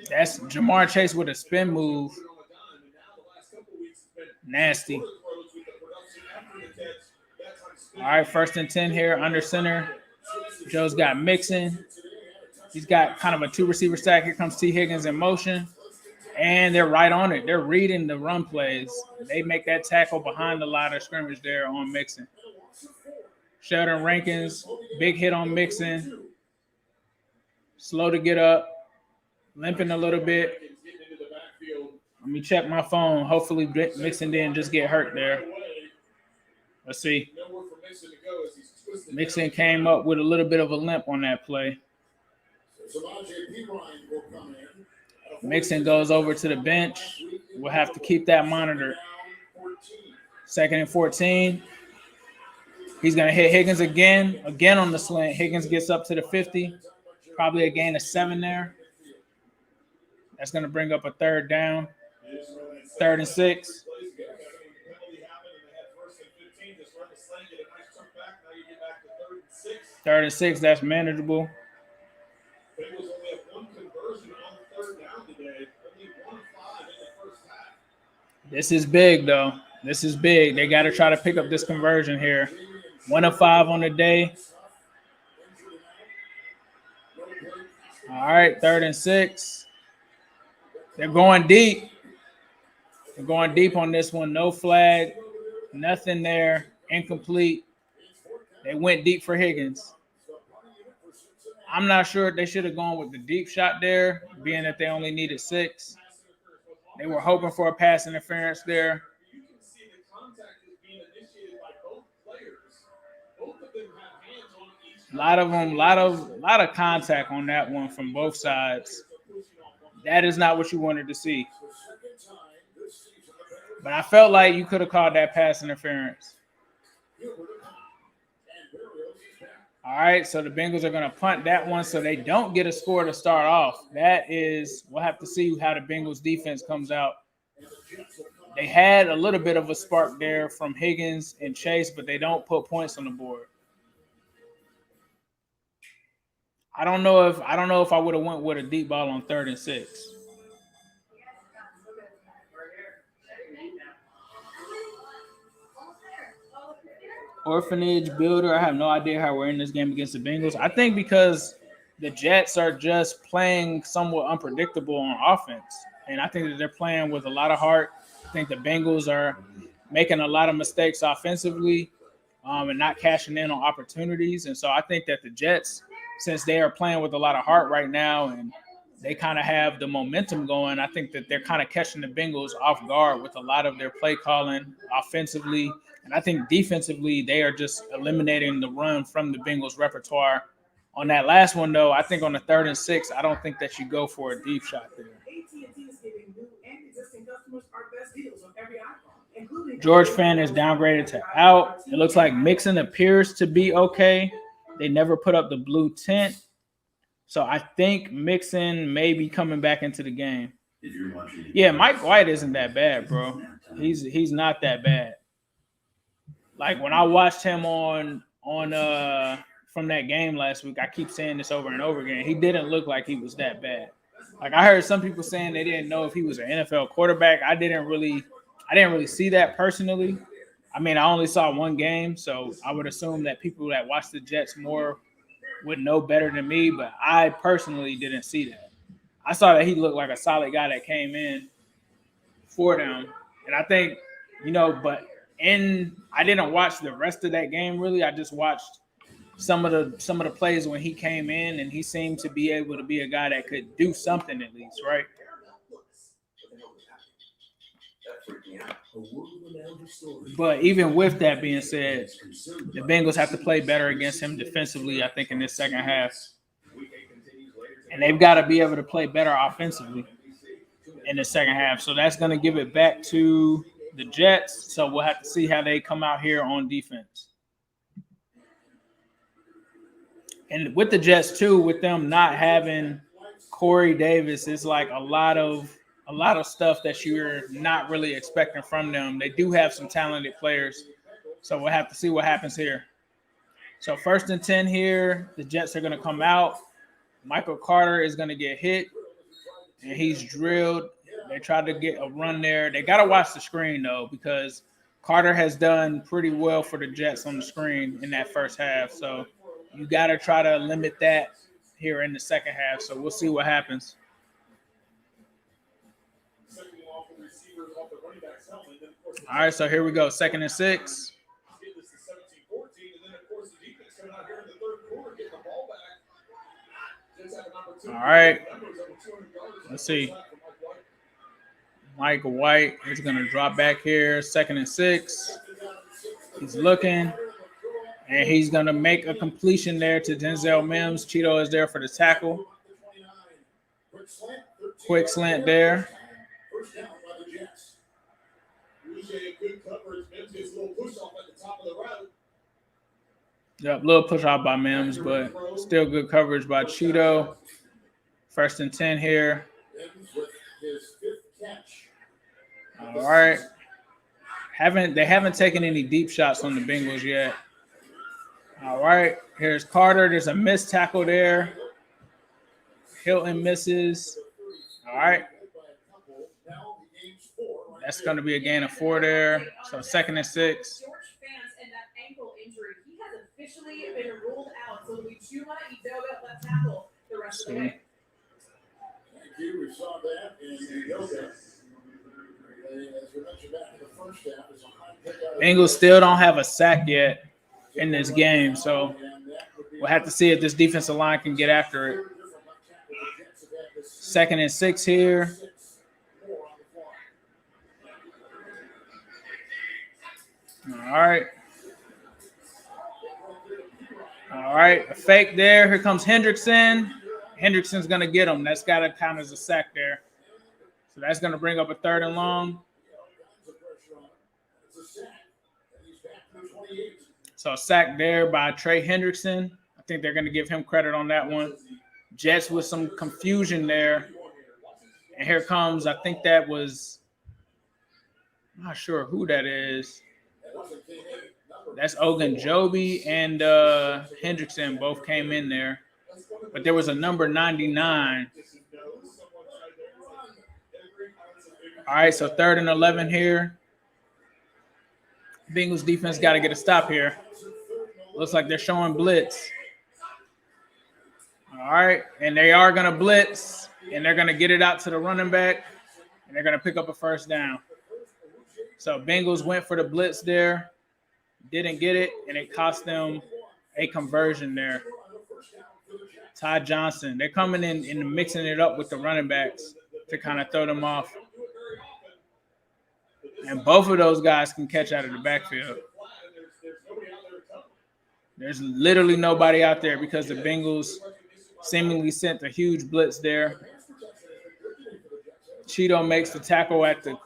That's Jamar Chase with a spin move. Nasty. All right, 1st and 10 here, under center. Joe's got Mixon. He's got kind of a 2-receiver stack. Here comes T. Higgins in motion. And they're right on it. They're reading the run plays. They make that tackle behind the line of scrimmage there on Mixon. Sheldon Rankins, big hit on Mixon. Slow to get up. Limping a little bit. Let me check my phone. Hopefully Mixon didn't just get hurt there. Let's see. Mixon came up with a little bit of a limp on that play. Mixon goes over to the bench. We'll have to keep that monitored. 2nd and 14. He's going to hit Higgins again on the slant. Higgins gets up to the 50. Probably a gain of 7 there. That's going to bring up a 3rd down. 3rd and 6. 3rd and 6, that's manageable. This is big, though. This is big. They got to try to pick up this conversion here. 1 of 5 on the day. All right, 3rd and 6. They're going deep. They're going deep on this one. No flag. Nothing there. Incomplete. They went deep for Higgins. I'm not sure they should have gone with the deep shot there, being that they only needed 6. They were hoping for a pass interference there. A lot of contact on that one from both sides. That is not what you wanted to see. But I felt like you could have called that pass interference. All right, so the Bengals are going to punt that one so they don't get a score to start off. We'll have to see how the Bengals defense comes out. They had a little bit of a spark there from Higgins and Chase, but they don't put points on the board. I don't know if I would have went with a deep ball on 3rd and 6. Orphanage builder. I have no idea how we're in this game against the Bengals. I think because the Jets are just playing somewhat unpredictable on offense. And I think that they're playing with a lot of heart. I think the Bengals are making a lot of mistakes offensively and not cashing in on opportunities. And so I think that the Jets, since they are playing with a lot of heart right now and they kind of have the momentum going, I think that they're kind of catching the Bengals off guard with a lot of their play calling offensively. And I think defensively, they are just eliminating the run from the Bengals repertoire. On that last one, though, I think on the 3rd and 6, I don't think that you go for a deep shot there. George Fenn is downgraded to out. It looks like Mixon appears to be okay. They never put up the blue tent. So I think Mixon may be coming back into the game. Yeah, Mike White isn't that bad, bro. He's not that bad. Like when I watched him on from that game last week, I keep saying this over and over again. He didn't look like he was that bad. Like I heard some people saying they didn't know if he was an NFL quarterback. I didn't really see that personally. I mean, I only saw one game, so I would assume that people that watch the Jets more would know better than me, but I personally didn't see that. I saw that he looked like a solid guy that came in for them. And I think, I didn't watch the rest of that game really. I just watched some of the plays when he came in, and he seemed to be able to be a guy that could do something at least, right? But even with that being said, the Bengals have to play better against him defensively, I think, in this second half. And they've got to be able to play better offensively in the second half. So that's going to give it back to the Jets. So we'll have to see how they come out here on defense. And with the Jets, too, with them not having Corey Davis, it's like a lot of stuff that you're not really expecting from them. They do have some talented players, so we'll have to see what happens here. So 1st and 10 here, the Jets are going to come out. Michael Carter is going to get hit, and he's drilled. They tried to get a run there. They got to watch the screen, though, because Carter has done pretty well for the Jets on the screen in that first half. So you got to try to limit that here in the second half. So we'll see what happens. All right, so here we go. 2nd and 6. All right. Let's see. Mike White is going to drop back here. 2nd and 6. He's looking. And he's going to make a completion there to Denzel Mims. Cheeto is there for the tackle. Quick slant there. First down by the Jets. Usually a good coverage. Mims gets a little push off at the top of the route. Yep, little push off by Mims, but still good coverage by Cheeto. 1st and 10 here. Mims with his 5th catch. All right. They haven't taken any deep shots on the Bengals yet. All right. Here's Carter. There's a missed tackle there. Hilton misses. All right. That's going to be a gain of 4 there. So 2nd and 6. George fans and that ankle injury, he has officially been ruled out. So we do not Edoga left tackle the rest of the way. Thank you. We saw that in yoga. As we mentioned back in the first half, it's a high pickup. Bengals still don't have a sack yet in this game, so we'll have to see if this defensive line can get after it. 2nd and 6 here. All right. A fake there. Here comes Hendrickson. Hendrickson's going to get him. That's got to count as a sack there. So that's going to bring up a 3rd and long. So a sack there by Trey Hendrickson. I think they're going to give him credit on that one. Jets with some confusion there. And here comes, I think that was, I'm not sure who that is. That's Ogunjobi and Hendrickson both came in there. But there was a number 99. All right, so 3rd and 11 here. Bengals defense got to get a stop here. Looks like they're showing blitz. All right, and they are going to blitz, and they're going to get it out to the running back, and they're going to pick up a 1st down. So Bengals went for the blitz there, didn't get it, and it cost them a conversion there. Ty Johnson, they're coming in and mixing it up with the running backs to kind of throw them off. And both of those guys can catch out of the backfield. There's literally nobody out there because the Bengals seemingly sent a huge blitz there. Cheeto makes the tackle at the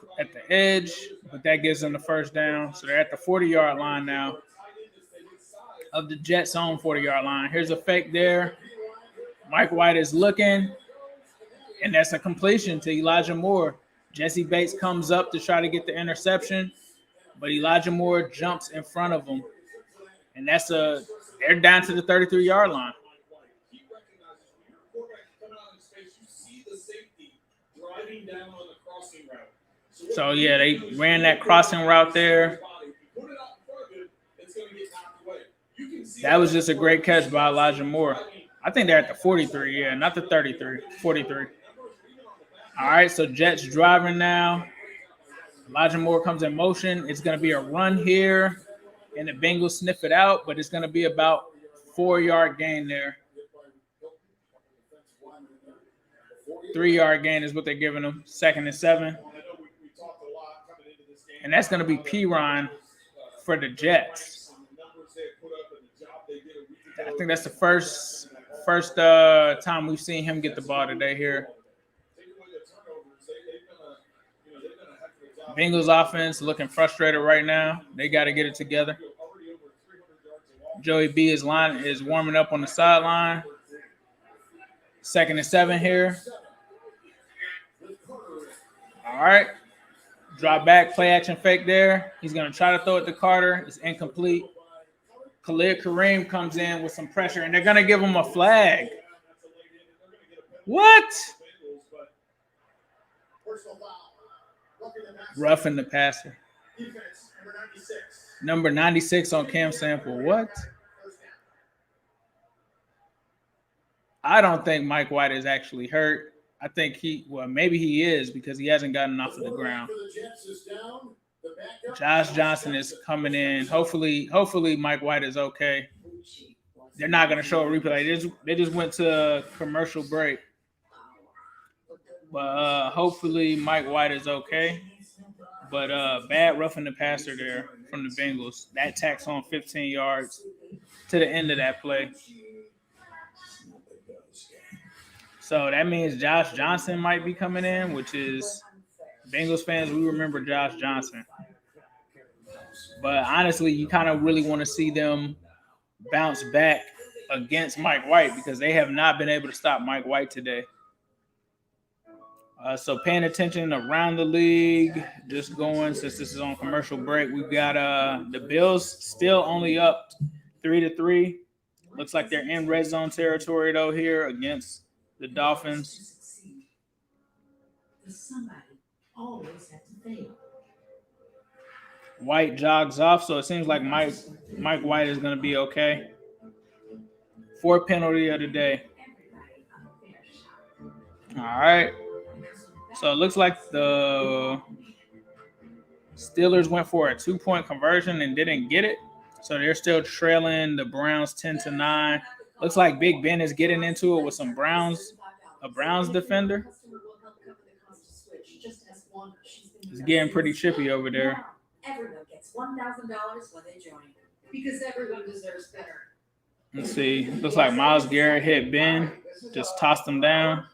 edge, but that gives them the 1st down. So they're at the 40-yard line now of the Jets' own 40-yard line. Here's a fake there. Mike White is looking, and that's a completion to Elijah Moore. Jesse Bates comes up to try to get the interception, but Elijah Moore jumps in front of him. And they're down to the 33-yard line. So, yeah, they ran that crossing route there. That was just a great catch by Elijah Moore. I think they're at the 43, not the 33, 43. All right, so Jets driving now. Elijah Moore comes in motion. It's going to be a run here, and the Bengals sniff it out, but it's going to be about 4-yard gain there. 3-yard gain is what they're giving them. 2nd and 7. And that's going to be Piron for the Jets. I think that's the first time we've seen him get the ball today here. Bengals offense looking frustrated right now. They got to get it together. Joey B is warming up on the sideline. 2nd and 7 here. All right. Drop back, play action fake there. He's going to try to throw it to Carter. It's incomplete. Khalid Kareem comes in with some pressure, and they're going to give him a flag. What? Roughing the passer. Number 96 on Cam Sample. What? I don't think Mike White is actually hurt. I think maybe he is because he hasn't gotten off of the ground. Josh Johnson is coming in. Hopefully Mike White is okay. They're not going to show a replay. They just went to a commercial break. But hopefully Mike White is okay. But bad roughing the passer there from the Bengals. That tacks on 15 yards to the end of that play. So that means Josh Johnson might be coming in, which is Bengals fans, we remember Josh Johnson. But honestly, you kind of really want to see them bounce back against Mike White because they have not been able to stop Mike White today. So paying attention around the league, just going since this is on commercial break. We've got the Bills still only up 3-3. Looks like they're in red zone territory though here against the Dolphins. Somebody always had to fail. White jogs off, so it seems like Mike White is going to be okay. 4th penalty of the day. All right. So it looks like the Steelers went for a 2-point conversion and didn't get it. So they're still trailing the Browns 10-9. Looks like Big Ben is getting into it with a Browns defender. It's getting pretty chippy over there. Everyone gets $1,000 when they join because everyone deserves better. Let's see. Looks like Myles Garrett hit Ben. Just tossed him down.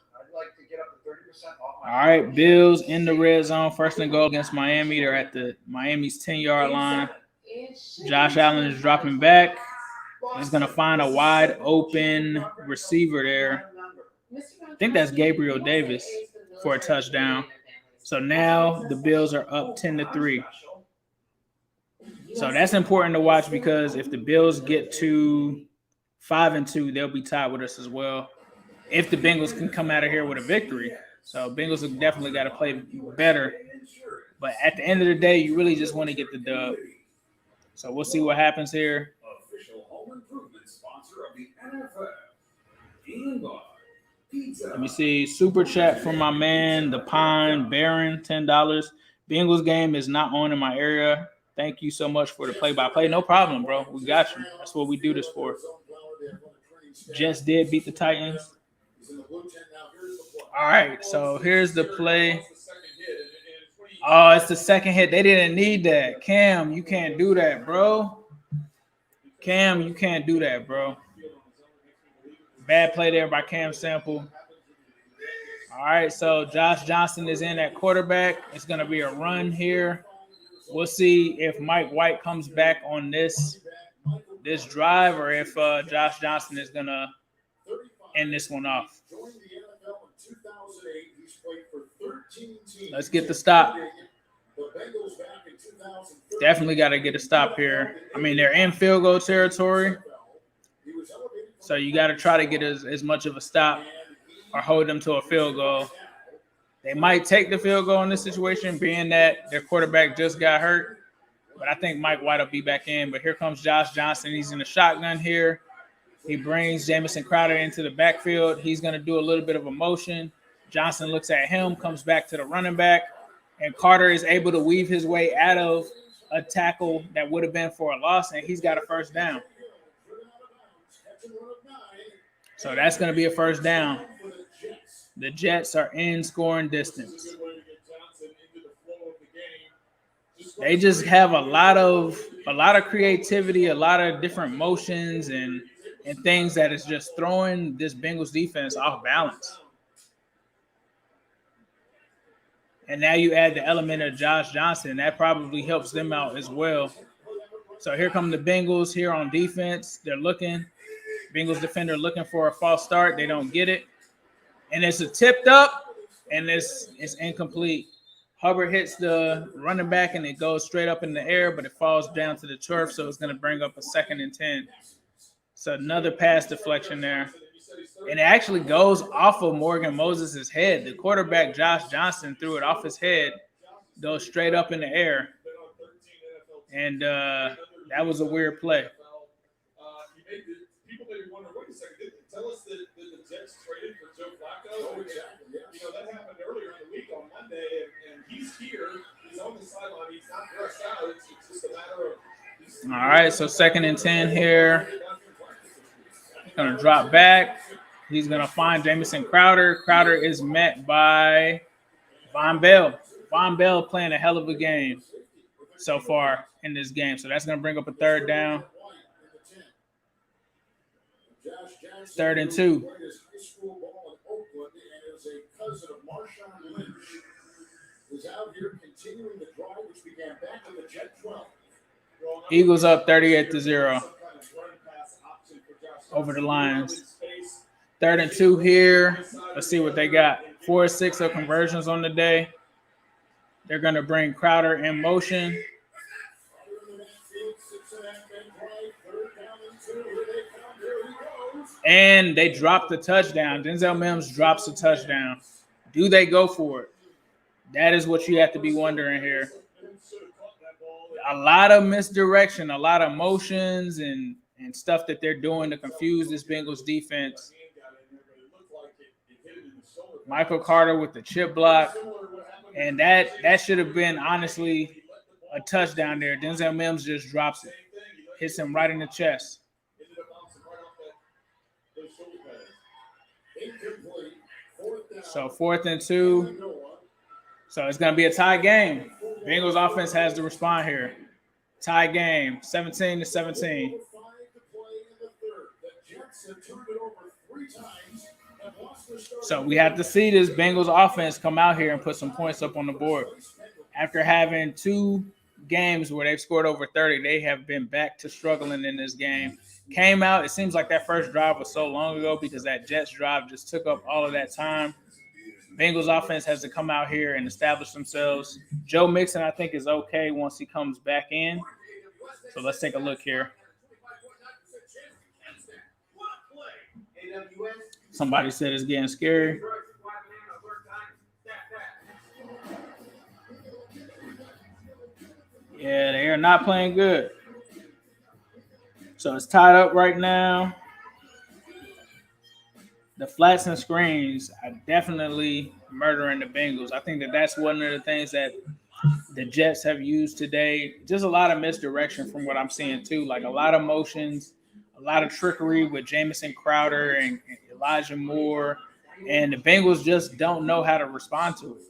All right, Bills in the red zone. First and goal against Miami. They're at the Miami's 10-yard line. Josh Allen is dropping back. He's going to find a wide open receiver there. I think that's Gabriel Davis for a touchdown. So now the Bills are up 10-3. So that's important to watch because if the Bills get to 5-2, they'll be tied with us as well. If the Bengals can come out of here with a victory. So Bengals have definitely got to play better. But at the end of the day, you really just want to get the dub. So we'll see what happens here. Official home improvement sponsor of the NFL. Let me see. Super chat from my man, the Pine Baron, $10. Bengals game is not on in my area. Thank you so much for the play-by-play. No problem, bro. We got you. That's what we do this for. Jets did beat the Titans. All right, so here's the play. Oh, it's the second hit. They didn't need that. Cam, you can't do that, bro. Cam, you can't do that, bro. Bad play there by Cam Sample. All right, so Josh Johnson is in at quarterback. It's going to be a run here. We'll see if Mike White comes back on this drive or if Josh Johnson is going to end this one off. Let's get the stop. Definitely got to get a stop here. I mean, they're in field goal territory. So you got to try to get as much of a stop or hold them to a field goal. They might take the field goal in this situation, being that their quarterback just got hurt. But I think Mike White will be back in. But here comes Josh Johnson. He's in the shotgun here. He brings Jamison Crowder into the backfield. He's going to do a little bit of a motion. Johnson looks at him, comes back to the running back, and Carter is able to weave his way out of a tackle that would have been for a loss, and he's got a first down. So that's going to be a first down. The Jets are in scoring distance. They just have a lot of creativity, a lot of different motions and things that is just throwing this Bengals defense off balance. And now you add the element of Josh Johnson. That probably helps them out as well. So here come the Bengals here on defense. They're looking. Bengals defender looking for a false start. They don't get it. And it's a tipped up, and it's incomplete. Hubbard hits the running back, and it goes straight up in the air, but it falls down to the turf, so it's going to bring up a 2nd and 10. So another pass deflection there. And it actually goes off of Morgan Moses' head. The quarterback, Josh Johnson, threw it off his head, goes straight up in the air. And that was a weird play. People may be wondering, wait a second, didn't they tell us that the Jets traded for Joe Flacco? Oh, exactly. You know, that happened earlier in the week on Monday, and he's here. He's on the sideline. He's not dressed out. It's just a matter of. All right, so 2nd and 10 here. Going to drop back. He's going to find Jamison Crowder. Crowder is met by Von Bell. Von Bell playing a hell of a game so far in this game. So that's going to bring up a 3rd down. 3rd and 2. is a cousin of Marshawn Lynch, who's out here continuing the drive which began back in the Jet 12. Eagles up 38-0 over the Lions. 3rd and 2 here. Let's see what they got. 4-6 of conversions on the day. They're going to bring Crowder in motion. And they dropped the touchdown. Denzel Mims drops a touchdown. Do they go for it? That is what you have to be wondering here. A lot of misdirection, a lot of motions and stuff that they're doing to confuse this Bengals defense. Michael Carter with the chip block. And that should have been, honestly, a touchdown there. Denzel Mims just drops it. Hits him right in the chest. So 4th and 2. So it's going to be a tie game. Bengals offense has to respond here. Tie game, 17-17. So we have to see this Bengals offense come out here and put some points up on the board. After having 2 games where they've scored over 30, they have been back to struggling in this game. Came out, it seems like that first drive was so long ago because that Jets drive just took up all of that time. Bengals offense has to come out here and establish themselves. Joe Mixon, I think, is okay once he comes back in. So let's take a look here. Somebody said it's getting scary. Yeah, they are not playing good. So it's tied up right now. The flats and screens are definitely murdering the Bengals. I think that's one of the things that the Jets have used today. Just a lot of misdirection from what I'm seeing, too. Like a lot of motions, a lot of trickery with Jamison Crowder and Elijah Moore. And the Bengals just don't know how to respond to it.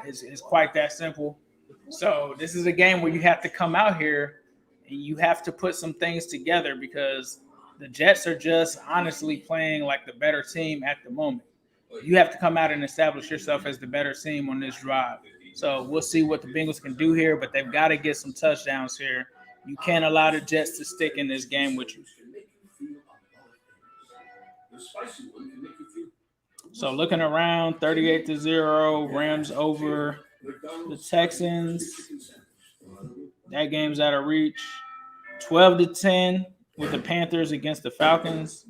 It's quite that simple. So this is a game where you have to come out here and you have to put some things together because the Jets are just honestly playing like the better team at the moment. You have to come out and establish yourself as the better team on this drive. So we'll see what the Bengals can do here, but they've got to get some touchdowns here. You can't allow the Jets to stick in this game with you. So looking around, 38-0, Rams over the Texans. That game's out of reach. 12-10 with the Panthers against the Falcons.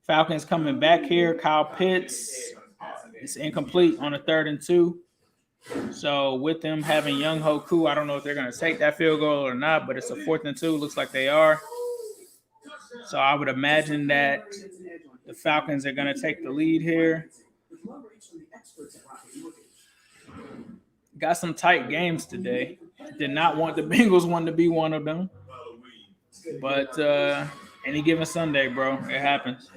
Falcons coming back here. Kyle Pitts is incomplete on a 3rd and 2. So with them having Young Hoku, I don't know if they're going to take that field goal or not, but it's a 4th and 2. Looks like they are. So I would imagine that the Falcons are going to take the lead here. Got some tight games today. Did not want the Bengals one to be one of them. But any given Sunday, bro, it happens.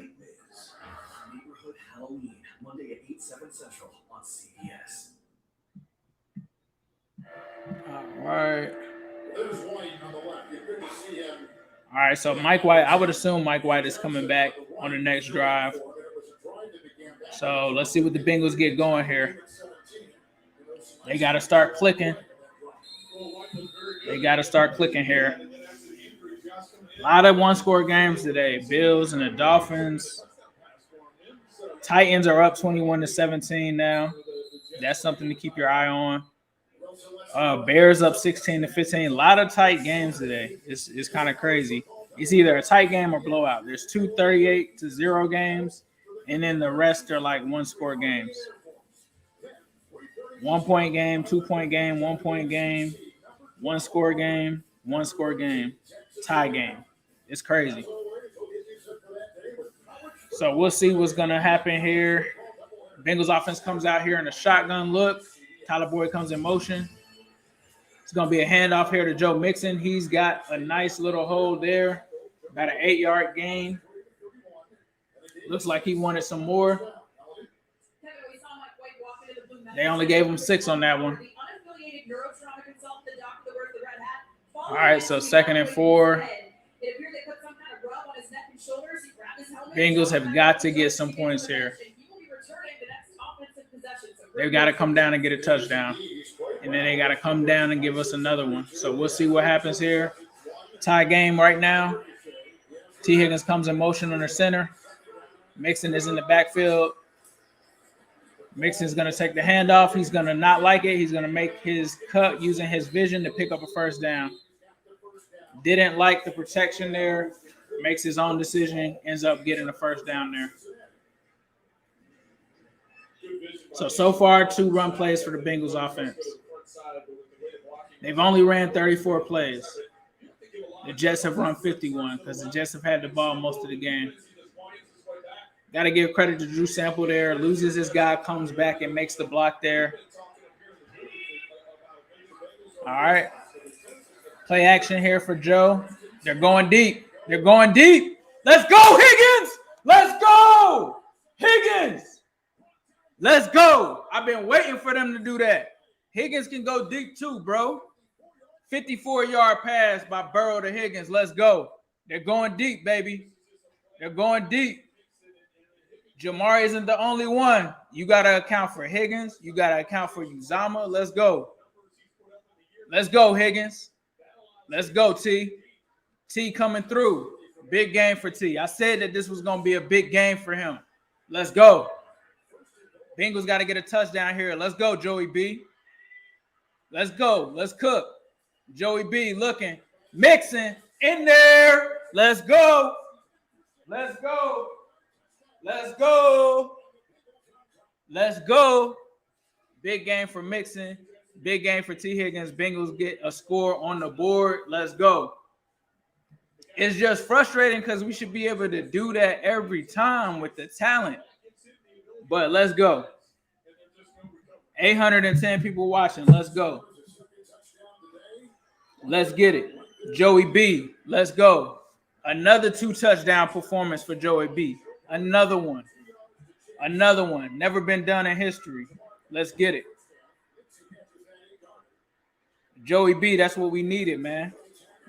Monday at 8/7 Central on CBS. All right. All right, so Mike White, I would assume Mike White is coming back on the next drive. So let's see what the Bengals get going here. They got to start clicking. They got to start clicking here. A lot of one-score games today. Bills and the Dolphins. Titans are up 21-17 now. That's something to keep your eye on. Bears up 16-15. A lot of tight games today. It's kind of crazy. It's either a tight game or blowout. There's 2 38-0 games, and then the rest are like one-score games. 1-point game, 2-point game, 1-point game, one-score game, one-score game, tie game. It's crazy. So we'll see what's going to happen here. Bengals offense comes out here in a shotgun look. Tyler Boyd comes in motion. It's going to be a handoff here to Joe Mixon. He's got a nice little hold there. About an 8-yard gain. Looks like he wanted some more. They only gave him 6 on that one. All right, so 2nd and 4. Bengals have got to get some points here. They've got to come down and get a touchdown. And then they got to come down and give us another one. So we'll see what happens here. Tie game right now. T. Higgins comes in motion under center. Mixon is in the backfield. Mixon's going to take the handoff. He's going to not like it. He's going to make his cut using his vision to pick up a first down. Didn't like the protection there. Makes his own decision. Ends up getting a first down there. So far, 2 run plays for the Bengals offense. They've only ran 34 plays. The Jets have run 51 because the Jets have had the ball most of the game. Got to give credit to Drew Sample there. Loses his guy, comes back and makes the block there. All right. Play action here for Joe. They're going deep. They're going deep. Let's go, Higgins. Let's go. Higgins. Let's go. I've been waiting for them to do that. Higgins can go deep too, bro. 54-yard pass by Burrow to Higgins. Let's go. They're going deep, baby. They're going deep. Jamari isn't the only one. You got to account for Higgins. You got to account for Uzama. Let's go. Let's go, Higgins. Let's go, T. T coming through. Big game for T. I said that this was going to be a big game for him. Let's go. Bengals got to get a touchdown here. Let's go, Joey B. Let's go. Let's cook. Joey B looking. Mixing in there. Let's go. Let's go. Let's go. Let's go. Big game for Mixon. Big game for T. Higgins. Bengals get a score on the board. Let's go. It's just frustrating because we should be able to do that every time with the talent. But let's go. 810 people watching. Let's go. Let's get it. Joey B. Let's go. Another 2 touchdown performance for Joey B. Another one. Another one. Never been done in history. Let's get it. Joey B, that's what we needed, man.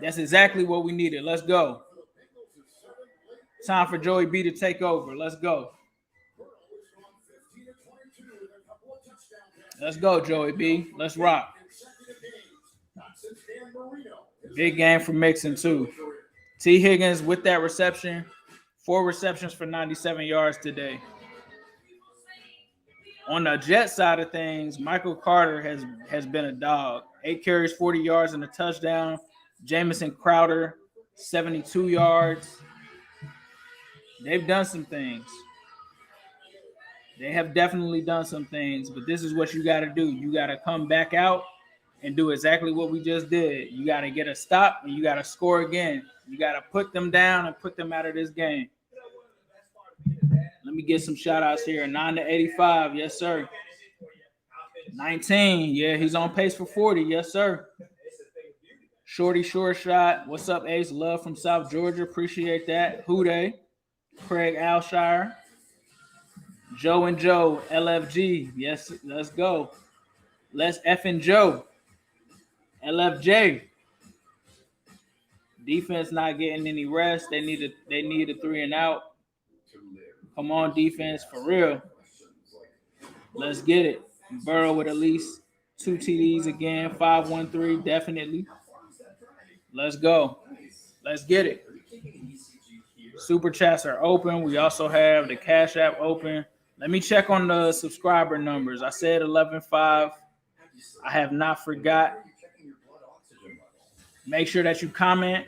That's exactly what we needed. Let's go. Time for Joey B to take over. Let's go. Let's go, Joey B. Let's rock. Big game for Mixon, too. T. Higgins with that reception. 4 receptions for 97 yards today. On the Jet side of things, Michael Carter has been a dog. 8 carries, 40 yards, and a touchdown. Jamison Crowder, 72 yards. They've done some things. They have definitely done some things, but this is what you got to do. You got to come back out and do exactly what we just did. You got to get a stop, and you got to score again. You got to put them down and put them out of this game. Let me get some shout-outs here. 9-85, yes, sir. 19, yeah, he's on pace for 40, yes, sir. Shorty Short Shot, what's up, Ace? Love from South Georgia, appreciate that. Houday, Craig Alshire. Joe and Joe, LFG, yes, let's go. Let's effing Joe. LFJ. Defense not getting any rest. They need a 3 and out. Come on, defense, for real. Let's get it. Burrow with at least 2 TDs again. 5-1-3, definitely. Let's go. Let's get it. Super chats are open. We also have the Cash App open. Let me check on the subscriber numbers. I said 11.5. I have not forgot. Make sure that you comment.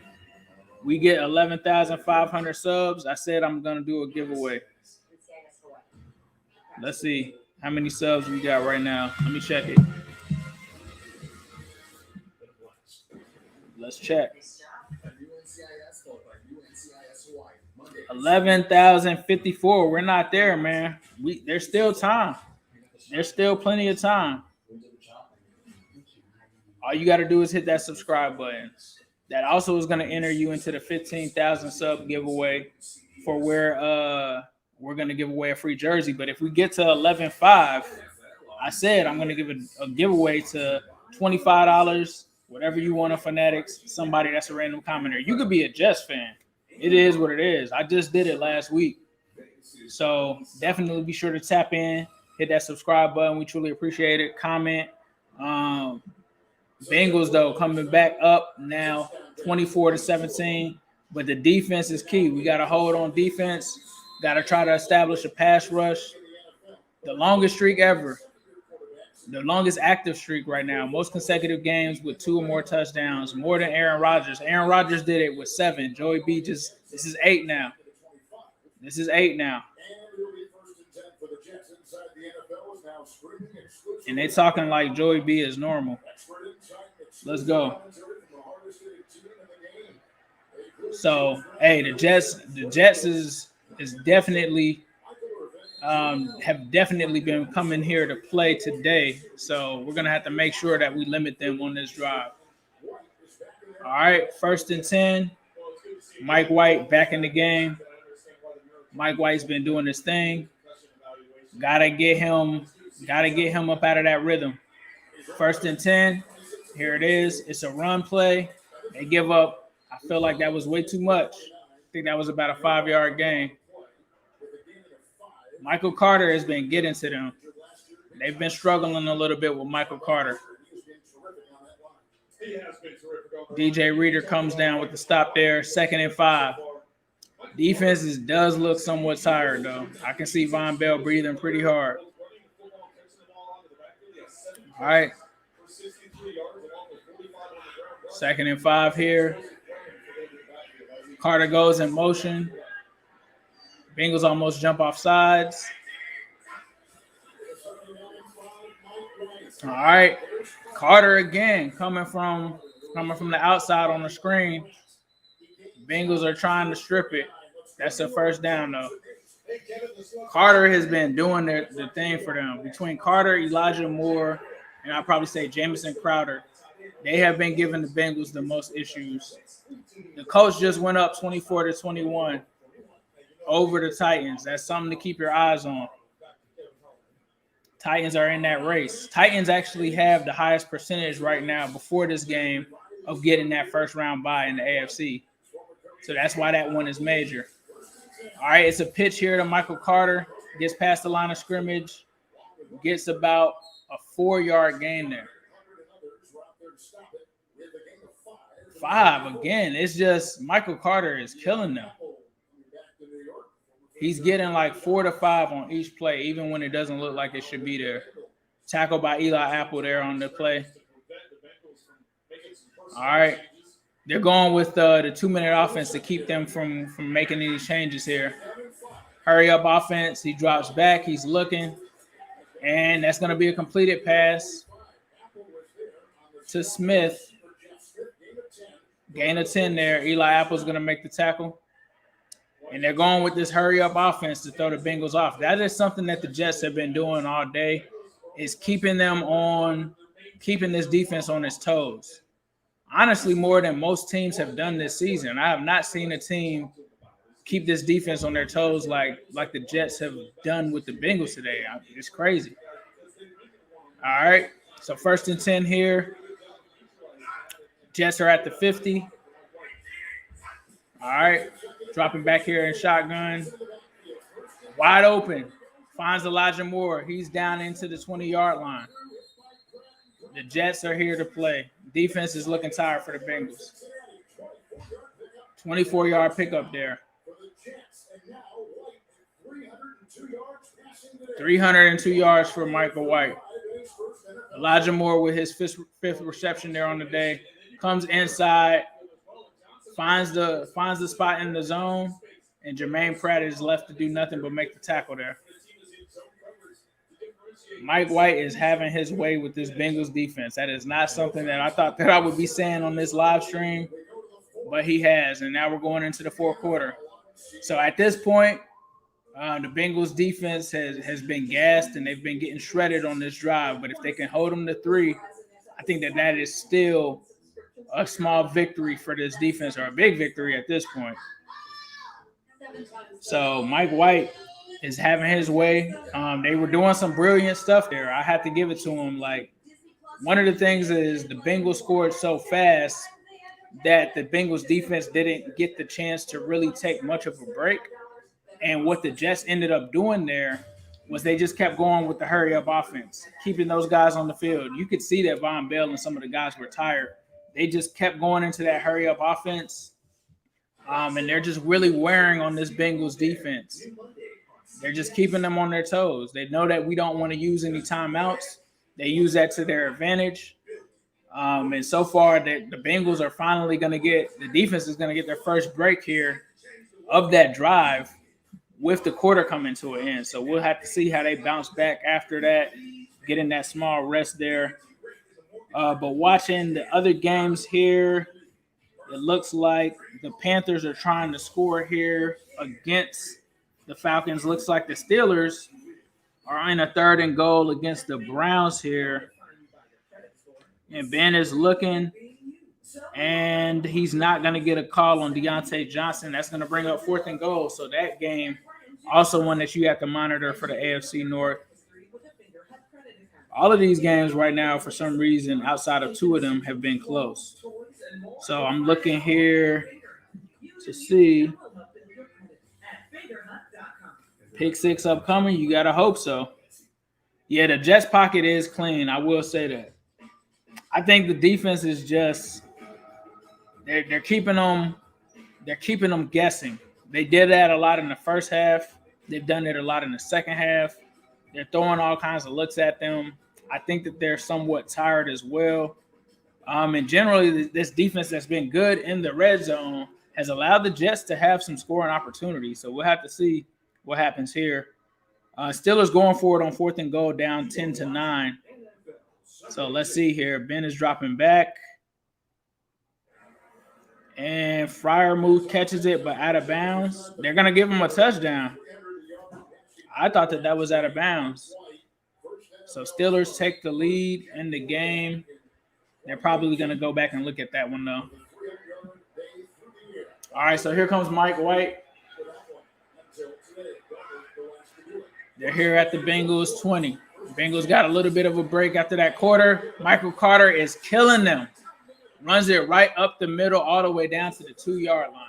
We get 11,500 subs. I said I'm going to do a giveaway. Let's see how many subs we got right now. Let me check it. Let's check. 11,054. We're not there, man. There's still time. There's still plenty of time. All you got to do is hit that subscribe button. That also is going to enter you into the 15,000 sub giveaway for where we're going to give away a free jersey. But if we get to 11.5, I said I'm going to give a giveaway to $25, whatever you want on Fanatics, somebody that's a random commenter. You could be a Jets fan. It is what it is. I just did it last week. So definitely be sure to tap in. Hit that subscribe button. We truly appreciate it. Comment. Bengals, though, coming back up now, 24-17. But the defense is key. We got to hold on defense. Got to try to establish a pass rush. The longest streak ever. The longest active streak right now. Most consecutive games with 2 or more touchdowns. More than Aaron Rodgers. Aaron Rodgers did it with 7. Joey B this is 8 now. This is 8 now. And they talking like Joey B is normal. Let's go. So, hey, the Jets is definitely have definitely been coming here to play today. So we're gonna have to make sure that we limit them on this drive. All right, 1st and 10. Mike White back in the game. Mike White's been doing his thing. Gotta get him up out of that rhythm. 1st and 10. Here it is. It's a run play. They give up. I feel like that was way too much. I think that was about a 5-yard gain. Michael Carter has been getting to them. They've been struggling a little bit with Michael Carter. DJ Reader comes down with the stop there. 2nd and 5. Defense does look somewhat tired, though. I can see Von Bell breathing pretty hard. All right. 2nd and 5 here. Carter goes in motion. Bengals almost jump off sides. All right. Carter again coming from the outside on the screen. Bengals are trying to strip it. That's a 1st down, though. Carter has been doing the thing for them. Between Carter, Elijah Moore, and I'll probably say Jamison Crowder, they have been giving the Bengals the most issues. The coach just went up 24-21 over the Titans. That's something to keep your eyes on. Titans are in that race. Titans actually have the highest percentage right now before this game of getting that 1st-round bye in the AFC. So that's why that one is major. All right, it's a pitch here to Michael Carter. Gets past the line of scrimmage. Gets about a 4-yard gain there. 5 again. It's just Michael Carter is killing them. He's getting like 4 to 5 on each play, even when it doesn't look like it should be there. Tackled by Eli Apple there on the play. All right. They're going with the 2-minute offense to keep them from making any changes here. Hurry up offense. He drops back. He's looking. And that's going to be a completed pass to Smith. Gain of 10 there. Eli Apple's going to make the tackle. And they're going with this hurry up offense to throw the Bengals off. That is something that the Jets have been doing all day, is keeping this defense on its toes. Honestly, more than most teams have done this season. I have not seen a team keep this defense on their toes like the Jets have done with the Bengals today. It's crazy. All right, so 1st and 10 here. Jets are at the 50. All right, dropping back here in shotgun. Wide open. Finds Elijah Moore. He's down into the 20-yard line. The Jets are here to play. Defense is looking tired for the Bengals. 24-yard pickup there. 302 yards for Michael White. Elijah Moore with his fifth reception there on the day. Comes inside, finds the spot in the zone, and Jermaine Pratt is left to do nothing but make the tackle there. Mike White is having his way with this Bengals defense. That is not something that I thought that I would be saying on this live stream, but he has. And now we're going into the 4th quarter. So at this point, the Bengals defense has been gassed and they've been getting shredded on this drive. But if they can hold them to 3, I think that is still a small victory for this defense, or a big victory at this point. So Mike White is having his way. They were doing some brilliant stuff there. I have to give it to him. Like, one of the things is the Bengals scored so fast that the Bengals defense didn't get the chance to really take much of a break. And what the Jets ended up doing there was they just kept going with the hurry-up offense, keeping those guys on the field. You could see that Von Bell and some of the guys were tired. They just kept going into that hurry-up offense, and they're just really wearing on this Bengals defense. They're just keeping them on their toes. They know that we don't want to use any timeouts. They use that to their advantage. And so far, the Bengals are finally going to get – the defense is going to get their first break here of that drive with the quarter coming to an end. So we'll have to see how they bounce back after that, getting that small rest there. But watching the other games here, it looks like the Panthers are trying to score here against the Falcons. Looks like the Steelers are in a 3rd and goal against the Browns here. And Ben is looking, and he's not going to get a call on Deontay Johnson. That's going to bring up 4th and goal. So that game, also one that you have to monitor for the AFC North. All of these games right now, for some reason, outside of 2 of them, have been close. So I'm looking here to see. Pick 6 upcoming. You got to hope so. Yeah, the Jets pocket is clean. I will say that. I think the defense is just they're keeping them guessing. They did that a lot in the first half. They've done it a lot in the second half. They're throwing all kinds of looks at them. I think that they're somewhat tired as well. And generally, this defense that's been good in the red zone has allowed the Jets to have some scoring opportunities. So we'll have to see what happens here. Steelers going for it on 4th and goal, down 10-9. So let's see here. Ben is dropping back. And Freiermuth catches it, but out of bounds. They're going to give him a touchdown. I thought that was out of bounds. So Steelers take the lead in the game. They're probably going to go back and look at that one, though. All right, so here comes Mike White. They're here at the Bengals 20. Bengals got a little bit of a break after that quarter. Michael Carter is killing them. Runs it right up the middle all the way down to the 2-yard line.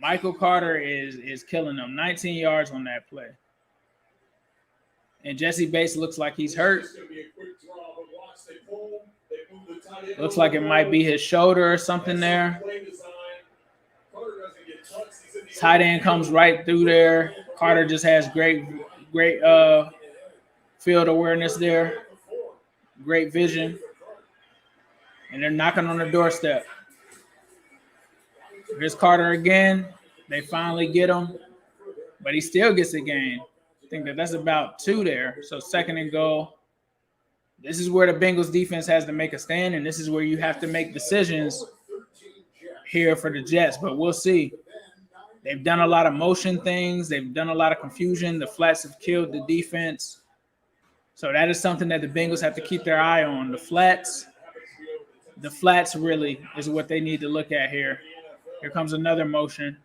Michael Carter is killing them. 19 yards on that play. And Jesse Bates looks like he's hurt. Looks like it might be his shoulder or something there. Tight end comes right through there. Carter just has great field awareness there. Great vision. And they're knocking on the doorstep. Here's Carter again. They finally get him. But he still gets a gain. I think that's about 2 there. So 2nd and goal. This is where the Bengals defense has to make a stand, and this is where you have to make decisions here for the Jets. But we'll see. They've done a lot of motion things. They've done a lot of confusion. The flats have killed the defense. So that is something that the Bengals have to keep their eye on. The flats really is what they need to look at here. Here comes another motion.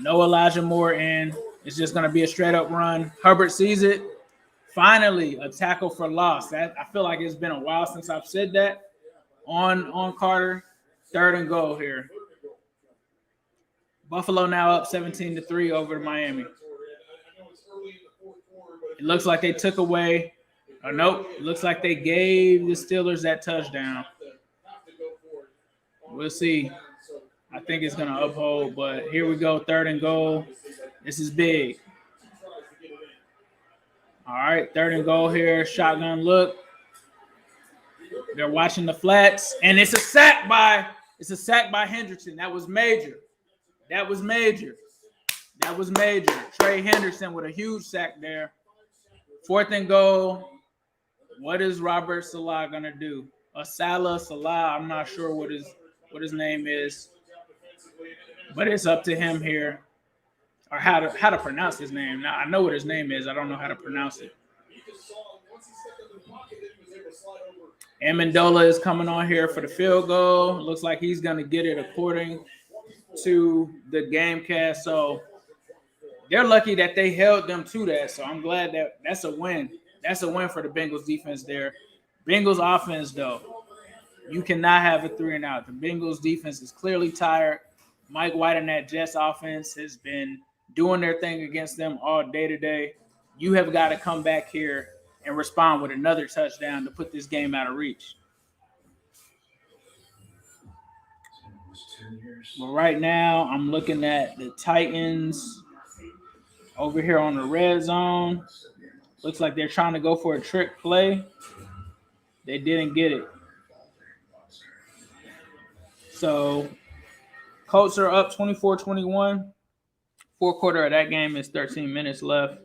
No Elijah Moore in. It's just going to be a straight-up run. Hubbard sees it. Finally, a tackle for loss. I feel like it's been a while since I've said that on Carter. 3rd and goal here. Buffalo now up 17-3 over Miami. It looks like they took away – nope. It looks like they gave the Steelers that touchdown. We'll see. I think it's going to uphold, but here we go, 3rd and goal. This is big. All right, 3rd and goal here. Shotgun look. They're watching the flats, and it's a sack by Hendrickson. That was major. Trey Henderson with a huge sack there. 4th and goal. What is Robert Salah gonna do? Salah. I'm not sure what his name is, but it's up to him here, or how to pronounce his name. Now I know what his name is. I don't know how to pronounce it. Amendola is coming on here for the field goal. Looks like he's gonna get it according to the game cast. So they're lucky that they held them to that. So I'm glad that's a win. That's a win for the Bengals defense there. Bengals offense, though, you cannot have a 3-and-out. The Bengals defense is clearly tired. Mike White and that Jets offense has been doing their thing against them all day today. You have got to come back here and respond with another touchdown to put this game out of reach. But right now, I'm looking at the Titans over here on the red zone. Looks like they're trying to go for a trick play. They didn't get it. So, Colts are up 24-21. Fourth quarter of that game is 13 minutes left.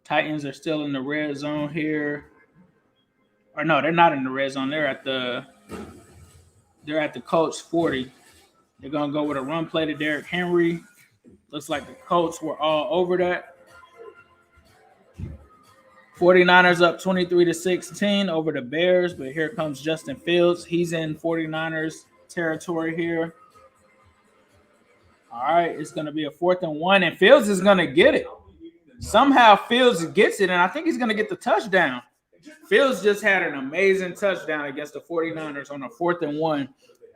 Titans are still in the red zone here. Or no, they're not in the red zone. They're at the Colts 40. They're going to go with a run play to Derrick Henry. Looks like the Colts were all over that. 49ers up 23-16 over the Bears, but here comes Justin Fields. He's in 49ers territory here. All right, it's going to be a 4th and 1, and Fields is going to get it. Somehow Fields gets it, and I think he's going to get the touchdown. Fields just had an amazing touchdown against the 49ers on a 4th and 1.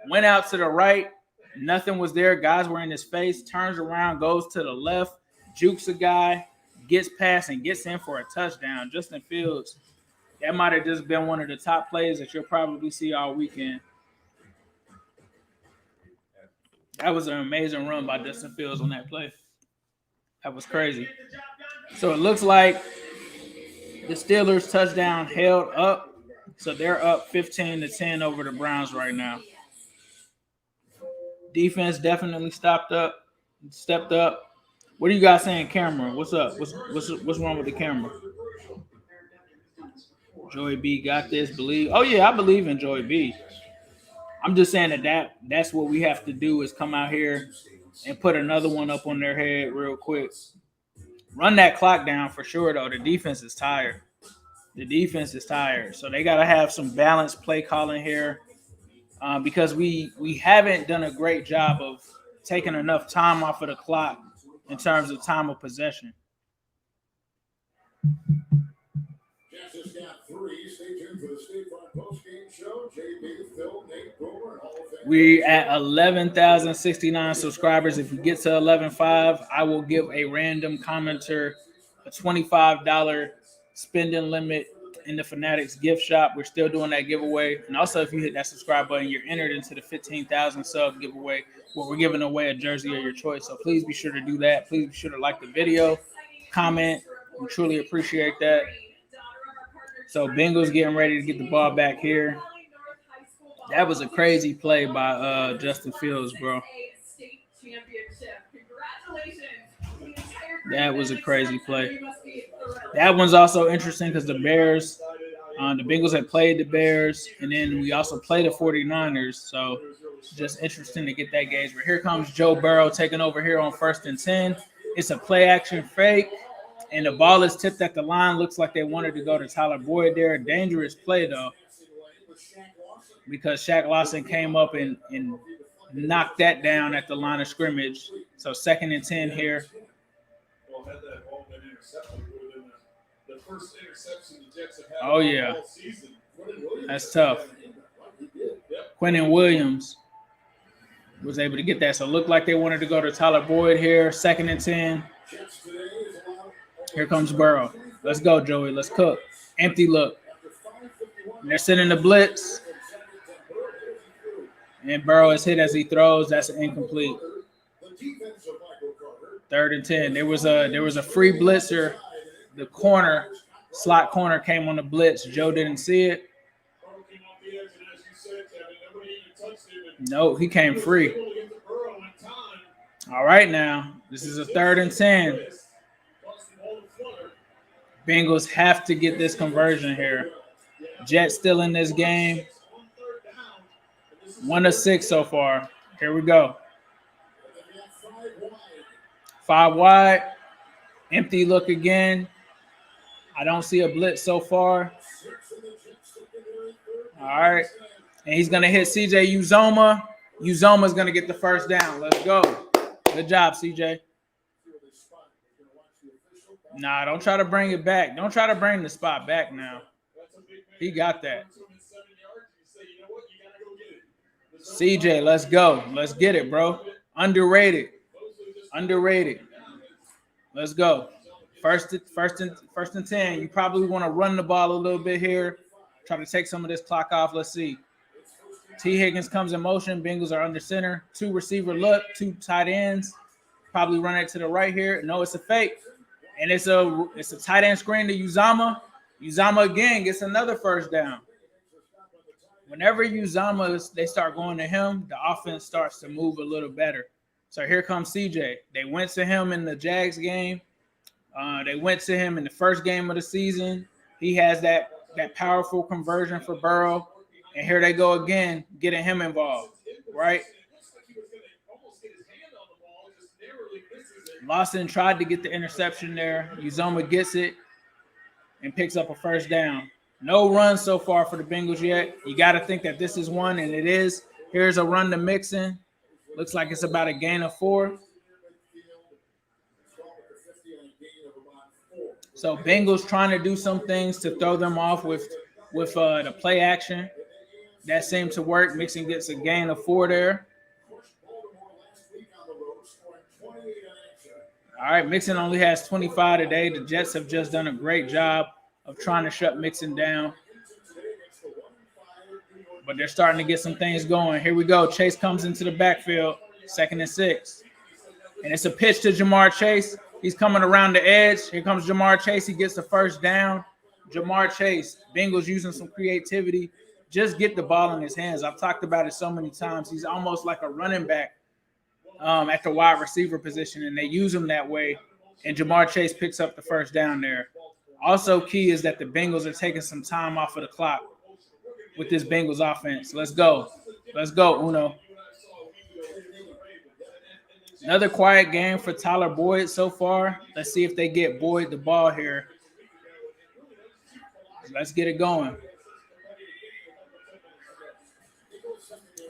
Went out to the right. Nothing was there. Guys were in his face. Turns around, goes to the left, jukes a guy, gets past, and gets in for a touchdown. Justin Fields, that might have just been one of the top plays that you'll probably see all weekend. That was an amazing run by Justin Fields on that play. That was crazy. So it looks like the Steelers' touchdown held up. So they're up 15-10 over the Browns right now. Defense definitely stepped up. What are you guys saying, camera? What's up? What's wrong with the camera? Joey B got this. Believe. Oh yeah, I believe in Joey B. I'm just saying that's what we have to do is come out here and put another one up on their head real quick. Run that clock down for sure, though. The defense is tired. So they got to have some balanced play calling here because we haven't done a great job of taking enough time off of the clock in terms of time of possession. Jets has got 3. Stay tuned for the State Farm postgame show. JB, Phil, Nate, Boomer, and all of them. We're at 11,069 subscribers. If we get to 11.5, I will give a random commenter a $25 spending limit in the Fanatics gift shop. We're still doing that giveaway. And also, if you hit that subscribe button, you're entered into the 15,000 sub giveaway where we're giving away a jersey of your choice. So please be sure to do that. Please be sure to like the video, comment. We truly appreciate that. So Bengals getting ready to get the ball back here. That was a crazy play by Justin Fields, bro. That was a crazy play. That one's also interesting because the Bears, the Bengals had played the Bears, and then we also played the 49ers. So just interesting to get that gauge. But here comes Joe Burrow taking over here on 1st and 10. It's a play action fake, and the ball is tipped at the line. Looks like they wanted to go to Tyler Boyd there. Dangerous play, though, because Shaq Lawson came up and knocked that down at the line of scrimmage. So 2nd and 10 here. Had that ball been intercepted, it would have been the first interception the Jets have had all season. That's tough. Quentin Williams was able to get that. So it looked like they wanted to go to Tyler Boyd here. 2nd and 10. Here comes Burrow. Let's go, Joey. Let's cook. Empty look. And they're sending the blitz. And Burrow is hit as he throws. That's an incomplete. 3rd and 10. There was a free blitzer. The slot corner came on the blitz. Joe didn't see it. No, he came free. All right, now this is a 3rd and 10. Bengals have to get this conversion here. Jets still in this game. 1 of 6 so far. Here we go. 5 wide. Empty look again. I don't see a blitz so far. All right. And he's going to hit CJ Uzoma. Uzoma's going to get the first down. Let's go. Good job, CJ. Nah, don't try to bring it back. Don't try to bring the spot back now. He got that. CJ, let's go. Let's get it, bro. Underrated. Let's go. First and 10. You probably want to run the ball a little bit here. Try to take some of this clock off. Let's see. T. Higgins comes in motion. Bengals are under center. 2 receiver look. 2 tight ends. Probably run it to the right here. No, it's a fake. And it's a tight end screen to Uzama. Uzama again gets another first down. Whenever Uzama, they start going to him, the offense starts to move a little better. So here comes CJ. They went to him in the Jags game. They went to him in the first game of the season. He has that powerful conversion for Burrow. And here they go again, getting him involved, right? Lawson tried to get the interception there. Uzoma gets it and picks up a first down. No runs so far for the Bengals yet. You got to think that this is one, and it is. Here's a run to Mixon. Looks like it's about a gain of 4. So Bengals trying to do some things to throw them off with the play action. That seemed to work. Mixon gets a gain of 4 there. All right, Mixon only has 25 today. The Jets have just done a great job of trying to shut Mixon down. But they're starting to get some things going. Here we go. Chase comes into the backfield, 2nd and 6. And it's a pitch to Jamar Chase. He's coming around the edge. Here comes Jamar Chase. He gets the first down. Jamar Chase, Bengals using some creativity. Just get the ball in his hands. I've talked about it so many times. He's almost like a running back at the wide receiver position, and they use him that way. And Jamar Chase picks up the first down there. Also key is that the Bengals are taking some time off of the clock with this Bengals offense. Let's go. Let's go, Uno. Another quiet game for Tyler Boyd so far. Let's see if they get Boyd the ball here. Let's get it going.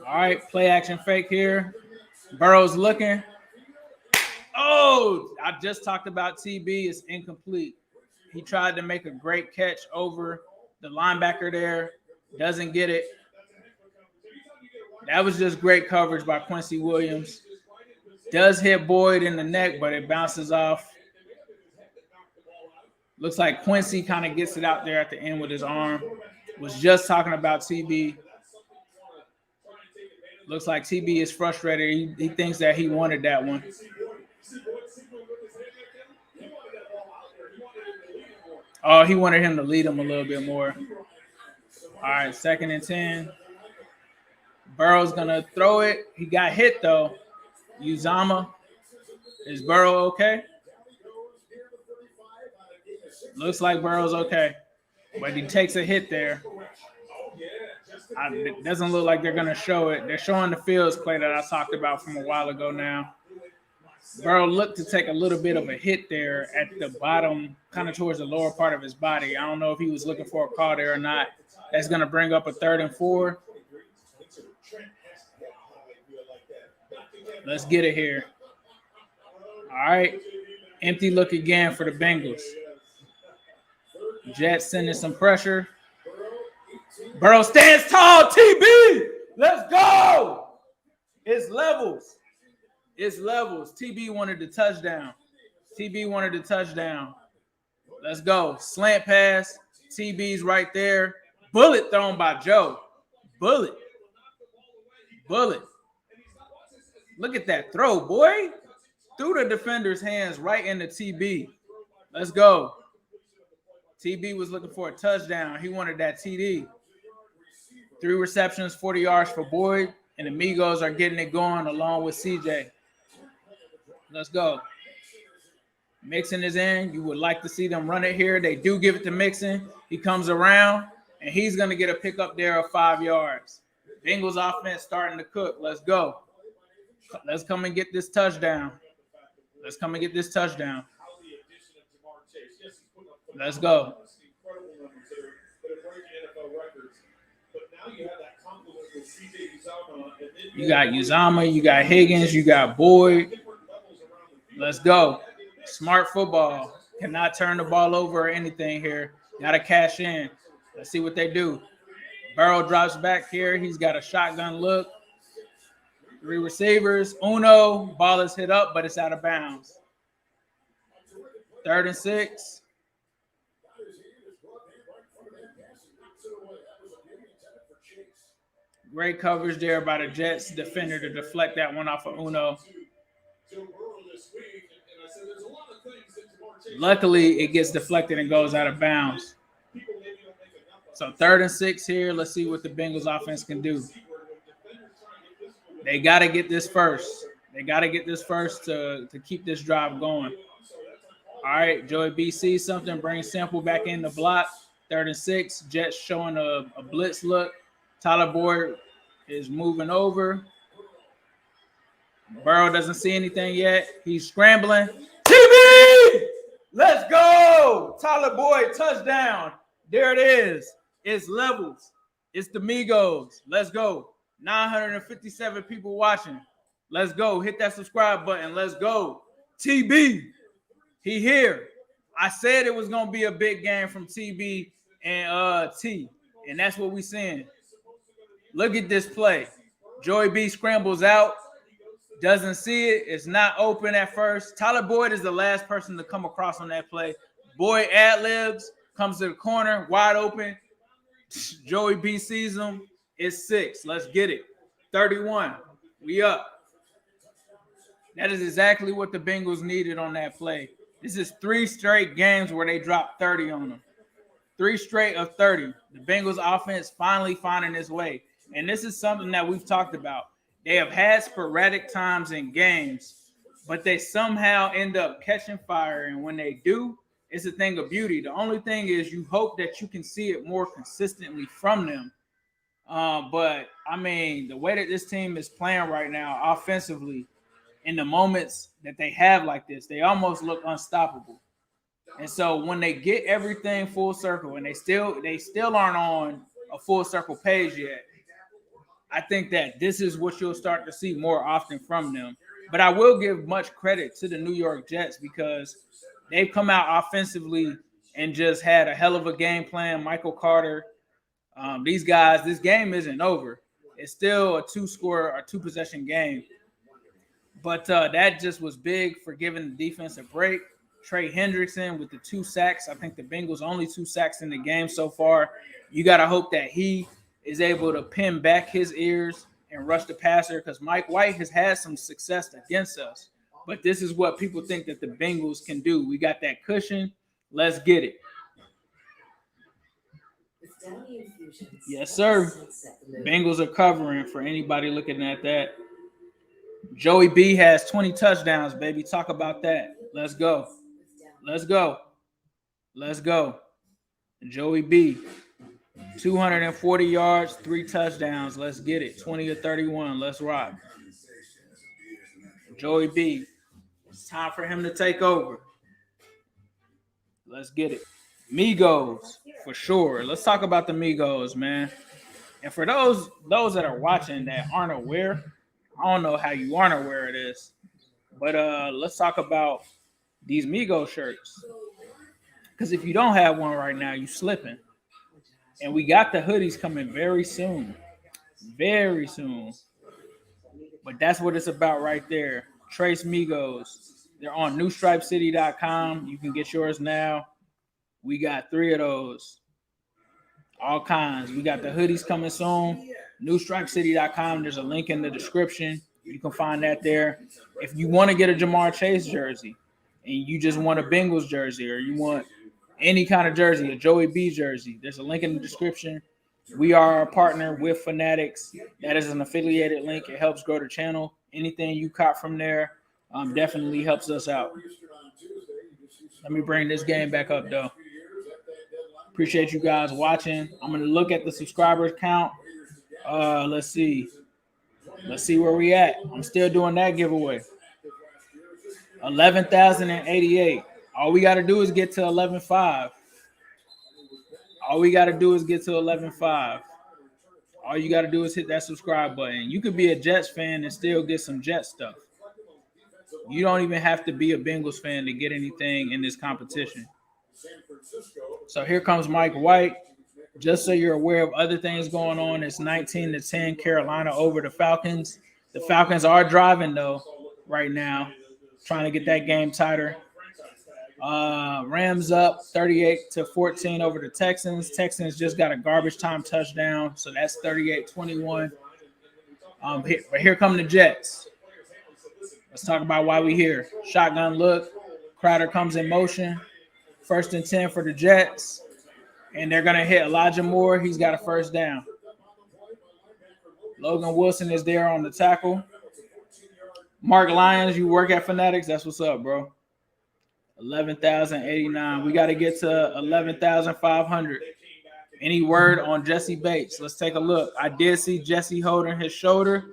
All right, play action fake here. Burrow's looking. Oh, I just talked about TB. It's incomplete. He tried to make a great catch over the linebacker there. Doesn't get it. That was just great coverage by Quincy Williams. Does hit Boyd in the neck, but it bounces off. Looks like Quincy kind of gets it out there at the end with his arm. Was just talking about TB. Looks like TB is frustrated. He thinks that he wanted that one. Oh, he wanted him to lead him a little bit more. All right, 2nd and 10. Burrow's going to throw it. He got hit, though. Uzama. Is Burrow okay? Looks like Burrow's okay. But he takes a hit there. It doesn't look like they're going to show it. They're showing the Fields play that I talked about from a while ago now. Burrow looked to take a little bit of a hit there at the bottom, kind of towards the lower part of his body. I don't know if he was looking for a call there or not. That's going to bring up a 3rd and 4. Let's get it here. All right. Empty look again for the Bengals. Jets sending some pressure. Burrow stands tall. TB. Let's go. It's levels. It's levels. TB wanted the touchdown. TB wanted the touchdown. Let's go. Slant pass. TB's right there. Bullet thrown by Joe. Bullet. Look at that throw, boy. Through the defender's hands right into TB. Let's go. TB was looking for a touchdown. He wanted that TD. 3 receptions, 40 yards for Boyd. And the MIGOS are getting it going along with CJ. Let's go. Mixon is in. You would like to see them run it here. They do give it to Mixon. He comes around, and he's going to get a pickup there of 5 yards. Bengals offense starting to cook. Let's go. Let's come and get this touchdown. Let's go. You got Uzama, you got Higgins, you got Boyd. Let's go. Smart football. Cannot turn the ball over or anything here. Got to cash in. Let's see what they do. Burrow drops back here. He's got a shotgun look. 3 receivers. Uno. Ball is hit up, but it's out of bounds. 3rd and 6. Great coverage there by the Jets defender to deflect that one off of Uno. Luckily, it gets deflected and goes out of bounds. So 3rd and 6 here. Let's see what the Bengals offense can do. They got to get this first. They got to get this first to keep this drive going. All right, Joey B sees something, brings Sample back in the block. 3rd and 6. Jets showing a blitz look. Tyler Boyd is moving over. Burrow doesn't see anything yet. He's scrambling. TB! Let's go! Tyler Boyd, touchdown. There it is. It's levels. It's the MIGOS. Let's go. 957 people watching. Let's go. Hit that subscribe button. Let's go. TB. He here. I said it was going to be a big game from TB and T. And that's what we seeing. Look at this play. Joey B scrambles out. Doesn't see it. It's not open at first. Tyler Boyd is the last person to come across on that play. Boyd ad-libs, comes to the corner, wide open. Joey B sees him. It's 6. Let's get it. 31. We up. That is exactly what the Bengals needed on that play. This is 3 straight games where they dropped 30 on them. 3 straight of 30. The Bengals offense finally finding its way. And this is something that we've talked about. They have had sporadic times in games, but they somehow end up catching fire. And when they do, it's a thing of beauty. The only thing is you hope that you can see it more consistently from them. But, I mean, the way that this team is playing right now offensively, in the moments that they have like this, they almost look unstoppable. And so when they get everything full circle and they still aren't on a full circle page yet, I think that this is what you'll start to see more often from them. But I will give much credit to the New York Jets because they've come out offensively and just had a hell of a game plan. Michael Carter, these guys, this game isn't over. It's still a 2-score or 2-possession game. But that just was big for giving the defense a break. Trey Hendrickson with the 2 sacks. I think the Bengals only 2 sacks in the game so far. You got to hope that he is able to pin back his ears and rush the passer because Mike White has had some success against us. But this is what people think that the Bengals can do. We got that cushion. Let's get it. Yes, sir. Bengals are covering for anybody looking at that. Joey B has 20 touchdowns, baby. Talk about that. Let's go. Let's go. Let's go. Joey B, 240 yards, 3 touchdowns. Let's get it. 20 of 31. Let's rock. Joey B, it's time for him to take over. Let's get it. MIGOS, for sure. Let's talk about the MIGOS, man. And for those that are watching that aren't aware, I don't know how you aren't aware of this, but let's talk about these MIGOS shirts. Because if you don't have one right now, you're slipping. And we got the hoodies coming very soon. Very soon. But that's what it's about right there. Trace MIGOS. They're on newstripecity.com. You can get yours now. We got 3 of those. All kinds. We got the hoodies coming soon. newstripecity.com. There's a link in the description. You can find that there. If you want to get a Jamar Chase jersey and you just want a Bengals jersey or you want any kind of jersey, a Joey B jersey, there's a link in the description. We are a partner with Fanatics. That is an affiliated link. It helps grow the channel. Anything you caught from there definitely helps us out. Let me bring this game back up, though. Appreciate you guys watching. I'm going to look at the subscribers count. Let's see. Let's see where we at. I'm still doing that giveaway. 11,088. All we got to do is get to 11.5. All we got to do is get to 11.5. All you got to do is hit that subscribe button. You could be a Jets fan and still get some Jets stuff. You don't even have to be a Bengals fan to get anything in this competition. So here comes Mike White. Just so you're aware of other things going on, it's 19-10 Carolina over the Falcons. The Falcons are driving, though, right now, trying to get that game tighter. Rams up 38-14 over the Texans. Texans just got a garbage time touchdown, so that's 38-21. But here come the Jets. Let's talk about why we here. Shotgun look. Crowder comes in motion. 1st and 10 for the Jets. And they're going to hit Elijah Moore. He's got a first down. Logan Wilson is there on the tackle. Mark Lyons, you work at Fanatics. That's what's up, bro. 11,089. We got to get to 11,500. Any word on Jesse Bates? Let's take a look. I did see Jesse holding his shoulder.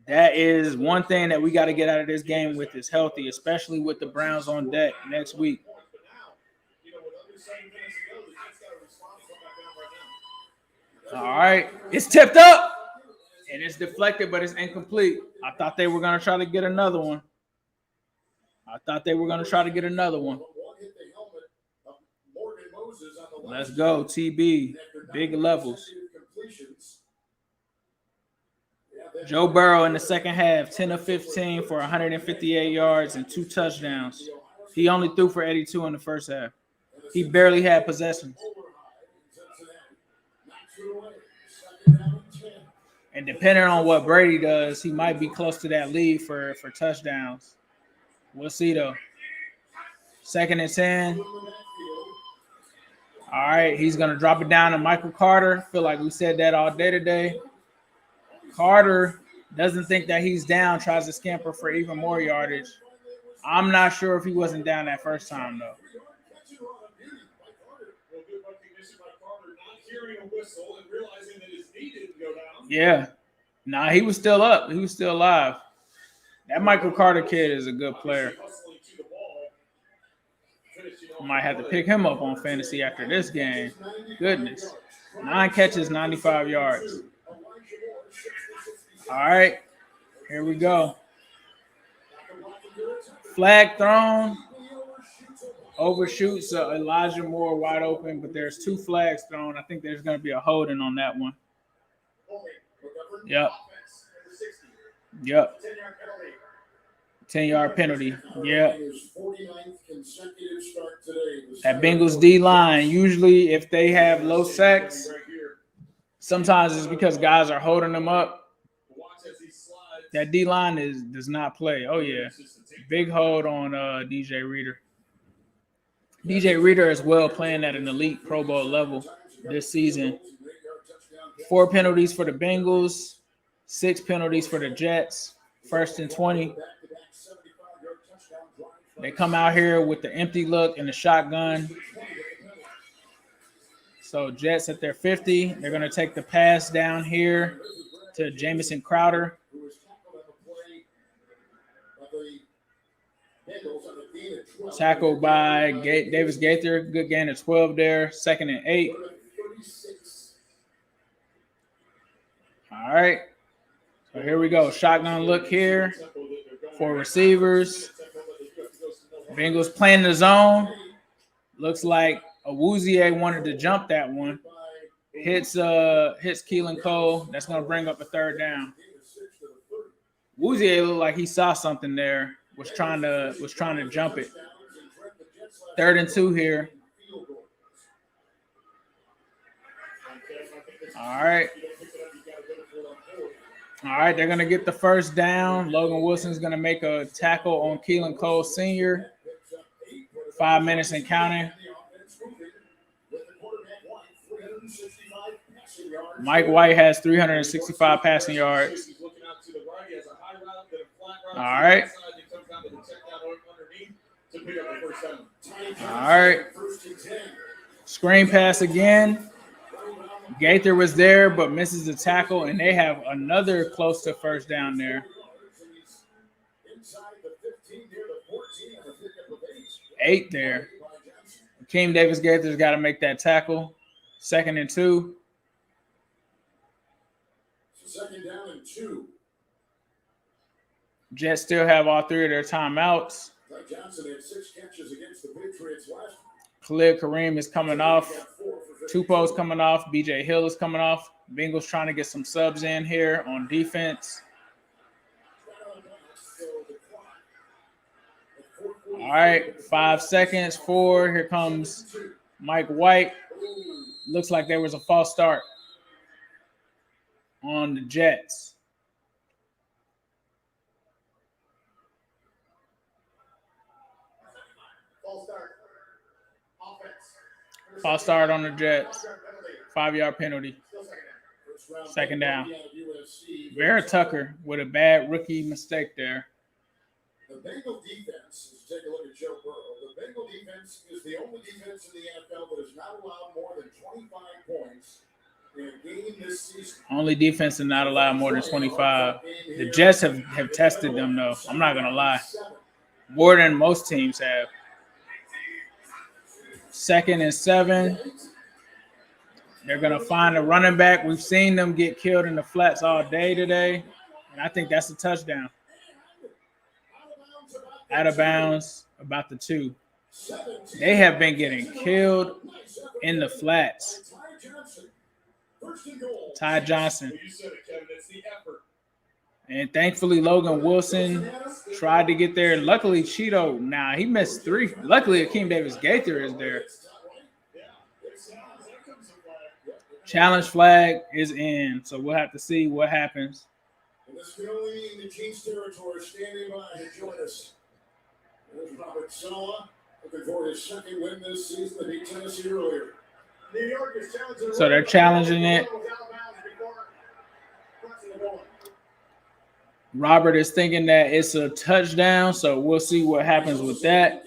That is one thing that we got to get out of this game with is healthy, especially with the Browns on deck next week. All right. It's tipped up. And it's deflected, but it's incomplete. I thought they were going to try to get another one. Let's go, TB. Big levels. Joe Burrow in the second half, 10 of 15 for 158 yards and 2 touchdowns. He only threw for 82 in the first half. He barely had possessions. And depending on what Brady does, he might be close to that lead for touchdowns. We'll see, though. 2nd and 10. All right, he's going to drop it down to Michael Carter. Feel like we said that all day today. Carter doesn't think that he's down, tries to scamper for even more yardage. I'm not sure if he wasn't down that first time, though. Yeah. Nah, he was still up. He was still alive. That Michael Carter kid is a good player. Might have to pick him up on fantasy after this game. Goodness. 9 catches, 95 yards. All right. Here we go. Flag thrown. Overshoots Elijah Moore wide open, but there's 2 flags thrown. I think there's going to be a holding on that one. Yep. 10-yard penalty. Yep. That Bengals D-line, usually if they have low sacks, sometimes it's because guys are holding them up. That D-line does not play. Oh, yeah. Big hold on DJ Reader. DJ Reader as well playing at an elite Pro Bowl level this season. 4 penalties for the Bengals, 6 penalties for the Jets. 1st and 20. They come out here with the empty look and the shotgun. So Jets at their 50. They're going to take the pass down here to Jamison Crowder. Tackled by Davis Gaither. Good gain of 12 there. 2nd and 8. All right. So here we go. Shotgun look here for receivers. Bengals playing the zone. Looks like Awuzie wanted to jump that one. Hits Keelan Cole. That's going to bring up a 3rd down. Awuzie looked like he saw something there. Was trying to jump it. 3rd and 2 here. All right. They're going to get the first down. Logan Wilson's going to make a tackle on Keelan Cole Sr. 5 minutes and counting. Mike White has 365 passing yards. All right. Screen pass again. Gaither was there, but misses the tackle, and they have another close to first down there. 8 there. Akeem Davis Gaither's got to make that tackle. 2nd and 2. 2nd down and 2. Jets still have all 3 of their timeouts. Johnson had 6 catches against the Patriots last week. Khalil Kareem is coming off. Tupou's coming off. BJ Hill is coming off. Bengals trying to get some subs in here on defense. All right, 5 seconds. 4. Here comes Mike White. Looks like there was a false start on the Jets. False start on the Jets. 5-yard penalty. Second down. Vera Tucker with a bad rookie mistake there. The Bengal defense, take a look at Joe Burrow. The Bengal defense is the only defense in the NFL that has not allowed more than 25 points in a game this season. Only defense that not allowed more than 25. The Jets have tested them, though. I'm not going to lie. More than most teams have. 2nd and 7. They're going to find a running back. We've seen them get killed in the flats all day today, and I think that's a touchdown. Out of bounds, about the 2. They have been getting killed in the flats. Ty Johnson. And thankfully, Logan Wilson tried to get there. Luckily, Cheeto, he missed 3. Luckily, Akeem Davis-Gaither is there. Challenge flag is in, so we'll have to see what happens. This penalty in the Chiefs territory, standing by to join us. There's Robert Sala, looking for his second win this season. They beat Tennessee earlier. New York is challenging. So they're challenging it. Robert is thinking that it's a touchdown, so we'll see what happens with that.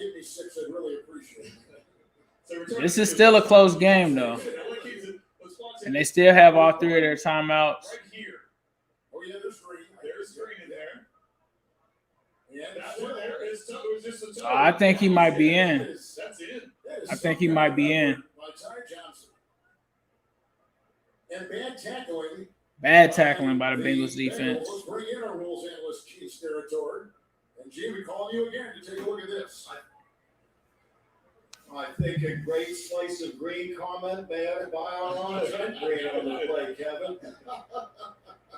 This is still a close game, though. And they still have all 3 of their timeouts. Oh, yeah, there's green in there. Yeah, that's there. So I think he might be in. I think he might be in. And Bad tackling by the Bengals defense. Let's bring in our rules analyst, Chiefs territory. And Jim, we call you again to take a look at this. I think a great slice of green comment there by our honest green on the play, Kevin.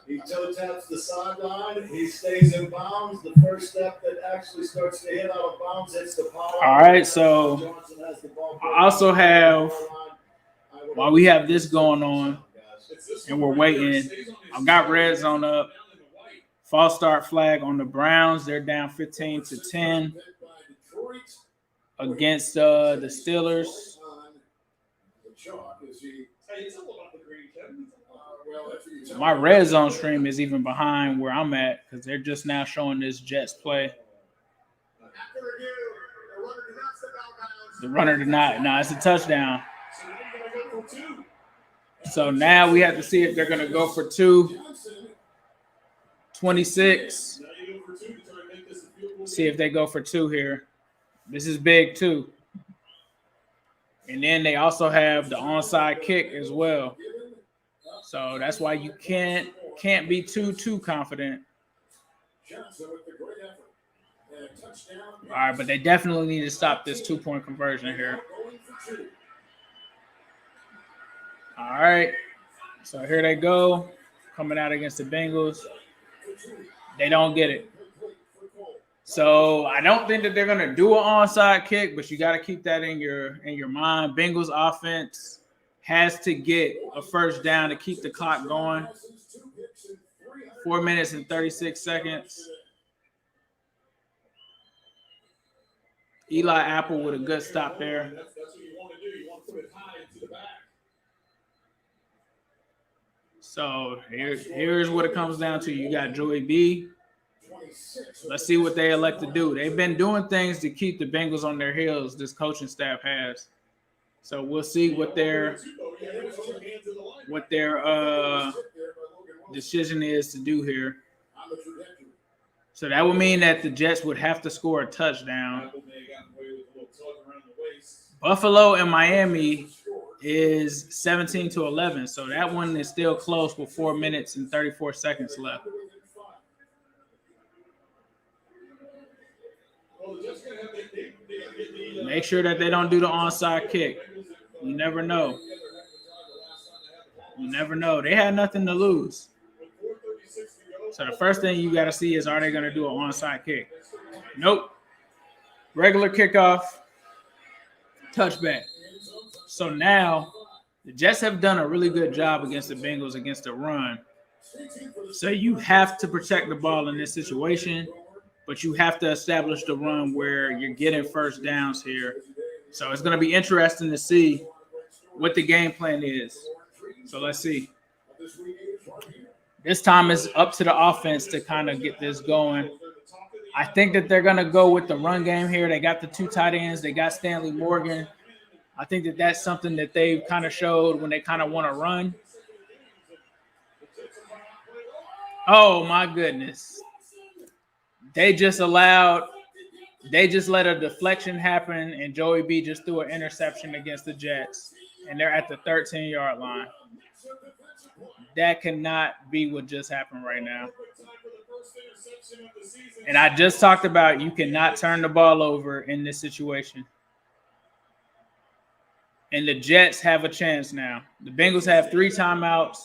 He toe taps the sideline. He stays in bounds. The first step that actually starts to hit out of bounds hits the power. All right, so I also have, while we have this going on and we're waiting, I've got red zone up. False start flag on the Browns. They're down 15-10 against the Steelers. My red zone stream is even behind where I'm at because they're just now showing this Jets play. The runner did not. No, it's a touchdown. So now we have to see if they're going to go for 2. 26. See if they go for 2 here. This is big too. And then they also have the onside kick as well. So that's why you can't be too confident. All right, but they definitely need to stop this 2-point conversion here. All right. So here they go, coming out against the Bengals. They don't get it. So I don't think that they're going to do an onside kick, but you got to keep that in your mind. Bengals offense has to get a first down to keep the clock going. 4 minutes and 36 seconds. Eli Apple with a good stop there. That's what you want to do. You want to put it high into the back. So here's what it comes down to. You got Joey B. Let's see what they elect to do. They've been doing things to keep the Bengals on their heels, this coaching staff has. So we'll see what their decision is to do here. So that would mean that the Jets would have to score a touchdown. Buffalo and Miami is 17-11. So that one is still close with 4 minutes and 34 seconds left. Make sure that they don't do the onside kick. You never know. You never know. They had nothing to lose. So the first thing you got to see is, are they going to do an onside kick? Nope. Regular kickoff, touchback. So now the Jets have done a really good job against the Bengals against the run. So you have to protect the ball in this situation, but you have to establish the run where you're getting first downs here. So it's going to be interesting to see what the game plan is. So let's see. This time it's up to the offense to kind of get this going. I think that they're going to go with the run game here. They got the 2 tight ends. They got Stanley Morgan. I think that that's something that they've kind of showed when they kind of want to run. Oh, my goodness. They just let a deflection happen, and Joey B just threw an interception against the Jets, and they're at the 13-yard line. That cannot be what just happened right now. And I just talked about you cannot turn the ball over in this situation. And the Jets have a chance now. The Bengals have 3 timeouts.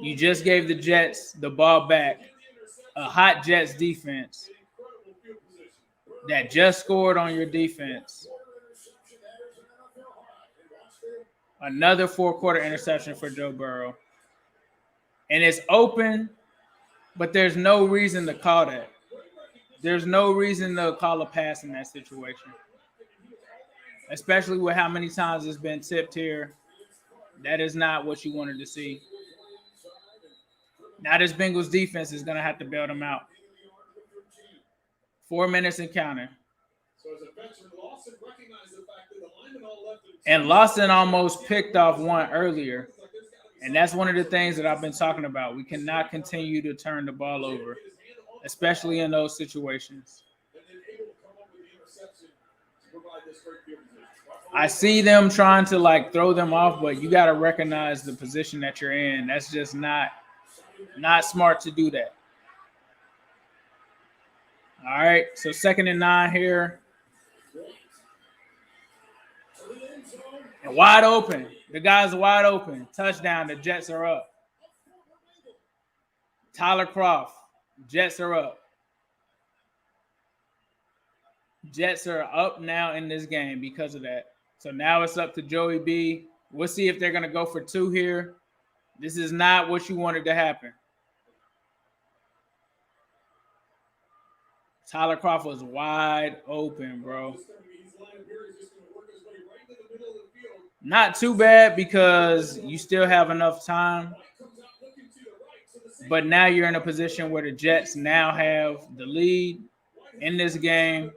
You just gave the Jets the ball back. A hot Jets defense that just scored on your defense. Another 4-quarter interception for Joe Burrow. And it's open, but there's no reason to call that. There's no reason to call a pass in that situation. Especially with how many times it's been tipped here. That is not what you wanted to see. Now this Bengals defense is going to have to bail them out. 4 minutes and counting. And Lawson almost picked off one earlier. And that's one of the things that I've been talking about. We cannot continue to turn the ball over, especially in those situations. I see them trying to throw them off, but you got to recognize the position that you're in. That's just not smart to do that. All right, so 2nd and 9 here. And wide open. The guy's wide open. Touchdown. The Jets are up. Tyler Kroft. Jets are up. Jets are up now in this game because of that. So now it's up to Joey B. We'll see if they're going to go for 2 here. This is not what you wanted to happen. Tyler Kroft was wide open, bro. Not too bad because you still have enough time. But now you're in a position where the Jets now have the lead in this game.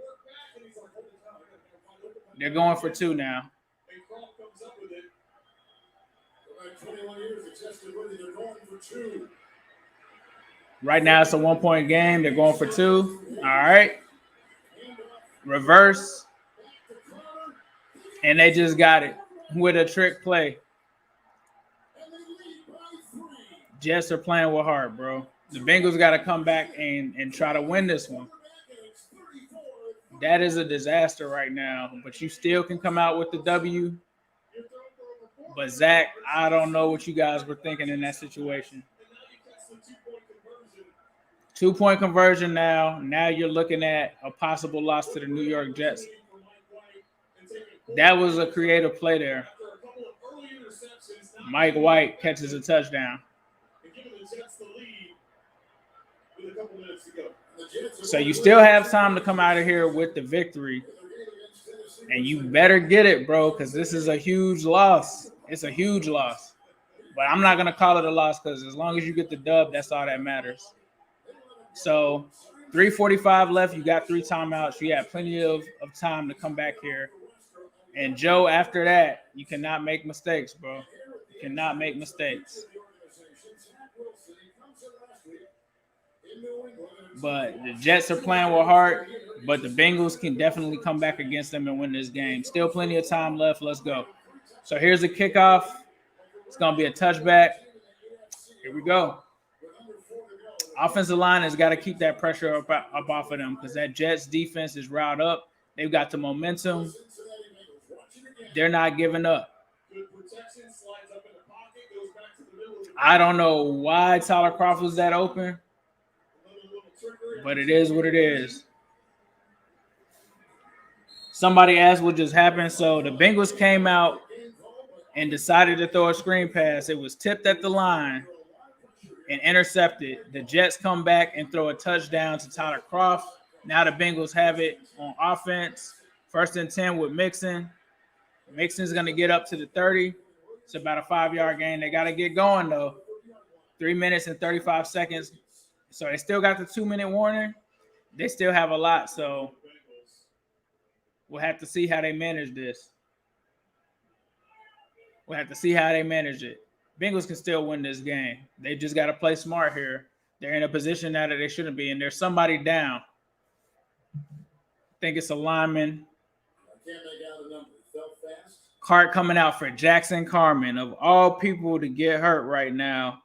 They're going for 2 now. Right now it's a 1-point game. They're going for 2. All right. Reverse. And they just got it with a trick play. Jets are playing with heart, bro. The Bengals got to come back and try to win this one. That is a disaster right now, but you still can come out with the W. But, Zach, I don't know what you guys were thinking in that situation. 2-point conversion now. Now you're looking at a possible loss to the New York Jets. That was a creative play there. Mike White catches a touchdown. So you still have time to come out of here with the victory. And you better get it, bro, because this is a huge loss. It's a huge loss. But I'm not going to call it a loss because as long as you get the dub, that's all that matters. So 3:45 left. You got 3 timeouts. You have plenty of time to come back here. And, Joe, after that, you cannot make mistakes, bro. You cannot make mistakes. But the Jets are playing with heart, but the Bengals can definitely come back against them and win this game. Still plenty of time left. Let's go. So here's the kickoff. It's going to be a touchback. Here we go. Offensive line has got to keep that pressure up off of them because that Jets defense is riled up. They've got the momentum. They're not giving up. I don't know why Tyler Kroft was that open, but it is what it is. Somebody asked what just happened. So the Bengals came out and decided to throw a screen pass. It was tipped at the line and intercepted. The Jets come back and throw a touchdown to Tyler Kroft. Now the Bengals have it on offense. 1st and 10 with Mixon. Mixon's going to get up to the 30. It's about a 5-yard gain. They got to get going, though. 3 minutes and 35 seconds. So they still got the 2-minute warning. They still have a lot, so we'll have to see how they manage this. We'll have to see how they manage it. Bengals can still win this game. They just got to play smart here. They're in a position now that they shouldn't be, and there's somebody down. I think it's a lineman. Cart coming out for Jackson Carman. Of all people to get hurt right now,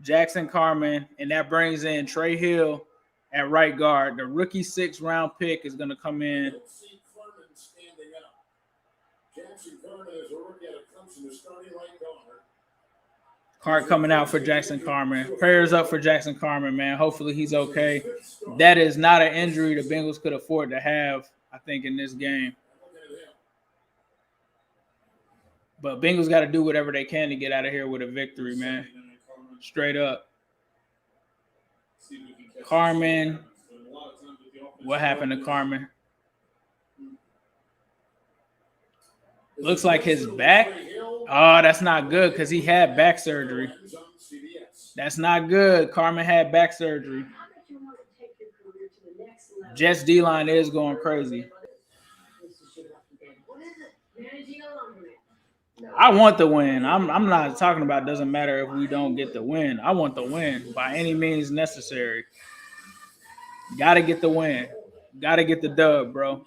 Jackson Carman, and that brings in Trey Hill at right guard. The rookie 6th-round pick is going to come in. Cart coming out for Jackson Carman. Prayers up for Jackson Carman, man. Hopefully he's okay. That is not an injury the Bengals could afford to have, I think, in this game. But Bengals got to do whatever they can to get out of here with a victory, man. Straight up. Carman. What happened to Carman? Looks like his back. Oh, that's not good because he had back surgery. That's not good. Carman had back surgery. Jets D-line is going crazy. I want the win. I'm not talking about it doesn't matter if we don't get the win. I want the win by any means necessary. Got to get the win. Got to get the dub, bro.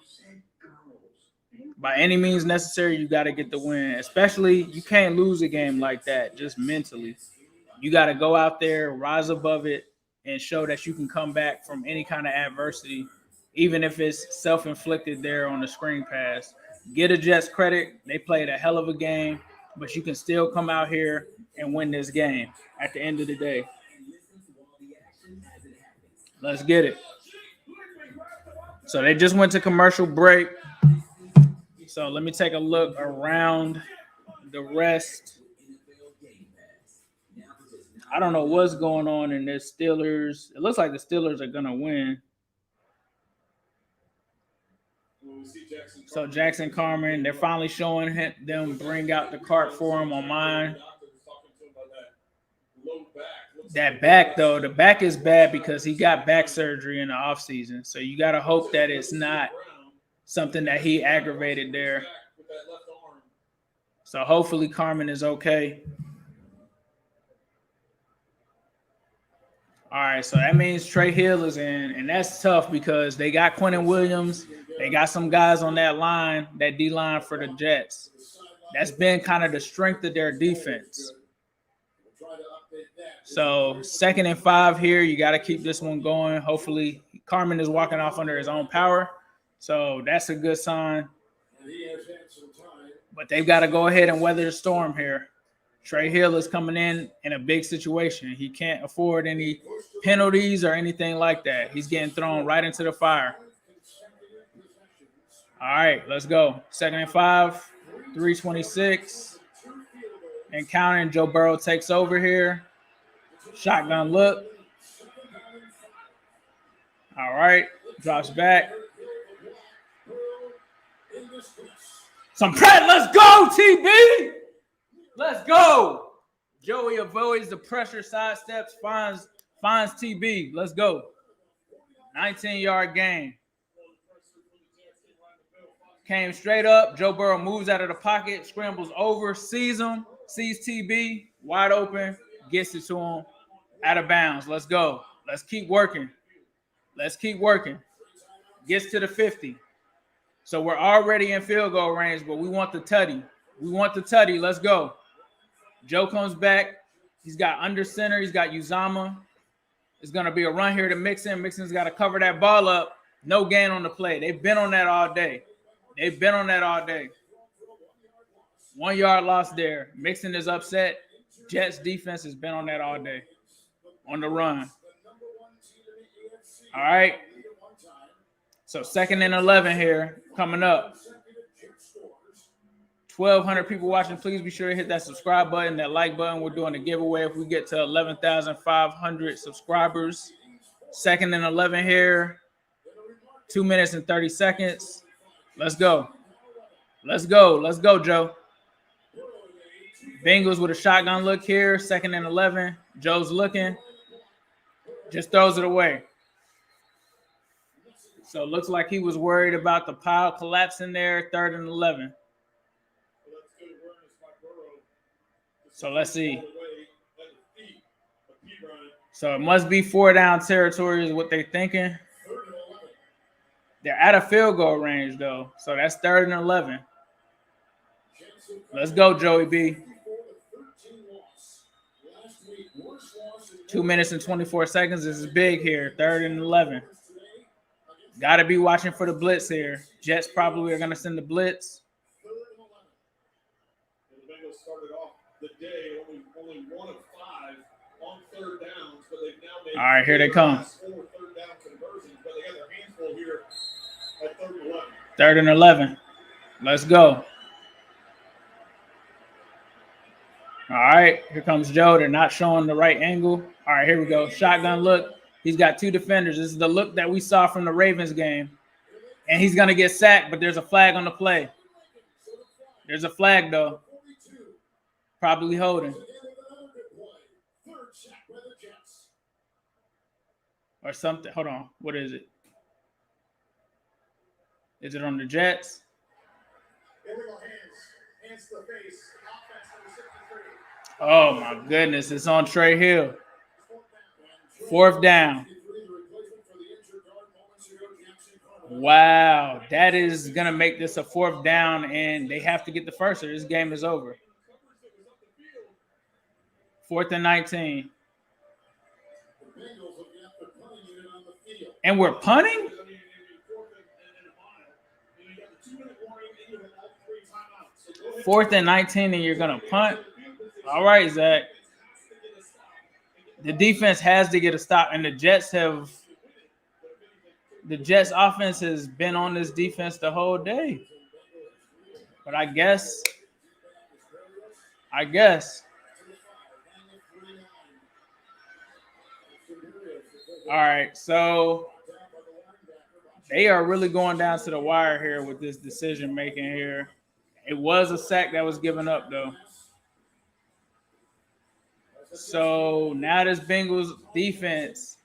By any means necessary, you got to get the win. Especially, you can't lose a game like that just mentally. You got to go out there, rise above it, and show that you can come back from any kind of adversity, even if it's self-inflicted there on the screen pass. Get a Jets credit. They played a hell of a game, but you can still come out here and win this game at the end of the day. Let's get it. So they just went to commercial break. So let me take a look around the rest. I don't know what's going on in this Steelers. It looks like the Steelers are going to win. So Jackson Carman, they're finally showing them bring out the cart for him on mine. That back, though, the back is bad because he got back surgery in the offseason. So you got to hope that it's not something that he aggravated there. So hopefully Carman is okay. All right, so that means Trey Hill is in, and that's tough because they got Quentin Williams. They got some guys on that line, that D-line for the Jets. That's been kind of the strength of their defense. So 2nd and 5 here. You got to keep this one going. Hopefully Carman is walking off under his own power. So that's a good sign. But they've got to go ahead and weather the storm here. Trey Hill is coming in a big situation. He can't afford any penalties or anything like that. He's getting thrown right into the fire. All right, let's go. 2nd and 5, 3:26. And counting, Joe Burrow takes over here. Shotgun look. All right, drops back. Some press. Let's go, TB. Let's go. Joey avoids the pressure, sidesteps, finds TB. Let's go. 19-yard gain. Came straight up. Joe Burrow moves out of the pocket, scrambles over, sees him, sees TB, wide open, gets it to him, out of bounds. Let's go. Let's keep working. Let's keep working. Gets to the 50. So we're already in field goal range, but we want the tutty. We want the tutty. Let's go. Joe comes back. He's got under center. He's got Uzama. It's going to be a run here to Mixon. Mixon's got to cover that ball up. No gain on the play. They've been on that all day. 1 yard loss there. Mixon is upset. Jets defense has been on that all day. On the run. All right. So 2nd and 11 here coming up. 1,200 people watching. Please be sure to hit that subscribe button, that like button. We're doing a giveaway if we get to 11,500 subscribers. 2nd and 11 here. 2 minutes and 30 seconds. Let's go. Let's go. Let's go, Joe. Bengals with a shotgun look here. 2nd and 11. Joe's looking. Just throws it away. So it looks like he was worried about the pile collapsing there. 3rd and 11. So let's see. So it must be 4 down territory is what they're thinking. They're out of field goal range, though. So that's 3rd and 11. Let's go, Joey B. 2 minutes and 24 seconds. This is big here. 3rd and 11. Got to be watching for the blitz here. Jets probably are going to send the blitz. The Bengals started off the day only 1 of 5 on 3rd downs, but they've now made all right, here they come. 4 3rd down conversions, but they got their hands full here at 3rd and 11. 3rd and 11. Let's go. All right, here comes Joe. They're not showing the right angle. All right, here we go. Shotgun look. He's got 2 defenders. This is the look that we saw from the Ravens game. And he's going to get sacked, but there's a flag on the play. There's a flag, though. Probably holding. Or something. Hold on. What is it? Is it on the Jets? Oh, my goodness. It's on Trey Hill. 4th down. Wow. That is going to make this a 4th down, and they have to get the first, or this game is over. 4th and 19. And we're punting? 4th and 19, and you're going to punt? All right, Zach. The defense has to get a stop, and the Jets offense has been on this defense the whole day. But I guess. All right, so they are really going down to the wire here with this decision making here. It was a sack that was given up, though. So now this Bengals defense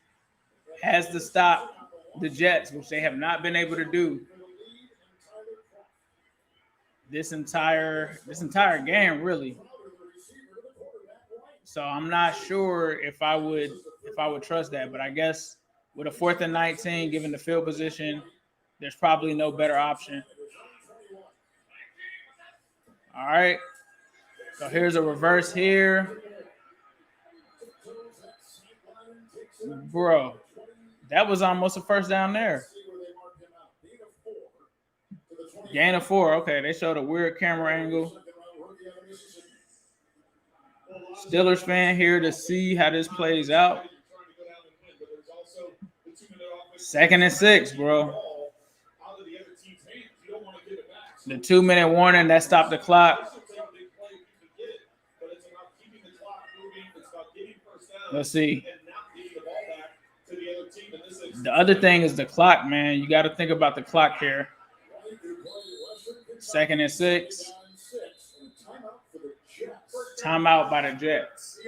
has to stop the Jets, which they have not been able to do this entire game, really. So I'm not sure if I would trust that, but I guess with a 4th and 19, given the field position, there's probably no better option. All right. So here's a reverse here. Bro, that was almost a 1st down there. Gain of 4. Okay, they showed a weird camera angle. Steelers fan here to see how this plays out. 2nd and 6, bro. The 2-minute warning that stopped the clock. Let's see. The other thing is the clock, man. You got to think about the clock here. 2nd and 6. Timeout by the Jets.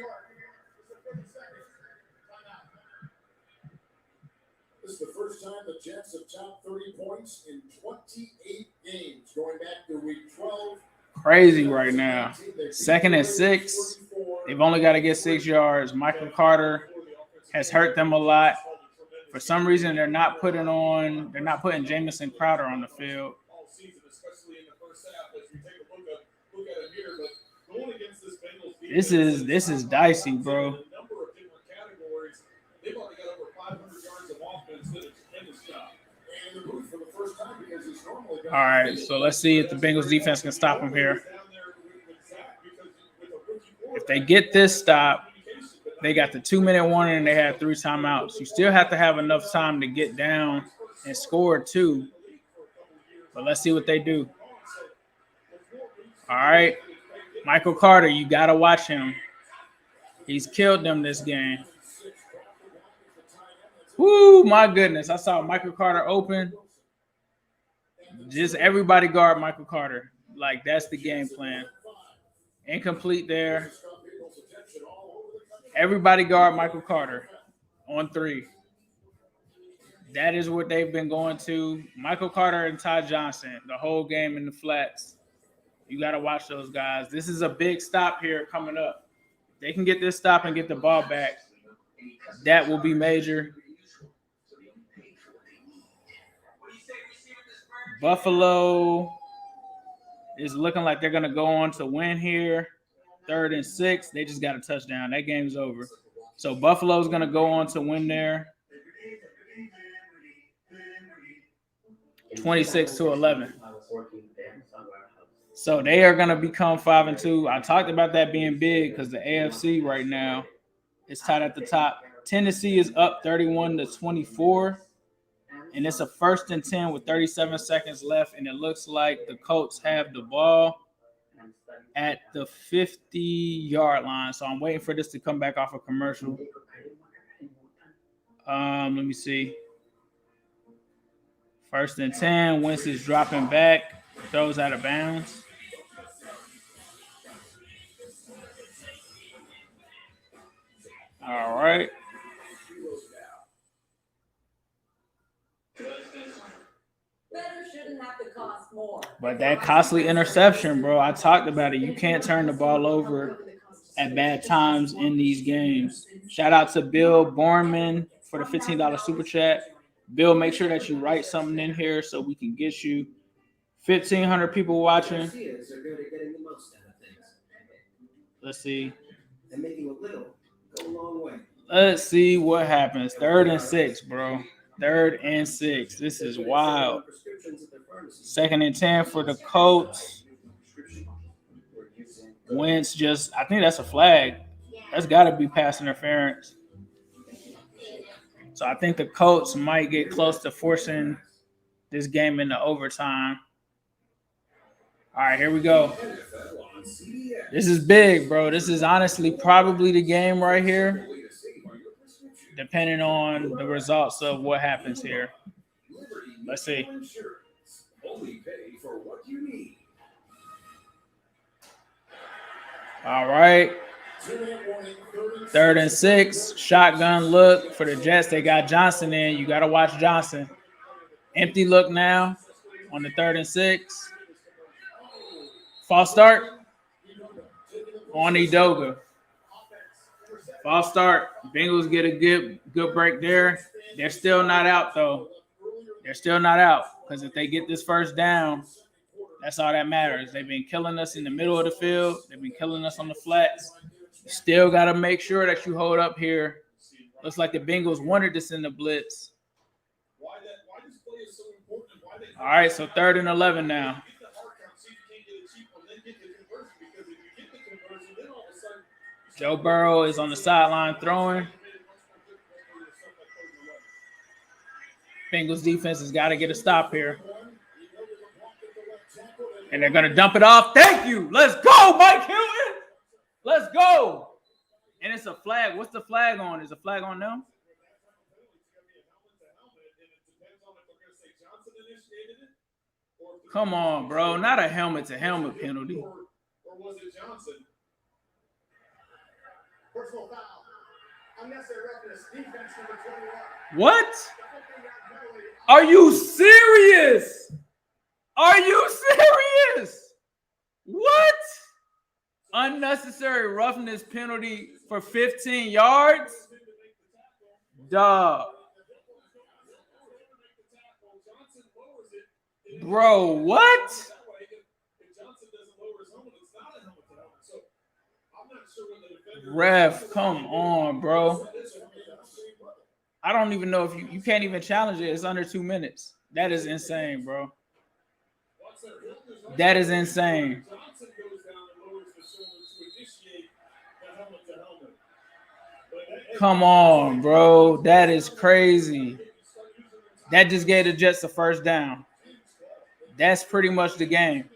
This is the first time the Jets have topped 30 points in 28 games, going back to week 12. Crazy right now. 2nd and 6. They've only got to get 6 yards. Michael Carter has hurt them a lot. For some reason, they're not putting Jamison Crowder on the field. This is dicey, bro. All right, so let's see if the Bengals defense can stop them here. If they get this stop, they got the 2-minute warning and they have 3 timeouts. You still have to have enough time to get down and scored 2. But let's see what they do. All right. Michael Carter, you got to watch him. He's killed them this game. Woo, my goodness. I saw Michael Carter open. Just everybody guard Michael Carter. Like, that's the game plan. Incomplete there. Everybody guard Michael Carter on 3. That is what they've been going to. Michael Carter and Ty Johnson, the whole game in the flats. You got to watch those guys. This is a big stop here coming up. If they can get this stop and get the ball back, that will be major. Buffalo is looking like they're going to go on to win here. 3rd and 6. They just got a touchdown. That game's over. So Buffalo's going to go on to win there. 26-11. So they are going to become 5-2. I talked about that being big because the AFC right now is tied at the top. Tennessee is up 31-24. And it's a 1st and 10 with 37 seconds left. And it looks like the Colts have the ball at the 50-yard line. So I'm waiting for this to come back off a commercial. Let me see. 1st and 10. Wentz is dropping back. Throws out of bounds. All right. But that costly interception, bro, I talked about it. You can't turn the ball over at bad times in these games. Shout out to Bill Borman for the $15 super chat. Bill, make sure that you write something in here so we can get you 1,500 people watching. Let's see. And making a little go a long way. Let's see what happens. 3rd and 6, bro. 3rd and 6. This is wild. 2nd and 10 for the Colts. Wentz just, I think that's a flag. That's got to be pass interference. So I think the Colts might get close to forcing this game into overtime. All right, here we go. This is big, bro. This is honestly probably the game right here, depending on the results of what happens here. Let's see. All right. 3rd and 6. Shotgun look for the Jets. They got Johnson in. You got to watch Johnson. Empty look now on the 3rd and 6. False start on Edoga. False start. Bengals get a good break there. They're still not out, though. They're still not out because if they get this 1st down, that's all that matters. They've been killing us in the middle of the field. They've been killing us on the flats. Still got to make sure that you hold up here. Looks like the Bengals wanted to send the blitz. All right, so 3rd and 11 now. Joe Burrow is on the sideline throwing. Bengals defense has got to get a stop here. And they're going to dump it off. Thank you. Let's go, Mike Hilton. Let's go. And it's a flag. What's the flag on? Is the flag on them? Come on, bro. Not a helmet-to-helmet penalty. Or was it Johnson? Personal foul. Unnecessary roughness. Defense number 21. What? Are you serious? Are you serious? What? Unnecessary roughness penalty for 15 yards? Dog. Bro, what? Ref, come on, bro. I don't even know if you can't even challenge it. It's under 2 minutes. That is insane, bro. That is insane. Come on, bro. That is crazy. That just gave the Jets a first down. That's pretty much the game.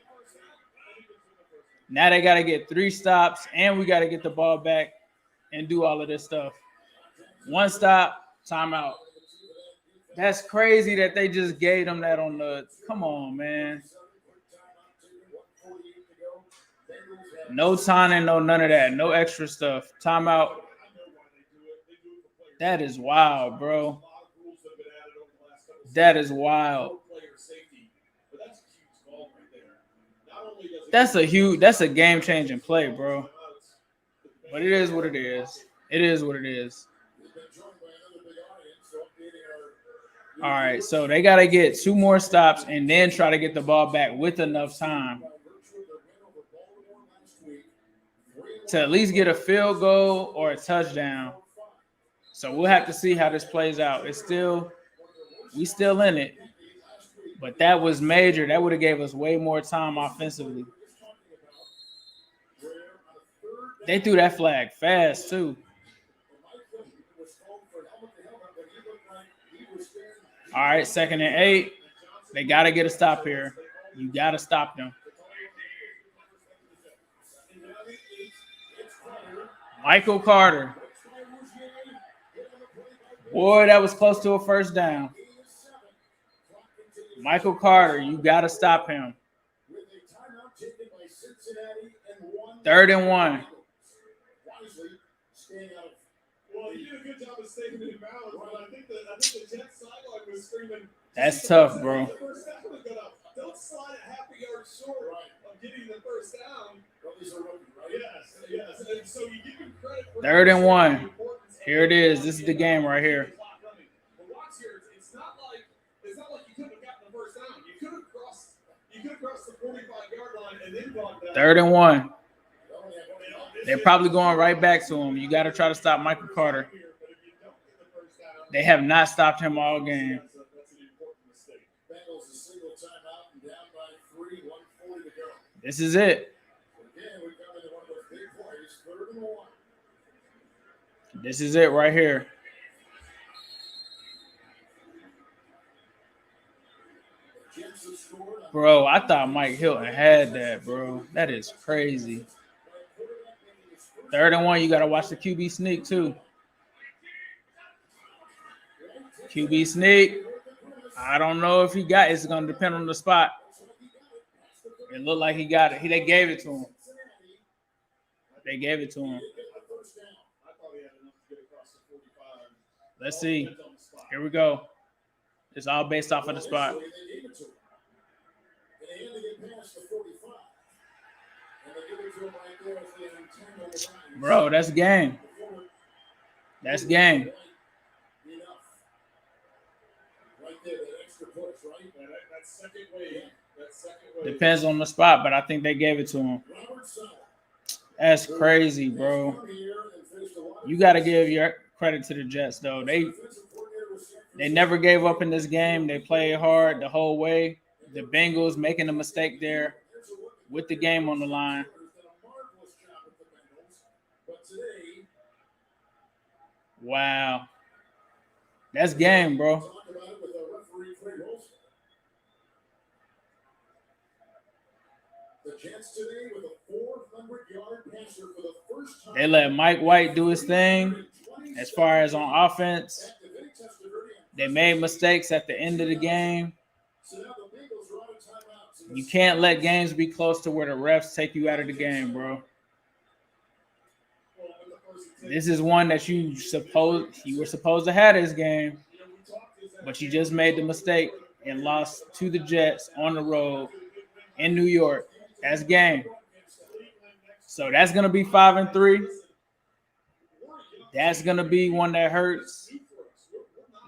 Now they got to get 3 stops, and we got to get the ball back and do all of this stuff. 1 stop, timeout. That's crazy that they just gave them that on the – come on, man. No taunting, no none of that. No extra stuff. Timeout. That is wild, bro. That is wild. That's a game-changing play, bro. But it is what it is. It is what it is. All right, so they got to get 2 more stops and then try to get the ball back with enough time to at least get a field goal or a touchdown. So we'll have to see how this plays out. We still in it. But that was major. That would have gave us way more time offensively. They threw that flag fast, too. All right, 2nd and 8. They got to get a stop here. You got to stop them. Michael Carter. Boy, that was close to a first down. Michael Carter, you got to stop him. 3rd and 1. Well, you did a good job of staying in balance, but I think the Jets sideline was screaming. That's tough, bro. Don't slide a half a yard short of getting the first down. Yes. And so you give him credit for 3rd and 1. Here it is. This is the game right here. But watch here. It's not like you couldn't have gotten the first down. You could have crossed the 45-yard line and then gone down. 3rd and 1. They're probably going right back to him. You got to try to stop Michael Carter. They have not stopped him all game. This is it. This is it right here. Bro, I thought Mike Hilton had that, bro. That is crazy. 3rd and 1, you got to watch the QB sneak, too. QB sneak. I don't know if he got it. It's going to depend on the spot. It looked like he got it. They gave it to him. They gave it to him. Let's see. Here we go. It's all based off of the spot. Bro, that's game. That's game. Depends on the spot, but I think they gave it to him. That's crazy, bro. You got to give your credit to the Jets, though. They never gave up in this game. They played hard the whole way. The Bengals making a mistake there with the game on the line. Wow. That's game, bro. They let Mike White do his thing as far as on offense. They made mistakes at the end of the game. You can't let games be close to where the refs take you out of the game, bro. This is one that you were supposed to have this game, but you just made the mistake and lost to the Jets on the road in New York. That's game. So that's going to be 5-3. That's going to be one that hurts.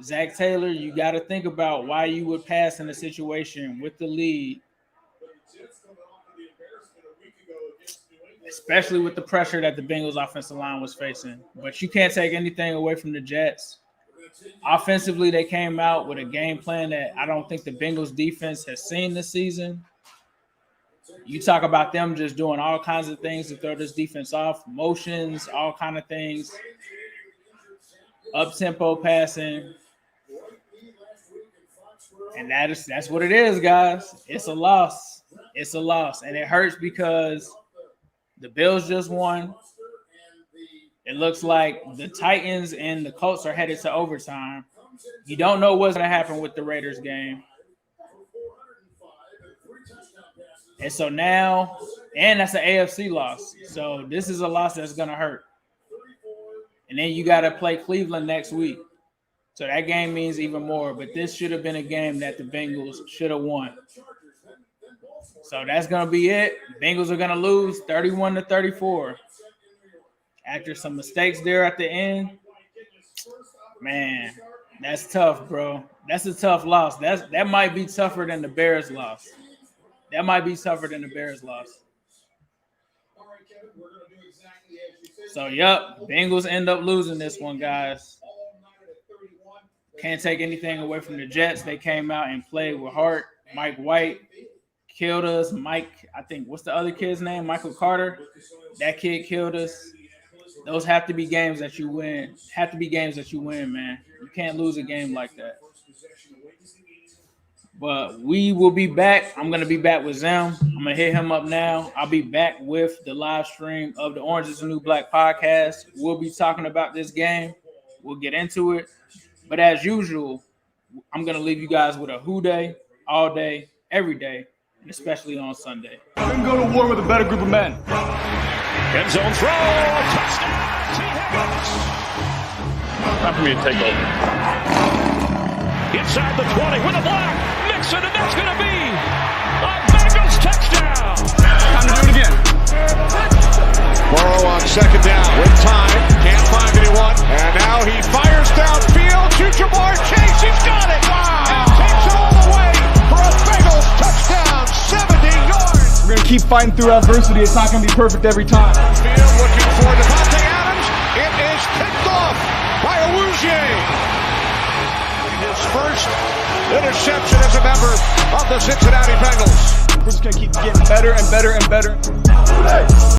Zach Taylor, you got to think about why you would pass in a situation with the lead, especially with the pressure that the Bengals offensive line was facing. But you can't take anything away from the Jets. Offensively, they came out with a game plan that I don't think the Bengals defense has seen this season. You talk about them just doing all kinds of things to throw this defense off, motions, all kind of things, up-tempo passing. And that's what it is, guys. It's a loss. It's a loss. And it hurts because the Bills just won. It looks like the Titans and the Colts are headed to overtime. You don't know what's going to happen with the Raiders game. And so now, and that's an AFC loss. So this is a loss that's going to hurt. And then you got to play Cleveland next week. So that game means even more. But this should have been a game that the Bengals should have won. So that's going to be it. Bengals are going to lose 31-34. After some mistakes there at the end. Man, that's tough, bro. That's a tough loss. That might be tougher than the Bears loss. That might be tougher than the Bears loss. So, yep, Bengals end up losing this one, guys. Can't take anything away from the Jets. They came out and played with heart. Mike White killed us. I think, what's the other kid's name? Michael Carter. That kid killed us. Those have to be games that you win. Have to be games that you win, man. You can't lose a game like that. But we will be back. I'm going to be back with Zim. I'm going to hit him up now. I'll be back with the live stream of the Orange is the New Black podcast. We'll be talking about this game. We'll get into it. But as usual, I'm going to leave you guys with a who day, all day, every day, and especially on Sunday. We can go to war with a better group of men. End zone throw. Touchdown. Time for me to take over. Inside the 20 with a block. Mixon, and that's going to be a Bengals touchdown. Time to do it again. Burrow on second down with time. Can't find anyone. And now he fires downfield to Jamar Chase. He's got it. And takes it all the way for a Bengals touchdown. 70 yards. We're going to keep fighting through adversity. It's not going to be perfect every time. Field looking for Devontae Adams. It is picked off by Awuzie. His first interception as a member of the Cincinnati Bengals. We're just going to keep getting better and better and better.